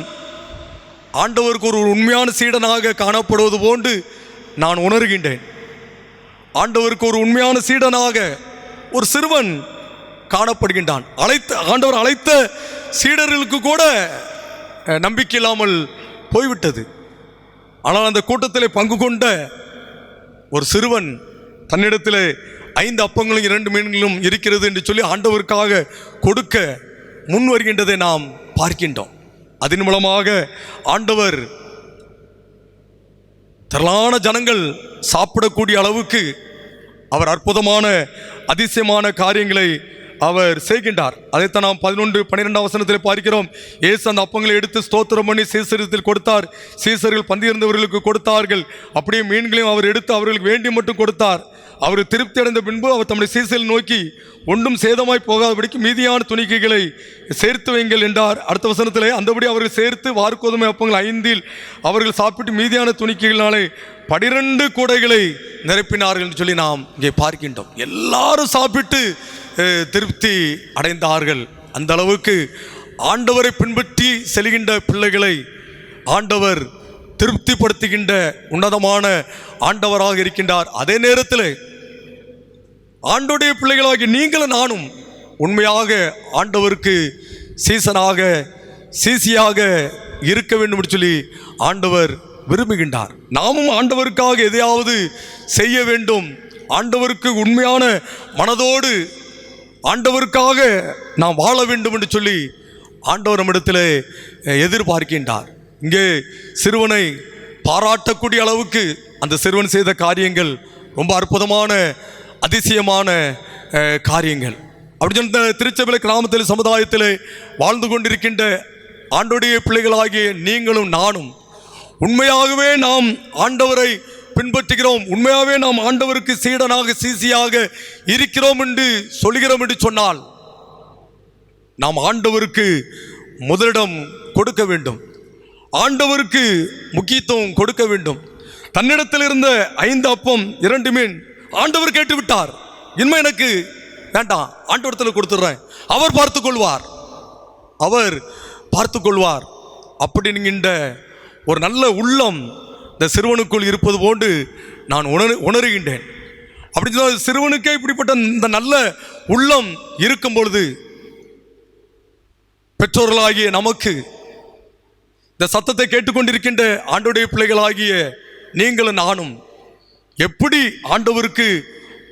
[SPEAKER 2] ஆண்டவருக்கு ஒரு உண்மையான சீடனாக காணப்படுவது போன்று நான் உணர்கின்றேன். ஆண்டவருக்கு ஒரு உண்மையான சீடனாக ஒரு சிறுவன் காணப்படுகின்றான். ஆண்டவர் அழைத்த சீடர்களுக்கு கூட நம்பிக்கை இல்லாமல் போய்விட்டது. ஆனால் அந்த கூட்டத்தில் பங்கு கொண்ட ஒரு சிறுவன் தன்னிடத்தில் 5 அப்பங்களும் 2 மீன்களும் இருக்கிறது என்று சொல்லி ஆண்டவருக்காக கொடுக்க முன் வருகின்றதை நாம் பார்க்கின்றோம். அதன் மூலமாக ஆண்டவர் திரளான ஜனங்கள் சாப்பிடக்கூடிய அளவுக்கு அவர் அற்புதமான அதிசயமான காரியங்களை அவர் செய்கின்றார். அதைத்தான் நாம் 11-12 வசனத்தில் பார்க்கிறோம். இயேசு அந்த அப்பங்களை எடுத்து ஸ்தோத்திரம் பண்ணி சீசரிடத்தில் கொடுத்தார். சீசர்கள் பந்தியிருந்தவர்களுக்கு கொடுத்தார்கள். அப்படியே மீன்களையும் அவர் எடுத்து அவர்களுக்கு வேண்டி மட்டும் கொடுத்தார். அவர் திருப்தி அடைந்த பின்பு அவர் தம்முடைய சீசரில் நோக்கி, ஒன்றும் சேதமாய் போகாதபடிக்கு மீதியான துணிக்கைகளை சேர்த்து வைங்கள் என்றார். அடுத்த வசனத்திலே, அந்தபடி அவர்கள் சேர்த்து வார்கோதுமை அப்பங்கள் 5 அவர்கள் சாப்பிட்டு மீதியான துணிக்கைகளினாலே 12 கூடைகளை நிரப்பினார்கள் என்று சொல்லி நாம் இங்கே பார்க்கின்றோம். எல்லாரும் சாப்பிட்டு திருப்தி அடைந்தார்கள். அந்த அளவுக்கு ஆண்டவரை பின்பற்றி செல்கின்ற பிள்ளைகளை ஆண்டவர் திருப்திப்படுத்துகின்ற உன்னதமான ஆண்டவராக இருக்கின்றார். அதே நேரத்தில் ஆண்டவருடைய பிள்ளைகளாகி நீங்களும் நானும் உண்மையாக ஆண்டவருக்கு சீசியாக இருக்க வேண்டும் என்று சொல்லி ஆண்டவர் விரும்புகின்றார். நாமும் ஆண்டவருக்காக எதையாவது செய்ய வேண்டும், ஆண்டவருக்கு உண்மையான மனதோடு ஆண்டவருக்காக நாம் வாழ வேண்டும் என்று சொல்லி ஆண்டவர் நம்மிடத்தில் எதிர்பார்க்கின்றார். இங்கே சிறுவனை பாராட்டக்கூடிய அளவுக்கு அந்த சிறுவன் செய்த காரியங்கள் ரொம்ப அற்புதமான அதிசயமான காரியங்கள். அப்படி சொன்ன திருச்சபையில் கிராமத்தில் சமுதாயத்தில் வாழ்ந்து கொண்டிருக்கின்ற ஆண்டவருடைய பிள்ளைகளாகிய நீங்களும் நானும் உண்மையாகவே நாம் ஆண்டவரை பின்பற்றுகிறோம், உண்மையாகவே நாம் ஆண்டவருக்கு சீடனாக சீசியாக இருக்கிறோம் என்று சொல்கிறோம் என்று சொன்னால் நாம் ஆண்டவருக்கு முதலிடம் கொடுக்க வேண்டும், ஆண்டவருக்கு முக்கியத்துவம் கொடுக்க வேண்டும். தன்னிடத்தில் இருந்த 5 அப்பம் 2 மீன் ஆண்டவர் கேட்டுவிட்டார். இனிமே எனக்கு வேண்டாம், ஆண்டவரத்தில் கொடுத்துட்றேன், அவர் பார்த்து கொள்வார் அப்படிங்கிற ஒரு நல்ல உள்ளம் இந்த சிறுவனுக்குள் இருப்பது போன்று நான் உணர்கின்றேன். அப்படி சொன்னால் சிறுவனுக்கே இப்படிப்பட்ட இந்த நல்ல உள்ளம் இருக்கும் பொழுது பெற்றோர்களாகிய நமக்கு, இந்த சத்தத்தை கேட்டுக்கொண்டிருக்கின்ற ஆண்டவருடைய பிள்ளைகளாகிய நீங்களும் நானும் எப்படி ஆண்டவருக்கு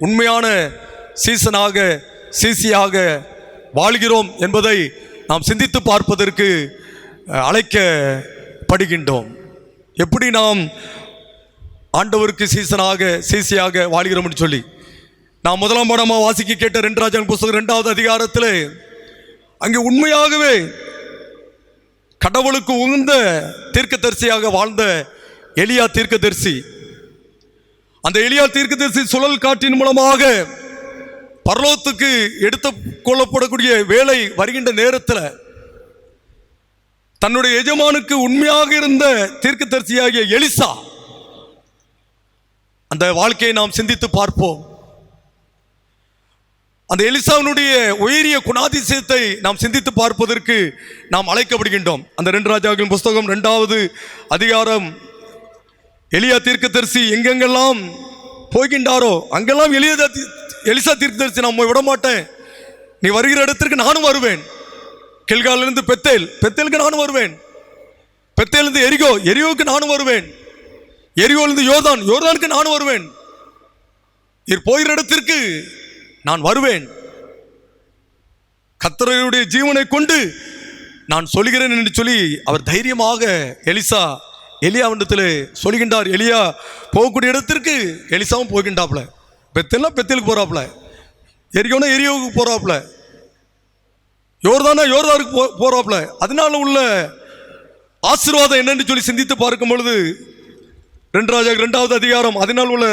[SPEAKER 2] உண்மையான சீசியாக வாழ்கிறோம் என்பதை நாம் சிந்தித்து பார்ப்பதற்கு அழைக்கப்படுகின்றோம். எப்படி நாம் ஆண்டவருக்கு சீசியாக வாழ்கிறோம் என்று சொல்லி நாம் 1ஆம் பாடமாக வாசிக்க கேட்ட 2 ராஜாக்கள் புத்தகம் 2வது அதிகாரத்தில் அங்கே உண்மையாகவே கடவுளுக்கு உகந்த தீர்க்கதரிசியாக வாழ்ந்த எலியா தீர்க்கதரிசி, அந்த எலியா தீர்க்கதரிசி சுழல் காற்றின் மூலமாக பரலோகத்துக்கு எடுத்து கொள்ளப்படக்கூடிய வேலை வருகின்ற நேரத்தில் தன்னுடைய எஜமானுக்கு உண்மையாக இருந்த தீர்க்கதரிசியாகிய எலிசா, அந்த வாழ்க்கையை நாம் சிந்தித்து பார்ப்போம். அந்த எலிசாவினுடைய உயரிய குணாதிசயத்தை நாம் சிந்தித்து பார்ப்பதற்கு நாம் அழைக்கப்படுகின்றோம். அந்த 2 ராஜாக்களின் புஸ்தகம் 2வது அதிகாரம், எலியா தீர்க்கதரிசி எங்கெங்கெல்லாம் போகின்றாரோ அங்கெல்லாம் எலிசா தீர்க்கதரிசி, நான் விட மாட்டேன், நீ வருகிற இடத்திற்கு நானும் வருவேன். கில்காலிலிருந்து பெத்தேலுக்கு நானும் வருவேன், பெத்தேலிருந்து எரியோவுக்கு நானும் வருவேன், எரியோலிருந்து யோர்தானுக்கு நானும் வருவேன், நீர் போகிற இடத்திற்கு நான் வருவேன், கர்த்தருடைய ஜீவனை கொண்டு நான் சொல்கிறேன் என்று சொல்லி அவர் தைரியமாக எலியாவிடத்தில் சொல்கின்றார். எலியா போகக்கூடிய இடத்திற்கு எலிசாவும் போகின்றாப்புல, பெத்தேலுக்கு போறாப்புல, எரியோவுக்கு போறாப்புல, யோர்தானுக்கு போறாப்புல. அதனால உள்ள ஆசீர்வாதம் என்னன்னு சொல்லி சிந்தித்து பார்க்கும் பொழுது 2 ராஜாக்கள் 2வது அதிகாரம், அதனால் உள்ள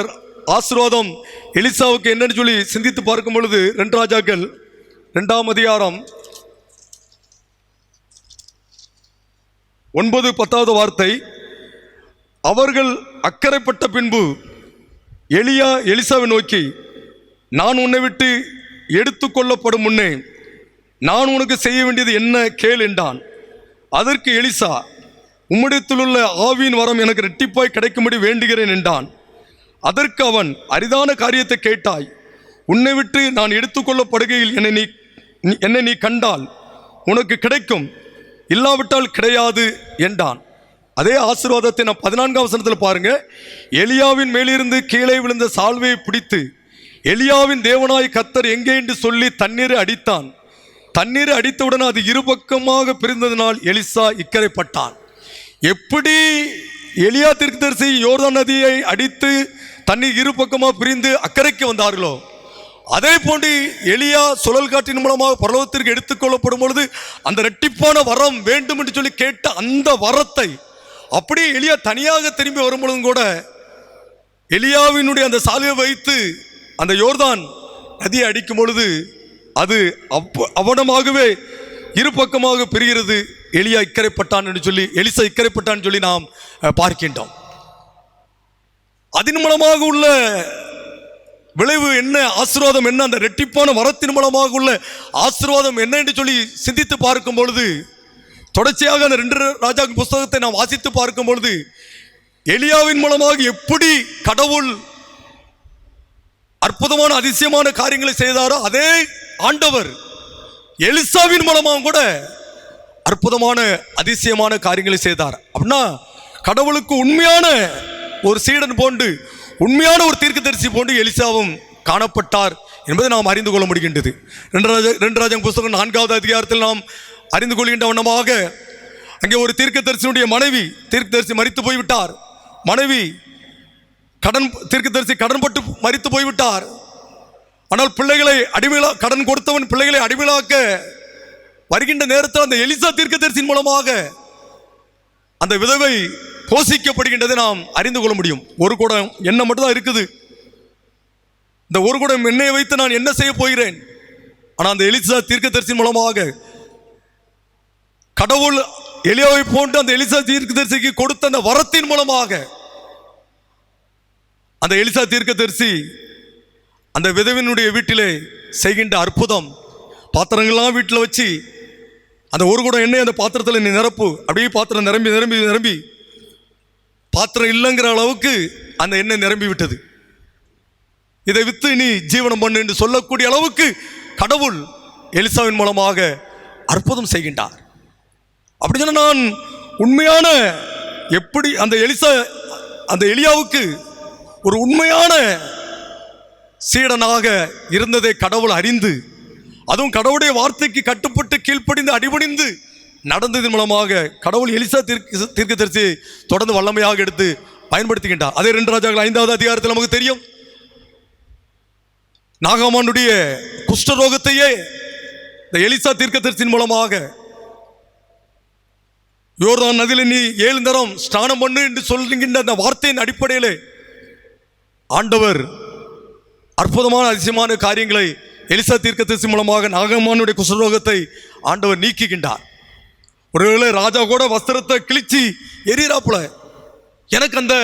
[SPEAKER 2] ஆசீர்வாதம் எலிசாவுக்கு என்னன்னு சொல்லி சிந்தித்து பார்க்கும் பொழுது 2 ராஜாக்கள் 2ஆம் அதிகாரம் 9-10வது வார்த்தை. அவர்கள் அக்கறைப்பட்ட பின்பு எலியா எலிசாவை நோக்கி, நான் உன்னை விட்டு எடுத்துக்கொள்ளப்படும் முன்னே நான் உனக்கு செய்ய வேண்டியது என்ன கேள் என்றான். அதற்கு எலிசா, உம்மிடத்திலுள்ள ஆவியின் வரம் எனக்கு இரட்டிப்பாய் கிடைக்கும்படி வேண்டுகிறேன் என்றான். அதற்கு அவன், அரிதான காரியத்தை கேட்டாய், உன்னை விட்டு நான் எடுத்துக்கொள்ளப்படுகையில் என்னை நீ கண்டால் உனக்கு கிடைக்கும், இல்லாவிட்டால் கிடையாது என்றான். அதே ஆசீர்வாதத்தை நாம் 14ஆம் வசனத்தில் பாருங்க. எலியாவின் மேலிருந்து கீழே விழுந்த சால்வையை பிடித்து எலியாவின் தேவனாய் கர்த்தர் எங்கே என்று சொல்லி தண்ணீரை அடித்தான். தண்ணீரை அடித்தவுடன் அது இருபக்கமாக பிரிந்ததினால் எலிசா இக்கரைப்பட்டான். எப்படி எலியா தீர்க்கதரிசி யோர்தான் நதியை அடித்து தண்ணீர் இருபக்கமாக பிரிந்து அக்கறைக்கு வந்தார்களோ, அதே போன்று எலியா சுழல் காற்றின் மூலமாக பரலோகத்திற்கு எடுத்துக்கொள்ளப்படும் பொழுது அந்த இரட்டிப்பான வரம் வேண்டும் என்று சொல்லி கேட்ட அந்த வரத்தை அப்படியே எலியா தனியாக திரும்பி வரும் பொழுதும் கூட எலியாவினுடைய அந்த சால்வையை வைத்து அந்த யோர்தான் நதியை அடிக்கும் பொழுது அது அவனமாகவே இருபக்கமாக பிரிகிறது. எலியா இக்கரைப்பட்டான் என்று சொல்லி, எலிசா இக்கரைப்பட்டான் சொல்லி நாம் பார்க்கின்றோம். அதன் மூலமாக உள்ள விளைவு என்ன, ஆசீர்வாதம் என்ன, அந்த இரட்டிப்பான வரத்தின் மூலமாக உள்ள ஆசீர்வாதம் என்ன என்று சொல்லி சிந்தித்து பார்க்கும் பொழுது, தொடர்ச்சியாக அந்த 2 ராஜாக்கள் புஸ்தகத்தை நாம் வாசித்து பார்க்கும் பொழுது, எலியாவின் மூலமாக எப்படி கடவுள் அற்புதமான அதிசயமான காரியங்களை செய்தாரோ, அதே ஆண்டவர் எலிசாவின் மூலமாக கூட அற்புதமான அதிசயமான காரியங்களை செய்தார். அப்படின்னா கடவுளுக்கு உண்மையான ஒரு சீடன் போன்று, உண்மையான ஒரு தீர்க்கதரிசி போன்று எலிசாவும் காணப்பட்டார் என்பதை நாம் அறிந்து கொள்ள முடிகின்றது. 2 ராஜாக்கள் புஸ்தகம் 4வது அதிகாரத்தில் நாம் அறிந்து கொள்கின்ற வண்ணமாக, அங்கே ஒரு தீர்க்கதரிசியுடைய மனைவி, தீர்க்கதரிசி மரித்து போய்விட்டார், மனைவி தீர்க்கதரிசி கடன்பட்டு மரித்து போய்விட்டார். ஆனால் பிள்ளைகளை கடன் கொடுத்தவன் பிள்ளைகளை அடிமையாக்க வருகின்ற நேரத்தில் அந்த எலிசா தீர்க்கதரிசியின் மூலமாக அந்த விதவை போஷிக்கப்படுகின்றதை நாம் அறிந்து கொள்ள முடியும். ஒரு குடம் எண்ணெய் மட்டும்தான் இருக்குது, இந்த ஒரு குடம் எண்ணெயை வைத்து நான் என்ன செய்ய போகிறேன்? ஆனால் அந்த எலிசா தீர்க்கதரிசியின் மூலமாக கடவுள் எலியாவை போன்று அந்த எலிசா தீர்க்கதரிசிக்கு கொடுத்த அந்த வரத்தின் மூலமாக அந்த எலிசா தீர்க்கதரிசி அந்த விதவினுடைய வீட்டிலே செய்கின்ற அற்புதம், பாத்திரங்கள்லாம் வீட்டில் வச்சு அந்த ஒரு குடம் எண்ணெய் அந்த பாத்திரத்தில் நீ நிரப்பு, அப்படியே பாத்திரம் நிரம்பி நிரம்பி நிரம்பி பாத்திரம் இல்லைங்கிற அளவுக்கு அந்த எண்ணெய் நிரம்பி விட்டது. இதை வித்து நீ ஜீவனம் பண்ணு என்று சொல்லக்கூடிய அளவுக்கு கடவுள் எலிசாவின் மூலமாக அற்புதம் செய்கின்றார். அப்படி சொன்ன நான் உண்மையான எப்படி அந்த எலியாவுக்கு ஒரு உண்மையான சீடனாக இருந்ததை கடவுள் அறிந்து, அதுவும் கடவுளுடைய வார்த்தைக்கு கட்டுப்பட்டு கீழ்ப்படிந்து அடிபணிந்து நடந்ததன் மூலமாக கடவுள் எலிசா தீர்க்கதரிசியை தொடர்ந்து வல்லமையாக எடுத்து பயன்படுத்துகின்றார். அதே 2 ராஜாக்கள் 5வது அதிகாரத்தில் நமக்கு தெரியும், நாகாமானுடைய குஷ்டரோகத்தையே இந்த எலிசா தீர்க்கதரிசியின் மூலமாக யோர்தான் நதியில் நீ 7 தரம் ஸ்நானம் பண்ணு என்று சொல்லுகின்ற அந்த வார்த்தையின் அடிப்படையில் ஆண்டவர் அற்புதமான அதிசயமான காரியங்களை எலிசா தீர்க்கதரிசி மூலமாக நாகமானுடைய குஷ்டரோகத்தை ஆண்டவர் நீக்குகின்றார். ஒருவேளை ராஜா கூட வஸ்திரத்தை கிழிச்சு எரியறாப்புல, எனக்கு அந்த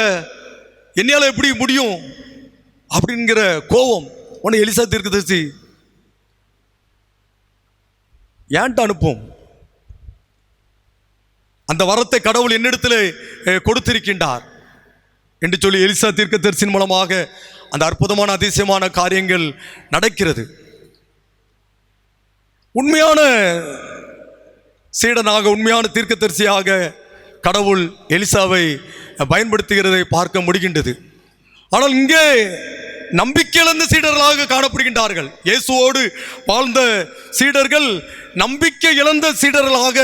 [SPEAKER 2] என்னையால எப்படி முடியும் அப்படிங்கிற கோபம். உன்னை எலிசா தீர்க்கதரிசி ஏன்ட்டு அனுப்பும்? அந்த வரத்தை கடவுள் என்னிடத்தில் கொடுத்திருக்கின்றார் என்று சொல்லி எலிசா தீர்க்கதரிசியின் மூலமாக அந்த அற்புதமான அதிசயமான காரியங்கள் நடக்கிறது. உண்மையான சீடனாக, உண்மையான தீர்க்கதரிசியாக கடவுள் எலிசாவை பயன்படுத்துகிறதை பார்க்க முடிகின்றது. ஆனால் இங்கே நம்பிக்கை இழந்த சீடர்களாக காணப்படுகின்றார்கள். இயேசுவோடு வாழ்ந்த சீடர்கள் நம்பிக்கை இழந்த சீடர்களாக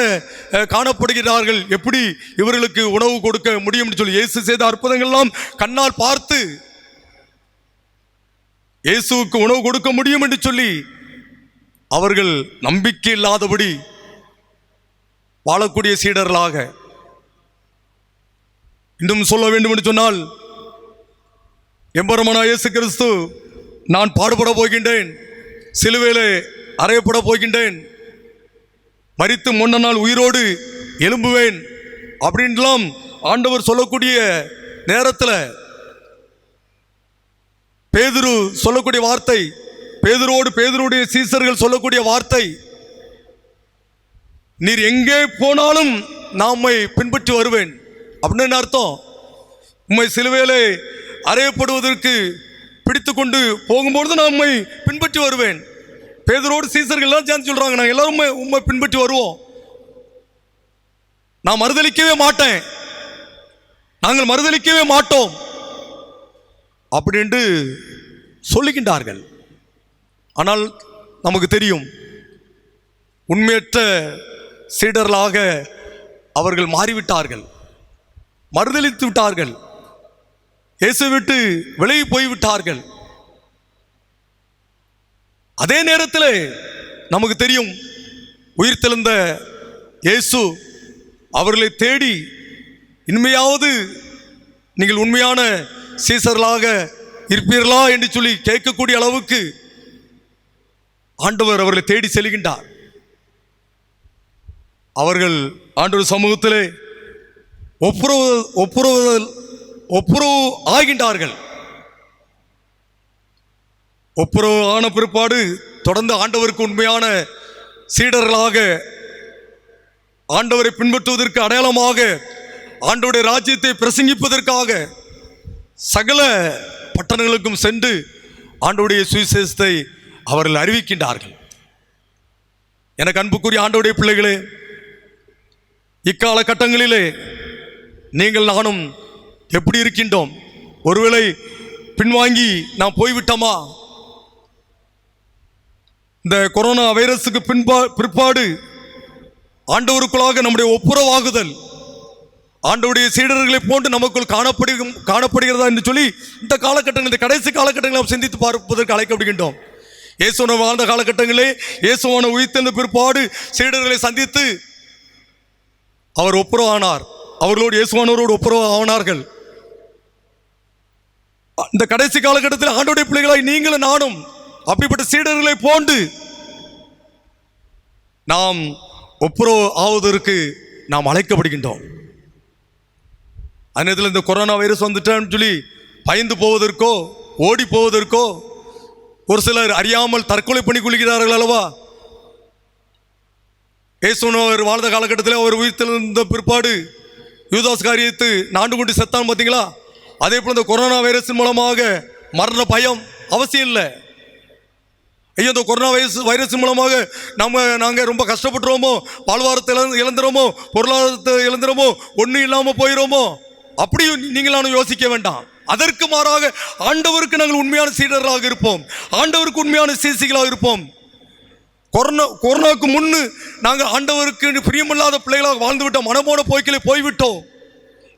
[SPEAKER 2] காணப்படுகிறார்கள். எப்படி இவர்களுக்கு உணவு கொடுக்க முடியும் என்று சொல்லி இயேசு செய்த அற்புதங்கள்லாம் கண்ணால் பார்த்து இயேசுவுக்கு உணவு கொடுக்க முடியும் என்று சொல்லி அவர்கள் நம்பிக்கை இல்லாதபடி வாழக்கூடிய சீடர்களாக. இன்னும் சொல்ல வேண்டும் என்று சொன்னால், எம்பெருமானாகிய இயேசு கிறிஸ்து, நான் பாடுபட போகின்றேன், சிலுவையிலே அறையப்பட போகின்றேன், மரித்து 3 நாள் உயிரோடு எழும்புவேன் அப்படின்லாம் ஆண்டவர் சொல்லக்கூடிய நேரத்தில் பேதுரு சொல்லக்கூடிய வார்த்தை, பேதுருடைய சீசர்கள் சொல்லக்கூடிய வார்த்தை, நீர் எங்கே போனாலும் நான் உம்மை பின்பற்றி வருவேன் அப்படின்னு அர்த்தம். உம்மை சிலுவையிலே அறையப்படுவதற்கு பிடித்து கொண்டு போகும்பொழுது நான் உம்மை பின்பற்றி வருவேன். பேதுருவோடு சீசர்கள் எல்லாம் சேர்ந்து சொல்றாங்க, நாங்கள் எல்லாரும் உம்மை பின்பற்றி வருவோம், நான் மறுதலிக்கவே மாட்டேன், நாங்கள் மறுதலிக்கவே மாட்டோம் அப்படின்ட்டு சொல்லுகின்றார்கள். ஆனால் நமக்கு தெரியும், உண்மையற்ற சீடர்களாக அவர்கள் மாறிவிட்டார்கள், மறுதலித்து விட்டார்கள், இயேசு விட்டு விலகி போய்விட்டார்கள். அதே நேரத்தில் நமக்கு தெரியும், உயிர்த்தெழுந்த இயேசு அவர்களை தேடி இனிமையாவது நீங்கள் உண்மையான சீசர்களாக இருப்பீர்களா என்று சொல்லி கேட்கக்கூடிய அளவுக்கு ஆண்டவர் அவர்களை தேடி செல்கின்றார். அவர்கள் ஆண்டவர் சமூகத்திலே ஒப்புரவு ஆகின்றார்கள். ஒப்புரவு ஆன பிற்பாடு தொடர்ந்து ஆண்டவருக்கு உண்மையான சீடர்களாக, ஆண்டவரை பின்பற்றுவதற்கு அடையாளமாக, ஆண்டவருடைய ராஜ்யத்தை பிரசங்கிப்பதற்காக சகல பட்டணங்களுக்கும் சென்று ஆண்டவருடைய சுவிசேஷத்தை அவர்கள் அறிவிக்கின்றார்கள். எனக்கு அன்புக்குரிய ஆண்டவருடைய பிள்ளைகளே, இக்கால கட்டங்களிலே நீங்கள் நானும் எப்படி இருக்கின்றோம்? ஒருவேளை பின்வாங்கி நாம் போய்விட்டோமா? இந்த கொரோனா வைரஸுக்கு பிற்பாடு ஆண்டவருக்குள்ளாக நம்முடைய ஒப்புரவாகுதல் ஆண்டவருடைய சீடர்களை போன்று நமக்குள் காணப்படுகிறதா என்று சொல்லி இந்த காலகட்டங்கள், இந்த கடைசி காலகட்டங்களை நாம் சிந்தித்து பார்ப்பதற்கு அழைக்கப்படுகின்றோம். இயேசுவனை வாழ்ந்த காலகட்டங்களே, இயேசுவான உயிர்த்தெழுந்த பிற்பாடு சீடர்களை சந்தித்து அவர் ஒப்புரவானார், அவர்களோடு இயேசுவானவரோடு ஒப்புரவு ஆனார்கள். இந்த கடைசி காலகட்டத்தில் ஆண்டவருடைய பிள்ளைகளாய் நீங்களும் நானும் அப்படிப்பட்ட சீடர்களை போன்று நாம் ஒப்புரவு ஆவதற்கு நாம் அழைக்கப்படுகின்றோம். அந்த நேரத்தில் இந்த கொரோனா வைரஸ் வந்துட்டான்னு சொல்லி பயந்து போவதற்கோ ஓடி போவதற்கோ ஒரு சிலர் அறியாமல் தற்கொலை பண்ணி கொள்கிறார்கள் அல்லவா? இயேசுவர் வாழ்ந்த காலகட்டத்தில் அவர் உயிர்த்தெழுந்த பிற்பாடு யூதாஸ் காரியத்து நாண்டு கொண்டு செத்தான் பார்த்தீங்களா? அதே போல் இந்த கொரோனா வைரஸின் மூலமாக மரண பயம் அவசியம் இல்லை. ஐயோ, இந்த கொரோனா வைரஸின் மூலமாக நாங்கள் ரொம்ப கஷ்டப்பட்டுருவோமோ, வாழ்வாரத்தை இழந்துருவோமோ, பொருளாதாரத்தை இழந்துருவோமோ, ஒன்றும் இல்லாமல் போயிடுவோமோ, அப்படியும் நீங்கள் நானும் யோசிக்க வேண்டாம். அதற்கு மாறாக ஆண்டவருக்கு நாங்கள் உண்மையான சீடர்களாக இருப்போம், ஆண்டவருக்கு உண்மையான சீசிகளாக இருப்போம். கொரோனாவுக்கு முன்னு நாங்கள் ஆண்டவருக்கு பிரியமில்லாத பிள்ளைகளாக வாழ்ந்துவிட்டோம், மனமோன போய்க்கிலே போய்விட்டோம்,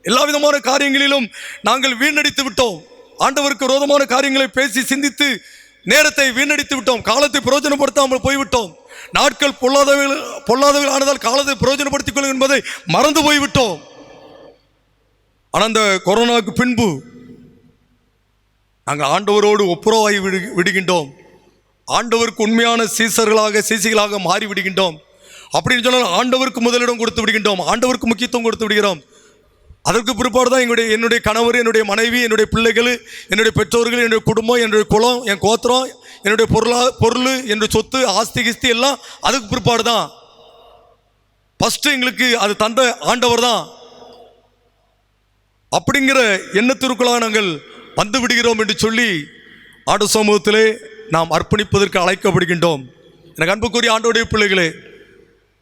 [SPEAKER 2] எல்லா விதமான காரியங்களிலும் நாங்கள் வீணடித்து விட்டோம், ஆண்டவருக்கு விரோதமான காரியங்களை பேசி சிந்தித்து நேரத்தை வீணடித்து விட்டோம், காலத்தை பிரயோஜனப்படுத்தாமல் போய்விட்டோம், நாட்கள் பொல்லாதவர்கள் ஆனதால் காலத்தை பிரயோஜனப்படுத்திக் கொள்ளும் என்பதை மறந்து போய்விட்டோம். ஆனால் அந்த கொரோனாவுக்கு பின்பு நாங்கள் ஆண்டவரோடு ஒப்புரவாகி விடுகின்றோம், ஆண்டவருக்கு உண்மையான சீசிகளாக மாறி விடுகின்றோம், அப்படின்னு சொன்னால் ஆண்டவருக்கு முதலிடம் கொடுத்து விடுகின்றோம், ஆண்டவருக்கு முக்கியத்துவம் கொடுத்து விடுகிறோம். அதற்கு பிற்பாடு தான் என்னுடைய கணவர், என்னுடைய மனைவி, என்னுடைய பிள்ளைகள், என்னுடைய பெற்றோர்கள், என்னுடைய குடும்பம், என்னுடைய குலம், என் கோத்திரம், என்னுடைய பொருள், என்னுடைய சொத்து, ஆஸ்தி கிஸ்தி எல்லாம் அதுக்கு பிற்பாடு தான். ஃபஸ்ட்டு எங்களுக்கு அது தந்த ஆண்டவர் தான் அப்படிங்கிற எண்ணத்திற்குள்ளாக நாங்கள் வந்து விடுகிறோம் என்று சொல்லி ஆண்டு சமூகத்திலே நாம் அர்ப்பணிப்பதற்கு அழைக்கப்படுகின்றோம். எனக்கு அன்புக்குரிய ஆண்டோடைய பிள்ளைகளே,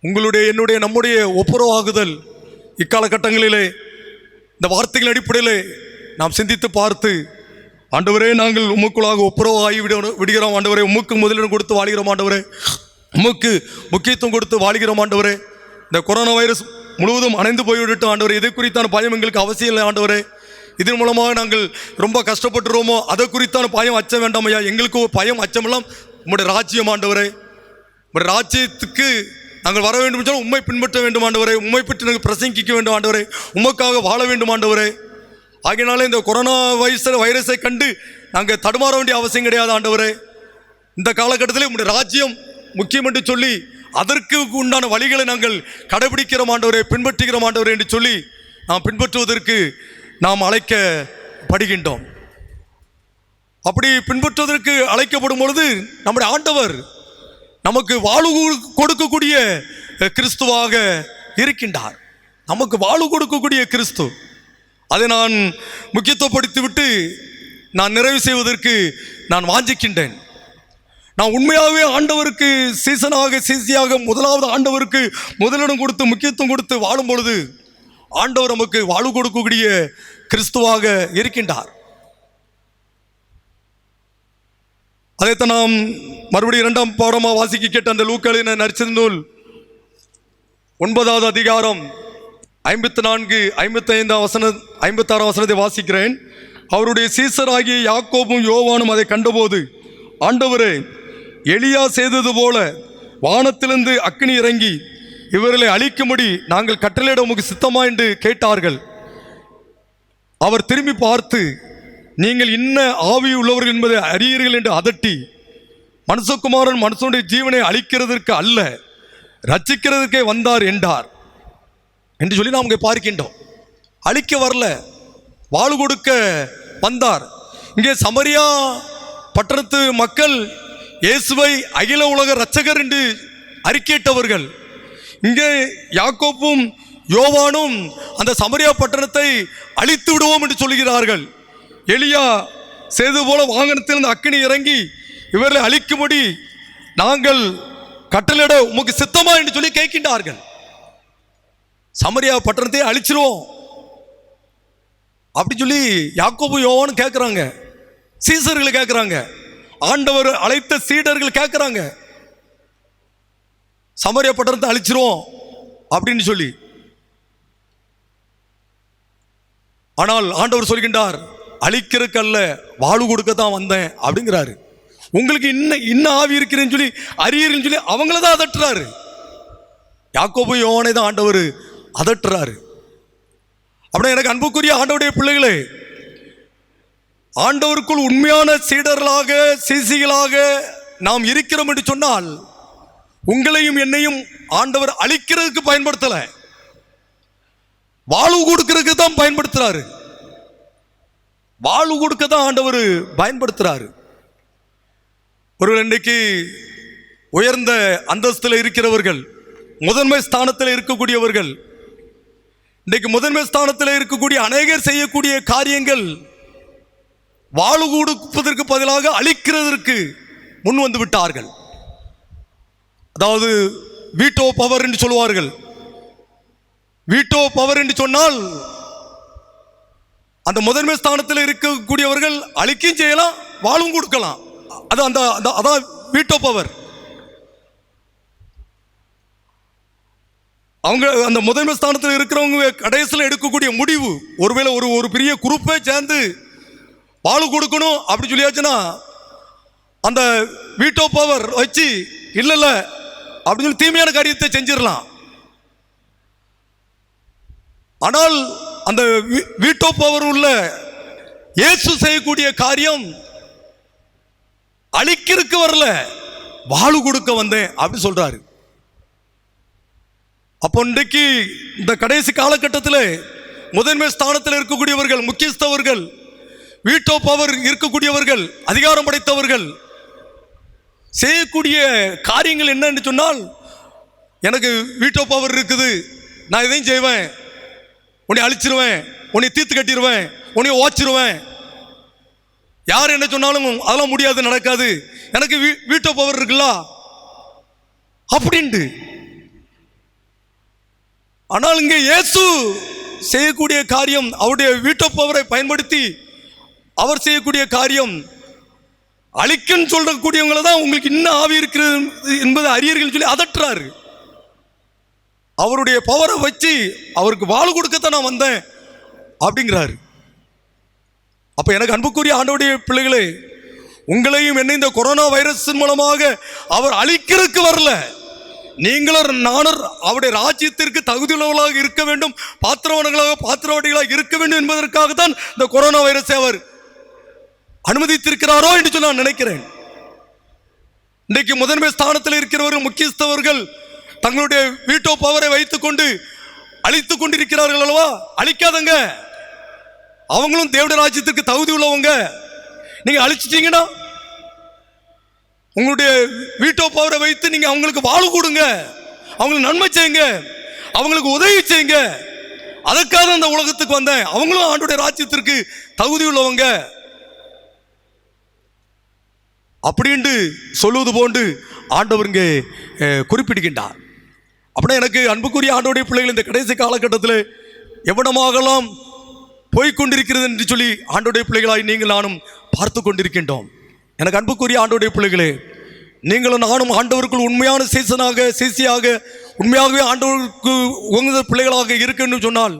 [SPEAKER 2] உங்களுடைய, என்னுடைய, நம்முடைய ஒப்புரவாகுதல் இக்காலகட்டங்களிலே இந்த வார்த்தைகள் அடிப்படையில் நாம் சிந்தித்து பார்த்து, ஆண்டவரே நாங்கள் உமக்குள்ளாக ஒப்புரவாகி விடுகிறோம் ஆண்டவரே, உமக்கு முதலிடம் கொடுத்து வாழ்கிறோம் ஆண்டவரே, உமக்கு முக்கியத்துவம் கொடுத்து வாழ்கிறோம் ஆண்டவரே. இந்த கொரோனா வைரஸ் முழுவதும் அணைந்து போய்விட்டோம் ஆண்டவரே, இதை குறித்தான பயம் எங்களுக்கு அவசியம் இல்லை ஆண்டவரே. இதன் மூலமாக நாங்கள் ரொம்ப கஷ்டப்பட்டுருவோமோ அதை குறித்தான பயம் அச்சம் வேண்டாம் ஐயா. எங்களுக்கு பயம் அச்சமெல்லாம் உங்களுடைய ராஜ்யம் ஆண்டவரே. உங்களுடைய ராஜ்யத்துக்கு நாங்கள் வர வேண்டும் என்றால் உண்மை பின்பற்ற வேண்டும் ஆண்டவரே, உண்மை பற்றி நாங்கள் பிரசங்கிக்க வேண்டும் ஆண்டவரே, உமக்காக வாழ வேண்டும் ஆண்டவரே. ஆகையினாலே இந்த கொரோனா வைரஸை கண்டு நாங்கள் தடுமாற வேண்டிய அவசியம் கிடையாது ஆண்டவரே. இந்த காலகட்டத்தில் உங்களுடைய ராஜ்யம் முக்கியம் என்று சொல்லி அதற்கு உண்டான வழிகளை நாங்கள் கடைபிடிக்கிறோம் ஆண்டவரே, பின்பற்றுகிறோம் ஆண்டவரே என்று சொல்லி நாம் பின்பற்றுவதற்கு நாம் அழைக்கப்படுகின்றோம். அப்படி பின்பற்றுவதற்கு அழைக்கப்படும் பொழுது நம்முடைய ஆண்டவர் நமக்கு வாழ்வு கொடுக்கக்கூடிய கிறிஸ்துவாக இருக்கின்றார். நமக்கு வாழ்வு கொடுக்கக்கூடிய கிறிஸ்து. அதை நான் முக்கியத்துவப்படுத்தி விட்டு நான் நிறைவு செய்வதற்கு நான் வாஞ்சிக்கின்றேன். நான் உண்மையாகவே ஆண்டவருக்கு சீசியாக முதலாவது ஆண்டவருக்கு முதலிடம் கொடுத்து முக்கியத்துவம் கொடுத்து வாழும் பொழுது ஆண்டவர் நமக்கு வாழ்வு கொடுக்கக்கூடிய கிறிஸ்துவாக இருக்கின்றார். அதைத்தான் நாம் மறுபடியும் 2ஆம் பாடமாக வாசிக்க கேட்ட அந்த லூக்கா எழுதின நற்செய்தி நூல் 9வது அதிகாரம் 54, 55, 56 வசனத்தை வாசிக்கிறேன். அவருடைய சீசராகிய யாக்கோபும் யோவானும் அதை கண்டபோது, ஆண்டவரே, எலியா செய்தது போல வானத்திலிருந்து அக்கினி இறங்கி இவர்களை அழிக்கும்படி நாங்கள் கட்டளையிட உமக்கு சித்தமா என்று கேட்டார்கள். அவர் திரும்பி பார்த்து, நீங்கள் இன்ன ஆவி உள்ளவர்கள் என்பதை அறியீர்கள் என்று அதட்டி, மனுஷகுமாரன் மனுஷனுடைய ஜீவனை அழிக்கிறதற்கு அல்ல, ரட்சிக்கிறதுக்கே வந்தார் என்றார் என்று சொல்லி நாம் இங்கே பார்க்கின்றோம். அழிக்க வரல, வாழ்வு கொடுக்க வந்தார். இங்கே சமரியா பட்டணத்து மக்கள் இயேசுவை அகில உலக இரட்சகர் என்று அறிக்கையிட்டவர்கள். இங்கே யாக்கோப்பும் யோவானும் அந்த சமரியா பட்டணத்தை அழித்து விடுவோம் என்று சொல்கிறார்கள். எலியா செய்தது போல வாகனத்திலிருந்து அக்கினி இறங்கி இவர்களை அழிக்கும்படி நாங்கள் கட்டளையிட உமக்கு சித்தமா என்று சொல்லி கேட்கின்றார்கள். சமரியா பட்டணத்தை அழிச்சிருவோம் அப்படி சொல்லி யாக்கோபு யோவான் கேட்குறாங்க, சீசர்கள் கேட்குறாங்க, ஆண்டவர் அழைத்த சீடர்கள் கேட்குறாங்க, சமரியா பட்டணத்தை அழிச்சிருவோம் அப்படின்னு சொல்லி. ஆனால் ஆண்டவர் சொல்கின்றார், அழிக்கிறதுக்கு அல்ல, வாழ்வு கொடுக்க தான் வந்தேன் அப்படிங்கிறாரு. உங்களுக்கு இன்ன ஆவி இருக்கிறேன்னு சொல்லி அறியறன்னு சொல்லி அவங்கள தான் அதட்டுறாரு. யாக்கோபு யோவானை தான் ஆண்டவர் அதட்டுறாரு. அப்படின்னா எனக்கு அன்புக்குரிய ஆண்டவருடைய பிள்ளைகளே, ஆண்டவருக்குள் உண்மையான சீடர்களாக சீசிகளாக நாம் இருக்கிறோம் என்று சொன்னால் உங்களையும் என்னையும் ஆண்டவர் அழிக்கிறதுக்கு பயன்படுத்தலை, வாழ்வு கொடுக்கிறதுக்கு தான் பயன்படுத்துறாரு. வாழ்வு கொடுக்க தான் ஆண்டவர் பயன்படுத்துறாரு. ஒருவர் இன்றைக்கு உயர்ந்த அந்தஸ்தில் இருக்கிறவர்கள், முதன்மை ஸ்தானத்தில் இருக்கக்கூடியவர்கள், இன்றைக்கு முதன்மை ஸ்தானத்தில் இருக்கக்கூடிய அநேகர் செய்யக்கூடிய காரியங்கள் வாழ்வு கொடுப்பதற்கு பதிலாக அழிக்கிறதற்கு முன் வந்து விட்டார்கள். அதாவது வீட்டோ பவர் என்று சொல்வார்கள். வீட்டோ பவர் என்று சொன்னால் அந்த முதன்மை ஸ்தானத்தில் இருக்கக்கூடியவர்கள் அழிக்கும் செய்யலாம், வாழும் கொடுக்கலாம். அது அதான் வீட்டோ பவர். அவங்க அந்த முதன்மை ஸ்தானத்தில் இருக்கிறவங்க கடைசியில் எடுக்கக்கூடிய முடிவு, ஒருவேளை ஒரு பெரிய குரூப்பே சேர்ந்து வாழு கொடுக்கணும் அப்படி சொல்லியாச்சுன்னா அந்த வீட்டோ பவர் வச்சு இல்லை அப்படின்னு சொல்லி தீமையான காரியத்தை செஞ்சிடலாம். ஆனால் அந்த வீட்டோ பவர் உள்ள இயேசு செய்யக்கூடிய காரியம் அழிக்கிறதுக்கு வரல, வாழ்வு கொடுக்க வந்தேன் அப்படி சொல்றாரு. அப்போ இன்றைக்கு இந்த கடைசி காலகட்டத்தில் முதன்மை ஸ்தானத்தில் இருக்கக்கூடியவர்கள், முக்கியஸ்தவர்கள், வீட்டோ பவர் இருக்கக்கூடியவர்கள், அதிகாரம் படைத்தவர்கள் செய்யக்கூடிய காரியங்கள் என்னன்னு சொன்னால், எனக்கு வீட்டோ பவர் இருக்குது, நான் இதையும் செய்வேன், உன்னை அழிச்சிருவேன், உன்னை தீர்த்து கட்டிடுவேன், உன்னை ஓச்சிருவேன், யார் என்ன சொன்னாலும் அதெல்லாம் முடியாது, நடக்காது, எனக்கு வீட்டோ பவர் இருக்குல்ல அப்படின்ட்டு. ஆனால் இங்கே இயேசு செய்யக்கூடிய காரியம், அவருடைய வீட்டோ பவரை பயன்படுத்தி அவர் செய்யக்கூடிய காரியம், அழிக்கன்னு சொல்லக்கூடியவங்களை தான் உங்களுக்கு இன்னும் ஆவி இருக்கிறது என்பது அறியர்கள் சொல்லி அதட்டுறாரு. அவருடைய பவரை வச்சு அவருக்கு வாழ் கொடுக்கத்தான் நான் வந்தேன் அப்படிங்கிறாரு. அப்ப எனக்கு அன்புக்குரிய ஆண்டவருடைய பிள்ளைகளே, உங்களையும் என்ன இந்த கொரோனா வைரஸின் மூலமாக அவர் அழிக்கிறதுக்கு வரல. நீங்களும் நானும் அவருடைய ராஜ்யத்திற்கு தகுதியுள்ளவர்களாக இருக்க வேண்டும், பாத்திரவாதிகளாக இருக்க வேண்டும் என்பதற்காகத்தான் இந்த கொரோனா வைரஸை அவர் அனுமதித்திருக்கிறாரோ என்று சொல்லி நான் நினைக்கிறேன். இன்றைக்கு முதன்மை ஸ்தானத்தில் இருக்கிறவர்கள், முக்கியஸ்தவர்கள் தங்களுடைய வீட்டோ பவரை வைத்துக் கொண்டு அழித்துக் கொண்டிருக்கிறார்கள் அல்லவா? அழிக்காதங்க, அவங்களும் தேவனுடைய ராஜ்யத்திற்கு தகுதி உள்ளவங்க. நீங்க அழிச்சிட்டீங்கன்னா உங்களுடைய வீட்டோ பவரை வைத்து நீங்க அவங்களுக்கு வாழ்வு கொடுங்க, அவங்களுக்கு நன்மை செய்யுங்க, அவங்களுக்கு உதவி செய்யுங்க. அதற்காக அந்த உலகத்துக்கு வந்தேன், அவங்களும் ஆண்டவருடைய ராஜ்யத்திற்கு தகுதி உள்ளவங்க அப்படின்ட்டு சொல்லுவது போன்று ஆண்டவர் இங்கே குறிப்பிடுகின்றார். அப்படின்னா எனக்கு அன்புக்குரிய ஆண்டவருடைய பிள்ளைகள், இந்த கடைசி காலகட்டத்தில் எவ்வளமாகலாம் போய்கொண்டிருக்கிறது என்று சொல்லி ஆண்டவருடைய பிள்ளைகளாய் நீங்கள் நானும் பார்த்து கொண்டிருக்கின்றோம். எனக்கு அன்புக்குரிய ஆண்டவருடைய பிள்ளைகளே, நீங்களும் நானும் ஆண்டவருக்குள் உண்மையான சேசியாக உண்மையாகவே ஆண்டவருக்கு உகந்த பிள்ளைகளாக இருக்குன்னு சொன்னால்,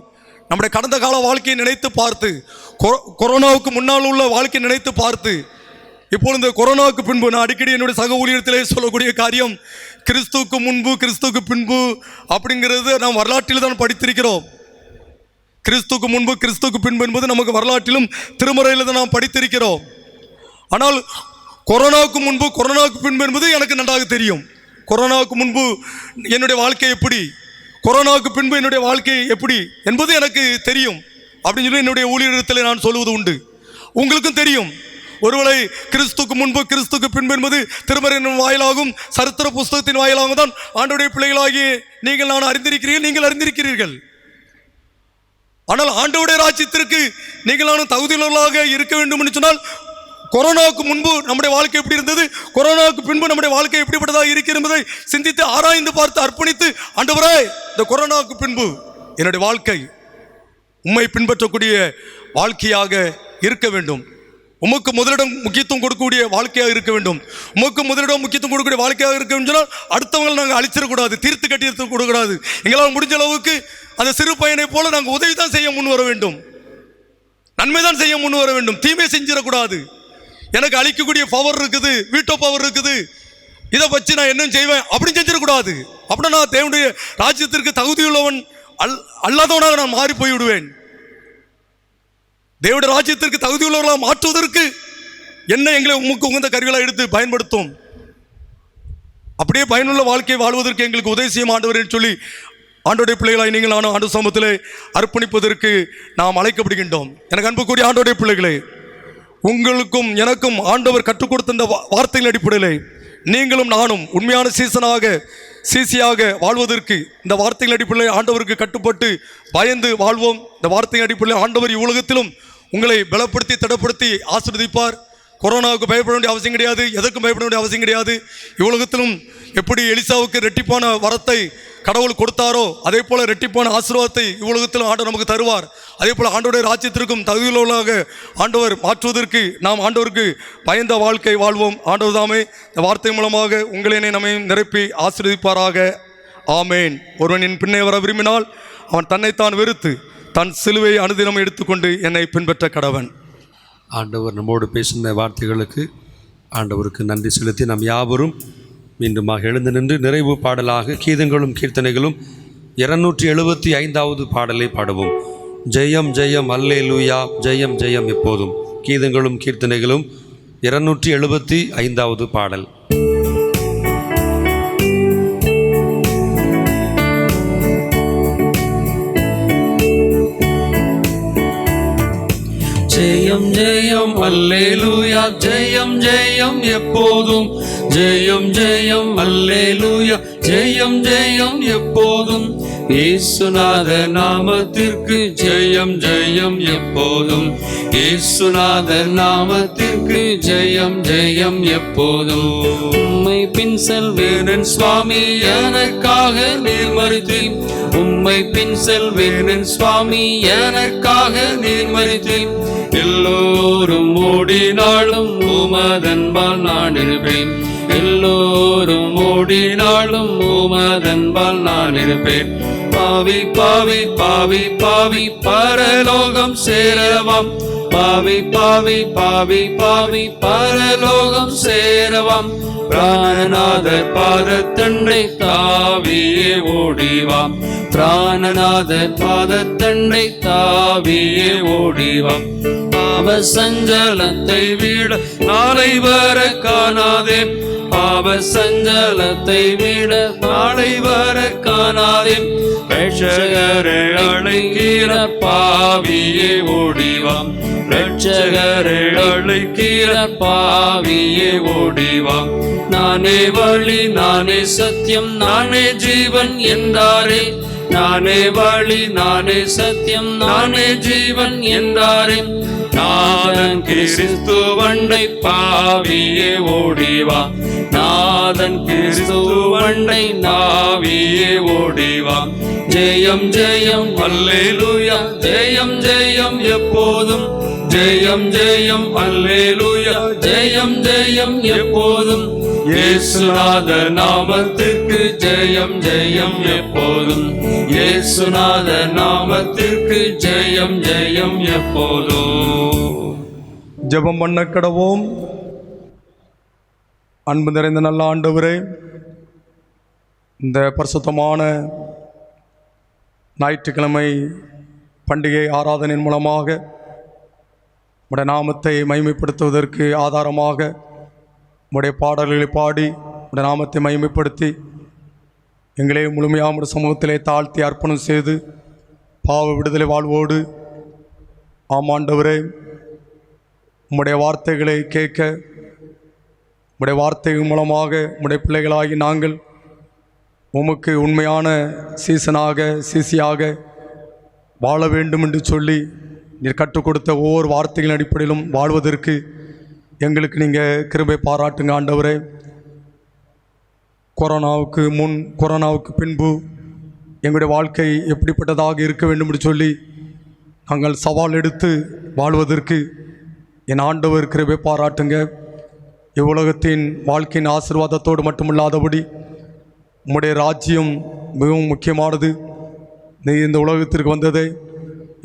[SPEAKER 2] நம்முடைய கடந்த கால வாழ்க்கையை நினைத்து பார்த்து, கொரோனாவுக்கு முன்னால் உள்ள வாழ்க்கையை நினைத்து பார்த்து, இப்பொழுது இந்த கொரோனாவுக்கு பின்பு, நான் அடிக்கடி என்னுடைய சக ஊழியத்திலே சொல்லக்கூடிய காரியம், கிறிஸ்துவுக்கு முன்பு கிறிஸ்துவுக்கு பின்பு அப்படிங்கிறது நாம் வரலாற்றில் தான் படித்திருக்கிறோம். கிறிஸ்துவுக்கு முன்பு கிறிஸ்துவுக்கு பின்பு என்பது நமக்கு வரலாற்றிலும் திருமறையில் தான் நாம் படித்திருக்கிறோம். ஆனால் கொரோனாவுக்கு முன்பு கொரோனாவுக்கு பின்பு என்பது எனக்கு நன்றாக தெரியும். கொரோனாவுக்கு முன்பு என்னுடைய வாழ்க்கை எப்படி, கொரோனாவுக்கு பின்பு என்னுடைய வாழ்க்கை எப்படி என்பது எனக்கு தெரியும் அப்படின்னு சொல்லி என்னுடைய ஊழியத்தில் நான் சொல்வது உண்டு. உங்களுக்கும் தெரியும். ஒருவேளை கிறிஸ்துக்கு முன்பு கிறிஸ்துக்கு பின்பு என்பது திருமறையின் வாயிலாகவும் சரித்திர புஸ்தகத்தின் வாயிலாகவும் தான் ஆண்டவருடைய பிள்ளைகளாகி நீங்கள் நான் அறிந்திருக்கிறீர்கள். ஆனால் ஆண்டவருடைய ராஜ்யத்திற்கு நீங்கள் நானும் தகுதியுள்ளவர்களாக இருக்க வேண்டும் என்று சொன்னால், கொரோனாவுக்கு முன்பு நம்முடைய வாழ்க்கை எப்படி இருந்தது, கொரோனாவுக்கு பின்பு நம்முடைய வாழ்க்கை எப்படிப்பட்டதாக இருக்கிறது என்பதை சிந்தித்து ஆராய்ந்து பார்த்து அர்ப்பணித்து, ஆண்டவரே இந்த கொரோனாவுக்கு பின்பு என்னுடைய வாழ்க்கை உம்மை பின்பற்றக்கூடிய வாழ்க்கையாக இருக்க வேண்டும், உமக்கு முதலிடம் முக்கியத்துவம் கொடுக்கக்கூடிய வாழ்க்கையாக இருக்க வேண்டும், உமக்கு முதலிடம் முக்கியத்துவம் கொடுக்கக்கூடிய வாழ்க்கையாக இருக்க வேண்டும் சொன்னால், அடுத்தவங்களை நாங்கள் அழிச்சிடக்கூடாது, தீர்த்து கட்டி கொடுக்கூடாது. எங்களால் முடிஞ்ச அளவுக்கு அந்த சிறு பையனை போல நாங்கள் உதவி தான் செய்ய முன் வர வேண்டும், நன்மை தான் செய்ய முன் வர வேண்டும், தீமை செஞ்சிடக்கூடாது. எனக்கு அழிக்கக்கூடிய பவர் இருக்குது, வீட்டோ பவர் இருக்குது, இதை வச்சு நான் என்ன செய்வேன் அப்படின்னு செஞ்சிடக்கூடாது. அப்படின்னா நான் தேவனுடைய ராஜ்யத்திற்கு தகுதியுள்ளவன் அல்லாதவனாக நான் மாறி போய்விடுவேன். தேவனுடைய ராஜ்யத்திற்கு தகுதியுள்ளவர்களாக மாற்றுவதற்கு என்ன எங்களை உமக்கு உகந்த கருவிகளை எடுத்து பயன்படுத்தும், அப்படியே பயனுள்ள வாழ்க்கையை வாழ்வதற்கு எங்களுக்கு உதவி செய்யும் ஆண்டவர் என்று சொல்லி ஆண்டோடைய பிள்ளைகளாய் நீங்கள் நானும் ஆண்டு சமூகத்தில் அர்ப்பணிப்பதற்கு நாம் அழைக்கப்படுகின்றோம். எனக்கு அன்புக்குரிய ஆண்டோடைய பிள்ளைகளே, உங்களுக்கும் எனக்கும் ஆண்டவர் கற்றுக் கொடுத்த இந்த வார்த்தைகள் அடிப்படையில் நீங்களும் நானும் உண்மையான சிசியாக வாழ்வதற்கு இந்த வார்த்தைகள் அடிப்படையில் ஆண்டவருக்கு கட்டுப்பட்டு பயந்து வாழ்வோம். இந்த வார்த்தைகள் அடிப்படையில் ஆண்டவர் இவ்வுலகத்திலும் உங்களை பலப்படுத்தி திடப்படுத்தி ஆசீர்வதிப்பார். கொரோனாவுக்கு பயப்பட வேண்டிய அவசியம் கிடையாது, எதற்கும் பயப்பட வேண்டிய அவசியம் கிடையாது. இவ்வுலகத்திலும் எப்படி எலிசாவுக்கு ரெட்டிப்பான வரத்தை கடவுள் கொடுத்தாரோ அதே போல ரெட்டிப்பான ஆசீர்வாதத்தை இவ்வுலகத்திலும் ஆண்டவர் நமக்கு தருவார். அதே போல் ஆண்டவருடைய ராஜ்யத்திற்கும் தகுதியுள்ளவர்களாக ஆண்டவர் மாற்றுவதற்கு நாம் ஆண்டவருக்கு பயந்த வாழ்க்கை வாழ்வோம். ஆண்டவர் தாமே இந்த வார்த்தை மூலமாக உங்களை நம்மை நிரப்பி ஆசீர்வதிப்பாராக. ஆமேன். ஒருவனின் பின்னே வர விரும்பினால் அவன் தன்னைத்தான் வெறுத்து தன் சிலுவையை அனுதினம் எடுத்துக்கொண்டு என்னை பின்பற்ற கடவன்.
[SPEAKER 4] ஆண்டவர் நம்மோடு பேசின வார்த்தைகளுக்கு ஆண்டவருக்கு நன்றி செலுத்தி நாம் யாவரும் மீண்டுமாக எழுந்து நின்று நிறைவு பாடலாக கீதங்களும் கீர்த்தனைகளும் 275வது பாடலை பாடுவோம். ஜெயம் ஜெயம் அல்லேலூயா, ஜெயம் ஜெயம் எப்போதும். கீதங்களும் கீர்த்தனைகளும் 275வது பாடல்.
[SPEAKER 3] ஜெயம் ஜெயம் அல்லேலூயா, ஜெயம் ஜெயம் எப்போதும், ஜெயம் ஜெயம் அல்லேலூயா, ஜெயம் ஜெயம் எப்போதும். இயேசுநாத நாமத்திற்கு ஜெயம் ஜெயம் எப்போதும், இயேசுநாத நாமத்திற்கு ஜெயம் ஜெயம் எப்போதும்.
[SPEAKER 5] உம்மை பின் செல்வேன்
[SPEAKER 3] என் சுவாமி எனக்காக நீர் மரித்தீர்,
[SPEAKER 5] உம்மை பின் செல்வேன்
[SPEAKER 3] என் சுவாமி எனக்காக நீர் மரித்தீர். எல்லோரும் ஓடினாலும் உமதன்பால் நான் இருப்பேன், எல்லோரும் ஓடினாலும் உமதன்பால் நான் இருப்பேன். பாவி பாவி பாவி பாவி பரலோகம் சேரவாம், பாவி பாவி பாவி பாவி பரலோகம் சேரவாம். பிராணநாதர் பாதத்தண்டை தாவியே ஓடிவாம், பிராணநாதர் பாதத்தண்டை தாவியே ஓடிவாம். பாவ சஞ்சலத்தை விட நாளை வர காணாதே, பாவ சஞ்சலத்தை விட நாளை வர காணாதே. ரட்சகரை அழைக்கிற பாவியே ஓடிவாம், ரட்சகரை அழைக்கிற பாவியே ஓடிவாம். நானே வழி நானே சத்தியம் நானே ஜீவன் என்றாரே, நானே வழி நானே சத்தியம் நானே ஜீவன் என்றாரே. நாதன் கிறிஸ்துவண்டை பாவியே ஓடிவா, நாதன் கிறிஸ்துவண்டை நாவியே ஓடிவா. ஜெயம் ஜெயம் அல்லேலூயா, ஜெயம் ஜெயம் எப்போதும், ஜெயம் ஜெயம் அல்லேலூயா, ஜெயம் ஜெயம் எப்போதும். இயேசுநாத நாமத்திற்கு ஜெயம் ஜெயம் எப்போதும், இயேசுநாத நாமத்திற்கு ஜெயம் ஜெயம் எப்போதும்.
[SPEAKER 2] ஜெபம் பண்ண கடவோம். அன்பு நிறைந்த நல்ல ஆண்டவரே, இந்த பரிசுத்தமான ஞாயிற்றுக்கிழமை பண்டிகை ஆராதனையின் மூலமாக உடைய நாமத்தை மகிமைப்படுத்துவதற்கு ஆதாரமாக உடைய பாடல்களை பாடி உடைய நாமத்தை மகிமைப்படுத்தி எங்களே முழுமையாக ஒரு சமூகத்திலே தாழ்த்தி அர்ப்பணம் செய்து பாவ விடுதலை வாழ்வோடு ஆமாண்டவரே உம்முடைய வார்த்தைகளை கேட்க உம்முடைய வார்த்தைகள் மூலமாக உம்முடைய பிள்ளைகளாகி நாங்கள் உமக்கு உண்மையான சிசியாக வாழ வேண்டும் என்று சொல்லி நீர் கற்றுக் கொடுத்த ஒவ்வொரு வார்த்தைகளின் அடிப்படையிலும் வாழ்வதற்கு எங்களுக்கு நீங்கள் கிருபை பாராட்டுங்க ஆண்டவரே. கொரோனாவுக்கு முன் கொரோனாவுக்கு பின்பு எங்களுடைய வாழ்க்கை எப்படிப்பட்டதாக இருக்க வேண்டும் என்று சொல்லி நாங்கள் சவால் எடுத்து வாழ்வதற்கு என் ஆண்டவர் கிருபை பாராட்டுங்க. இவ்வுலகத்தின் வாழ்க்கையின் ஆசீர்வாதத்தோடு மட்டுமில்லாதபடி உம்முடைய ராஜ்யம் மிகவும் முக்கியமானது. நீ இந்த உலகத்திற்கு வந்ததை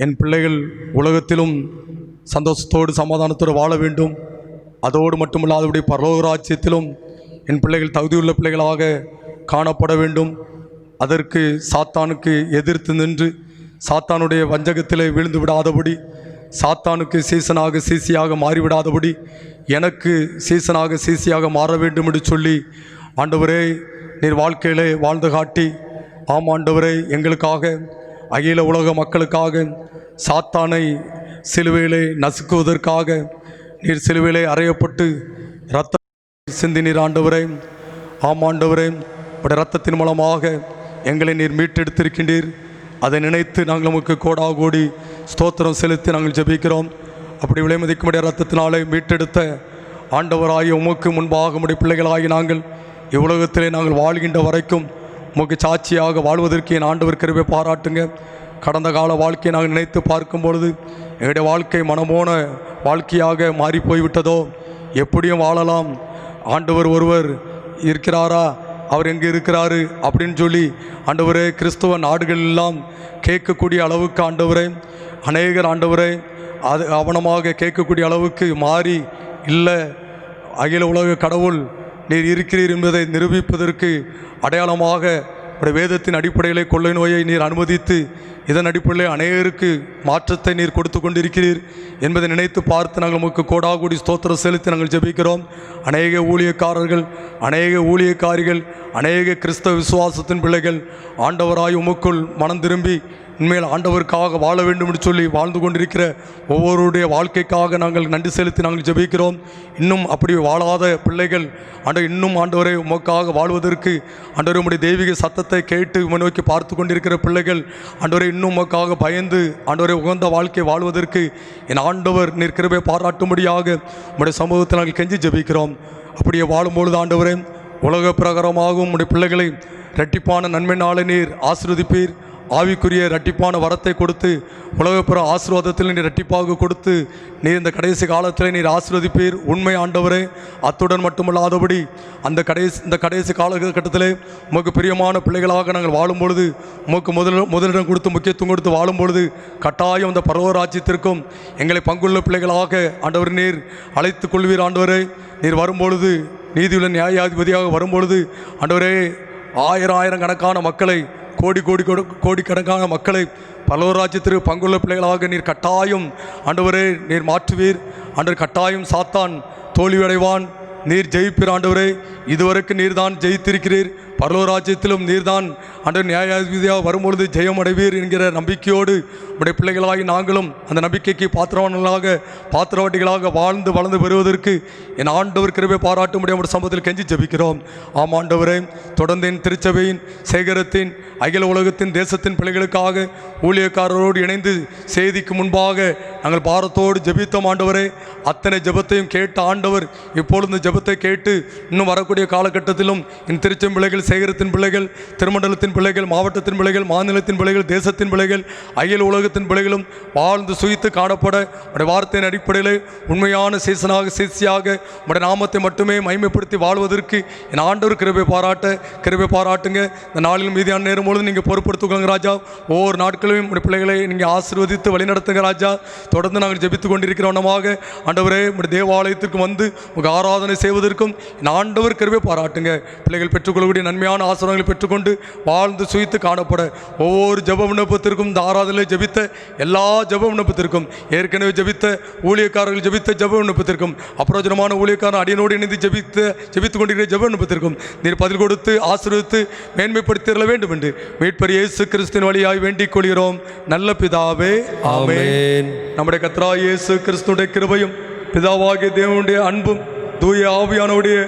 [SPEAKER 2] என் பிள்ளைகள் உலகத்திலும் சந்தோஷத்தோடு சமாதானத்தோடு வாழ வேண்டும், அதோடு மட்டுமில்லாதபடி பரலோக ராஜ்யத்திலும் என் பிள்ளைகள் தகுதியுள்ள பிள்ளைகளாக காணப்பட வேண்டும். அதற்கு சாத்தானுக்கு எதிர்த்து நின்று சாத்தானுடைய வஞ்சகத்திலே விழுந்து விடாதபடி, சாத்தானுக்கு சிசியாக மாறிவிடாதபடி எனக்கு சிசியாக மாற வேண்டும் என்று சொல்லி ஆண்டவரே நீர் வாழ்க்கையிலே வாழ்ந்து காட்டி ஆமாண்டவரே எங்களுக்காக அகில உலக மக்களுக்காக சாத்தானை சிலுவையிலே நசுக்குவதற்காக நீர் சிலுவையிலே அறையப்பட்டு இரத்த சிந்தி நீர் ஆண்டவரே ஆமாண்டவரே உடைய இரத்தத்தின் மூலமாக எங்களை நீர் மீட்டெடுத்திருக்கின்றீர். அதை நினைத்து நாங்கள் நமக்கு கோடி ஸ்தோத்திரம் செலுத்தி நாங்கள் ஜெபிக்கிறோம். அப்படி விலைமதிக்கும்படிய இரத்தத்தினாலே மீட்டெடுத்த ஆண்டவராகிய உமக்கு முன்பாக உம்முடைய பிள்ளைகளாகி நாங்கள் இவ்வுலகத்திலே நாங்கள் வாழ்கின்ற வரைக்கும் உமக்கு சாட்சியாக வாழ்வதற்கு என் ஆண்டவர் கிருபை பாராட்டுங்க. கடந்த கால வாழ்க்கையை நாங்கள் நினைத்து பார்க்கும் பொழுது எங்களுடைய வாழ்க்கை மனமோன வாழ்க்கையாக மாறி போய்விட்டதோ, எப்படியும் வாழலாம், ஆண்டவர் ஒருவர் இருக்கிறாரா, அவர் எங்கே இருக்கிறாரு அப்படின்னு சொல்லி ஆண்டவரே கிறிஸ்துவ நாடுகள் எல்லாம் கேட்கக்கூடிய அளவுக்கு ஆண்டவரே அநேகர் ஆண்டவரே அது கவனமாக கேட்கக்கூடிய அளவுக்கு மாறி இல்லை, அகில உலக கடவுள் நீர் இருக்கிறீர் என்பதை நிரூபிப்பதற்கு அடையாளமாக உடைய வேதத்தின் அடிப்படையிலே கொள்ளை நோயை நீர் அனுமதித்து இதன் அடிப்படையில் அநேகருக்கு மாற்றத்தை நீர் கொடுத்து கொண்டிருக்கிறீர் என்பதை நினைத்து பார்த்து நாங்கள் உமக்கு கோடாகோடி ஸ்தோத்திரம் செலுத்தி நாங்கள் ஜெபிக்கிறோம். அநேக ஊழியக்காரர்கள், அநேக ஊழியக்காரிகள், அநேக கிறிஸ்தவ விசுவாசத்தின் பிள்ளைகள் ஆண்டவராய் உமக்குள் மனம் திரும்பி உண்மையில் ஆண்டவருக்காக வாழ வேண்டும் என்று சொல்லி வாழ்ந்து கொண்டிருக்கிற ஒவ்வொருடைய வாழ்க்கைக்காக நாங்கள் நன்றி செலுத்தி நாங்கள் ஜெபிக்கிறோம். இன்னும் அப்படி வாழாத பிள்ளைகள் இன்னும் ஆண்டவரை உமக்காக வாழ்வதற்கு ஆண்டவரை உம்முடைய தெய்வீக சத்தத்தை கேட்டு உம்மை நோக்கி பார்த்து கொண்டிருக்கிற பிள்ளைகள் ஆண்டவரை இன்னும் உமக்காக பயந்து ஆண்டவரை உகந்த வாழ்க்கை வாழ்வதற்கு என் ஆண்டவர் நீர் கிருபை பாராட்டும்படியாக உம்முடைய சமூகத்தில் நாங்கள் கெஞ்சி ஜெபிக்கிறோம். அப்படியே வாழும்பொழுது ஆண்டவரே உலக பிரகாரமாகவும் உம்முடைய பிள்ளைகளை இரட்டிப்பான நன்மை நாளை நீர் ஆசீர்வதிப்பீர். ஆவிக்குரிய இரட்டிப்பான வரத்தை கொடுத்து உலகப்புற ஆசீர்வாதத்தில் நீர் இரட்டிப்பாக கொடுத்து நீர் இந்த கடைசி காலத்தில் நீர் ஆசீர்வதிப்பீர். உண்மை ஆண்டவரே, அத்துடன் மட்டுமல்லாதபடி இந்த கடைசி காலகட்டத்தில் உமக்கு பிரியமான பிள்ளைகளாக நாங்கள் வாழும் பொழுது உமக்கு முதலிடம் கொடுத்து முக்கியத்துவம் கொடுத்து வாழும் பொழுது கட்டாயம் அந்த பரவராஜ்யத்திற்கும் எங்களை பங்குள்ள பிள்ளைகளாக ஆண்டவர் நீர் அழைத்து கொள்வீர். ஆண்டவரே, நீர் வரும்பொழுது நீதியுள்ள நியாயாதிபதியாக வரும்பொழுது ஆண்டவரே ஆயிரம் கணக்கான மக்களை கோடிக்கணக்கான மக்களை பரலோகராஜ்யத்திற்கு பங்குள்ள பிள்ளைகளாக நீர் கட்டாயம் ஆண்டவரே நீர் மாற்றுவீர். ஆண்டவர் கட்டாயம் சாத்தான் தோல்வியடைவான். நீர் ஜெயிப்பீர். ஆண்டவரே, இதுவரைக்கும் நீர்தான் ஜெயித்திருக்கிறீர். பரலோகராஜ்யத்திலும் நீர்தான் ஆண்டவர் நியாயாதிபதியாக வரும்பொழுது ஜெயம் அடைவீர் என்கிற நம்பிக்கையோடு உடைய பிள்ளைகளாகி நாங்களும் அந்த நம்பிக்கைக்கு பாத்திரவாட்டிகளாக வாழ்ந்து வளர்ந்து வருவதற்கு என் ஆண்டவர் கிருபை பாராட்ட முடியாத சம்பவத்தில் கெஞ்சி ஜெபிக்கிறோம். ஆம் ஆண்டவரே, தொடர்ந்து என் திருச்சபையின் சேகரத்தின் அகில உலகத்தின் தேசத்தின் பிள்ளைகளுக்காக ஊழியக்காரரோடு இணைந்து செய்திக்கு முன்பாக நாங்கள் பாரத்தோடு ஜெபித்தோம். ஆண்டவரே, அத்தனை ஜெபத்தையும் கேட்ட ஆண்டவர் இப்பொழுது இந்த ஜெபத்தை கேட்டு இன்னும் வரக்கூடிய காலகட்டத்திலும் என் திருச்சபை பிள்ளைகள், சேகரத்தின் பிள்ளைகள், திருமண்டலத்தின் பிள்ளைகள், மாவட்டத்தின் பிள்ளைகள், மாநிலத்தின் பிள்ளைகள், தேசத்தின் பிள்ளைகள், அகில உலகத்தின் பிள்ளைகளும் வாழ்ந்து சுயித்து காணப்பட உடைய வார்த்தையின் அடிப்படையில் உண்மையான சீசியாக உடைய நாமத்தை மட்டுமே மகிமைப்படுத்தி வாழ்வதற்கு என் ஆண்டவர் கிருபை பாராட்டுங்க. இந்த நாளில் மீதியான நேரம் பொழுது நீங்கள் பொறுப்படுத்துக்கோங்க ராஜா. ஒவ்வொரு நாட்களையும் உடைய பிள்ளைகளை நீங்கள் ஆசீர்வதித்து வழிநடத்துங்க ராஜா. தொடர்ந்து நாங்கள் ஜெபித்து கொண்டிருக்கிறவனமாக ஆண்டவரே உடைய தேவாலயத்திற்கு வந்து உங்கள் ஆராதனை செய்வதற்கும் என் ஆண்டவர் கிருபை பாராட்டுங்க. பிள்ளைகள் பெற்றுக்கொள்ளக்கூடிய நன்மையான ஆசீர்வாதங்களை பெற்றுக்கொண்டு வாழ்ந்து சுயித்து காணப்பட ஒவ்வொரு ஜெப விண்ணப்பத்திற்கும் இந்த ஆராதனை ஜெபித்த எல்லா ஜெப விண்ணப்பத்திற்கும் ஏற்கனவே ஜெபித்த ஊழியக்காரர்கள் ஜெபித்த ஜெப விண்ணப்பத்திற்கும் அப்பிரயோஜனமான ஊழியக்காரன் அடியனோடு இணைந்து ஜெபித்து கொண்டிருக்கிற ஜெப விண்ணப்பத்திற்கும் நீர் பதில் கொடுத்து ஆசீர்வதித்து மேன்மைப்படுத்திட வேண்டும் என்று மீட்பர் இயேசு கிறிஸ்துவின் வழியாய் வேண்டிக் கொள்கிறோம் நல்ல பிதாவே, ஆமென். நம்முடைய கர்த்தராகிய இயேசு கிறிஸ்துவினுடைய கிருபையும் பிதாவாகிய தேவனுடைய அன்பும் தூய ஆவியானவருடைய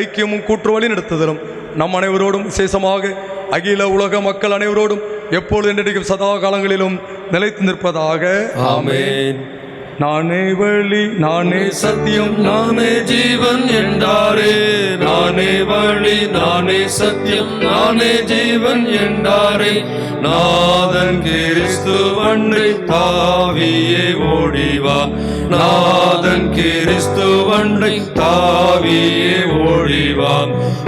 [SPEAKER 2] ஐக்கியமும் கூற்று வழி நடத்துதலும் நம் அனைவரோடும் விசேஷமாக அகில உலக மக்கள் அனைவரோடும் எப்பொழுது என்றைக்கும் சதா காலங்களிலும் நிலைத்து நிற்பதாக.
[SPEAKER 3] ஆமென்.
[SPEAKER 2] நானே வழி, நானே சத்தியம்,
[SPEAKER 3] நானே ஜீவன் என்றாரே. நானே வழி, நானே சத்தியம், நானே ஜீவன் என்றாரே. நாதன் கிறிஸ்துவண்டை தாவியே ஓடிவா. நாதன் கிறிஸ்துவண்டை தாவியே ஓடிவா.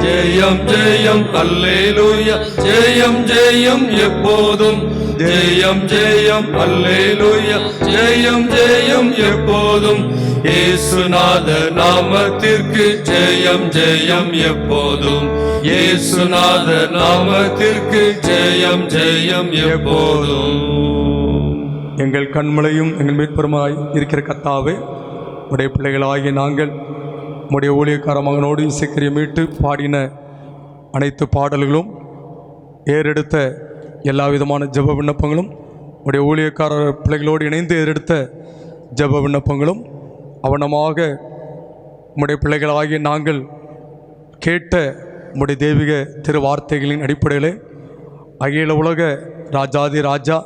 [SPEAKER 3] ஜெயம் ஜெயம் அல்லேலூயா, ஜெயம் ஜெயம் எப்போதும். ஜெயம் ஜெயம் அல்லேலூயா, ஜெயம் ஜெயம் எப்போதும். இயேசுநாத நாமத்திற்கு ஜெயம் ஜெயம் எப்போதும். இயேசுநாத நாமத்திற்கு ஜெயம் ஜெயம் எப்போதும்.
[SPEAKER 2] எங்கள் கண்மலையும் எங்கள் மீட்பருமாய் இருக்கிற கர்த்தாவே, உடைய பிள்ளைகளாகிய நாங்கள் உடைய ஊழியக்கார மகனோடு இசைக்கரிய மீட்டு பாடின அனைத்து பாடல்களும் ஏறெடுத்த எல்லா விதமான ஜெப விண்ணப்பங்களும் உடைய ஊழியக்கார பிள்ளைகளோடு இணைந்து ஏறெடுத்த ஜெப விண்ணப்பங்களும் அவனமாக உடைய பிள்ளைகளாகிய நாங்கள் கேட்ட உடைய தெய்வீக திரு வார்த்தைகளின் அடிப்படையில் அகில உலக ராஜாதி ராஜா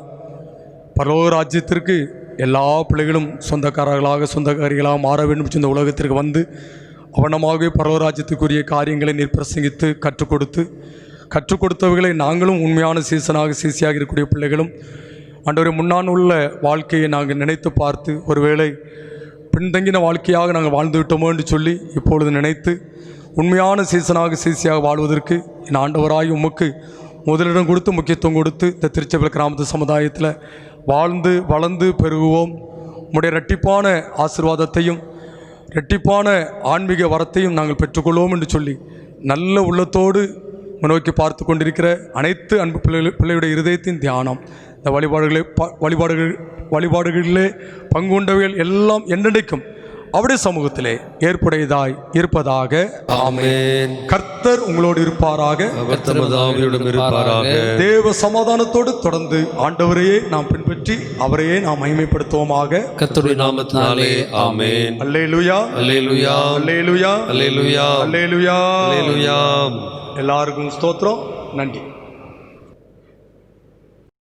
[SPEAKER 2] பரலோக ராஜ்யத்திற்கு எல்லா பிள்ளைகளும் சொந்தக்காரிகளாக மாற வேண்டும். இந்த உலகத்திற்கு வந்து அவனமாகவே பரலோக ராஜ்யத்துக்குரிய காரியங்களை நீர் பிரசங்கித்து கற்றுக் கொடுத்தவர்களை நாங்களும் உண்மையான சீசியாக இருக்கக்கூடிய பிள்ளைகளும் ஆண்டவரே முன்னான் உள்ள வாழ்க்கையை நாங்கள் நினைத்து பார்த்து ஒருவேளை பின்தங்கின வாழ்க்கையாக நாங்கள் வாழ்ந்து விட்டோமோ என்று சொல்லி இப்பொழுது நினைத்து உண்மையான சீசியாக வாழ்வதற்கு என் ஆண்டவராய் உமக்கு முதலிடம் கொடுத்து முக்கியத்துவம் கொடுத்து இந்த திருச்சபை கிராமத்து சமுதாயத்தில் வாழ்ந்து வளர்ந்து பெருகுவோம். உம்முடைய இரட்டிப்பான ஆசீர்வாதத்தையும் இரட்டிப்பான ஆன்மீக வரத்தையும் நாங்கள் பெற்றுக்கொள்வோம் என்று சொல்லி நல்ல உள்ளத்தோடு நோக்கி பார்த்து கொண்டிருக்கிற அனைத்து அன்பு பிள்ளையுடைய இருதயத்தின் தியானம் இந்த வழிபாடுகளிலே பங்கு கொண்டவைகள் எல்லாம் என்றென்றைக்கும் அவருடைய சமூகத்திலே ஏற்புடையதாய் இருப்பதாக.
[SPEAKER 3] ஆமென்.
[SPEAKER 2] கர்த்தர் உங்களோடு இருப்பாராக.
[SPEAKER 3] அவர் தமது ஆவியோடும் இருப்பாராக.
[SPEAKER 2] தேவ சமாதானத்தோடு தொடர்ந்து ஆண்டவரையே நாம் பின்பற்றி அவரையே நாம் மகிமைப்படுத்துவோமாக.
[SPEAKER 3] கர்த்தருடைய நாமத்தினாலே ஆமென்.
[SPEAKER 2] அல்லேலூயா,
[SPEAKER 3] அல்லேலூயா,
[SPEAKER 2] அல்லேலூயா,
[SPEAKER 3] அல்லேலூயா,
[SPEAKER 2] அல்லேலூயா,
[SPEAKER 3] அல்லேலூயா.
[SPEAKER 2] எல்லாருக்கும் ஸ்தோத்திரம். நன்றி.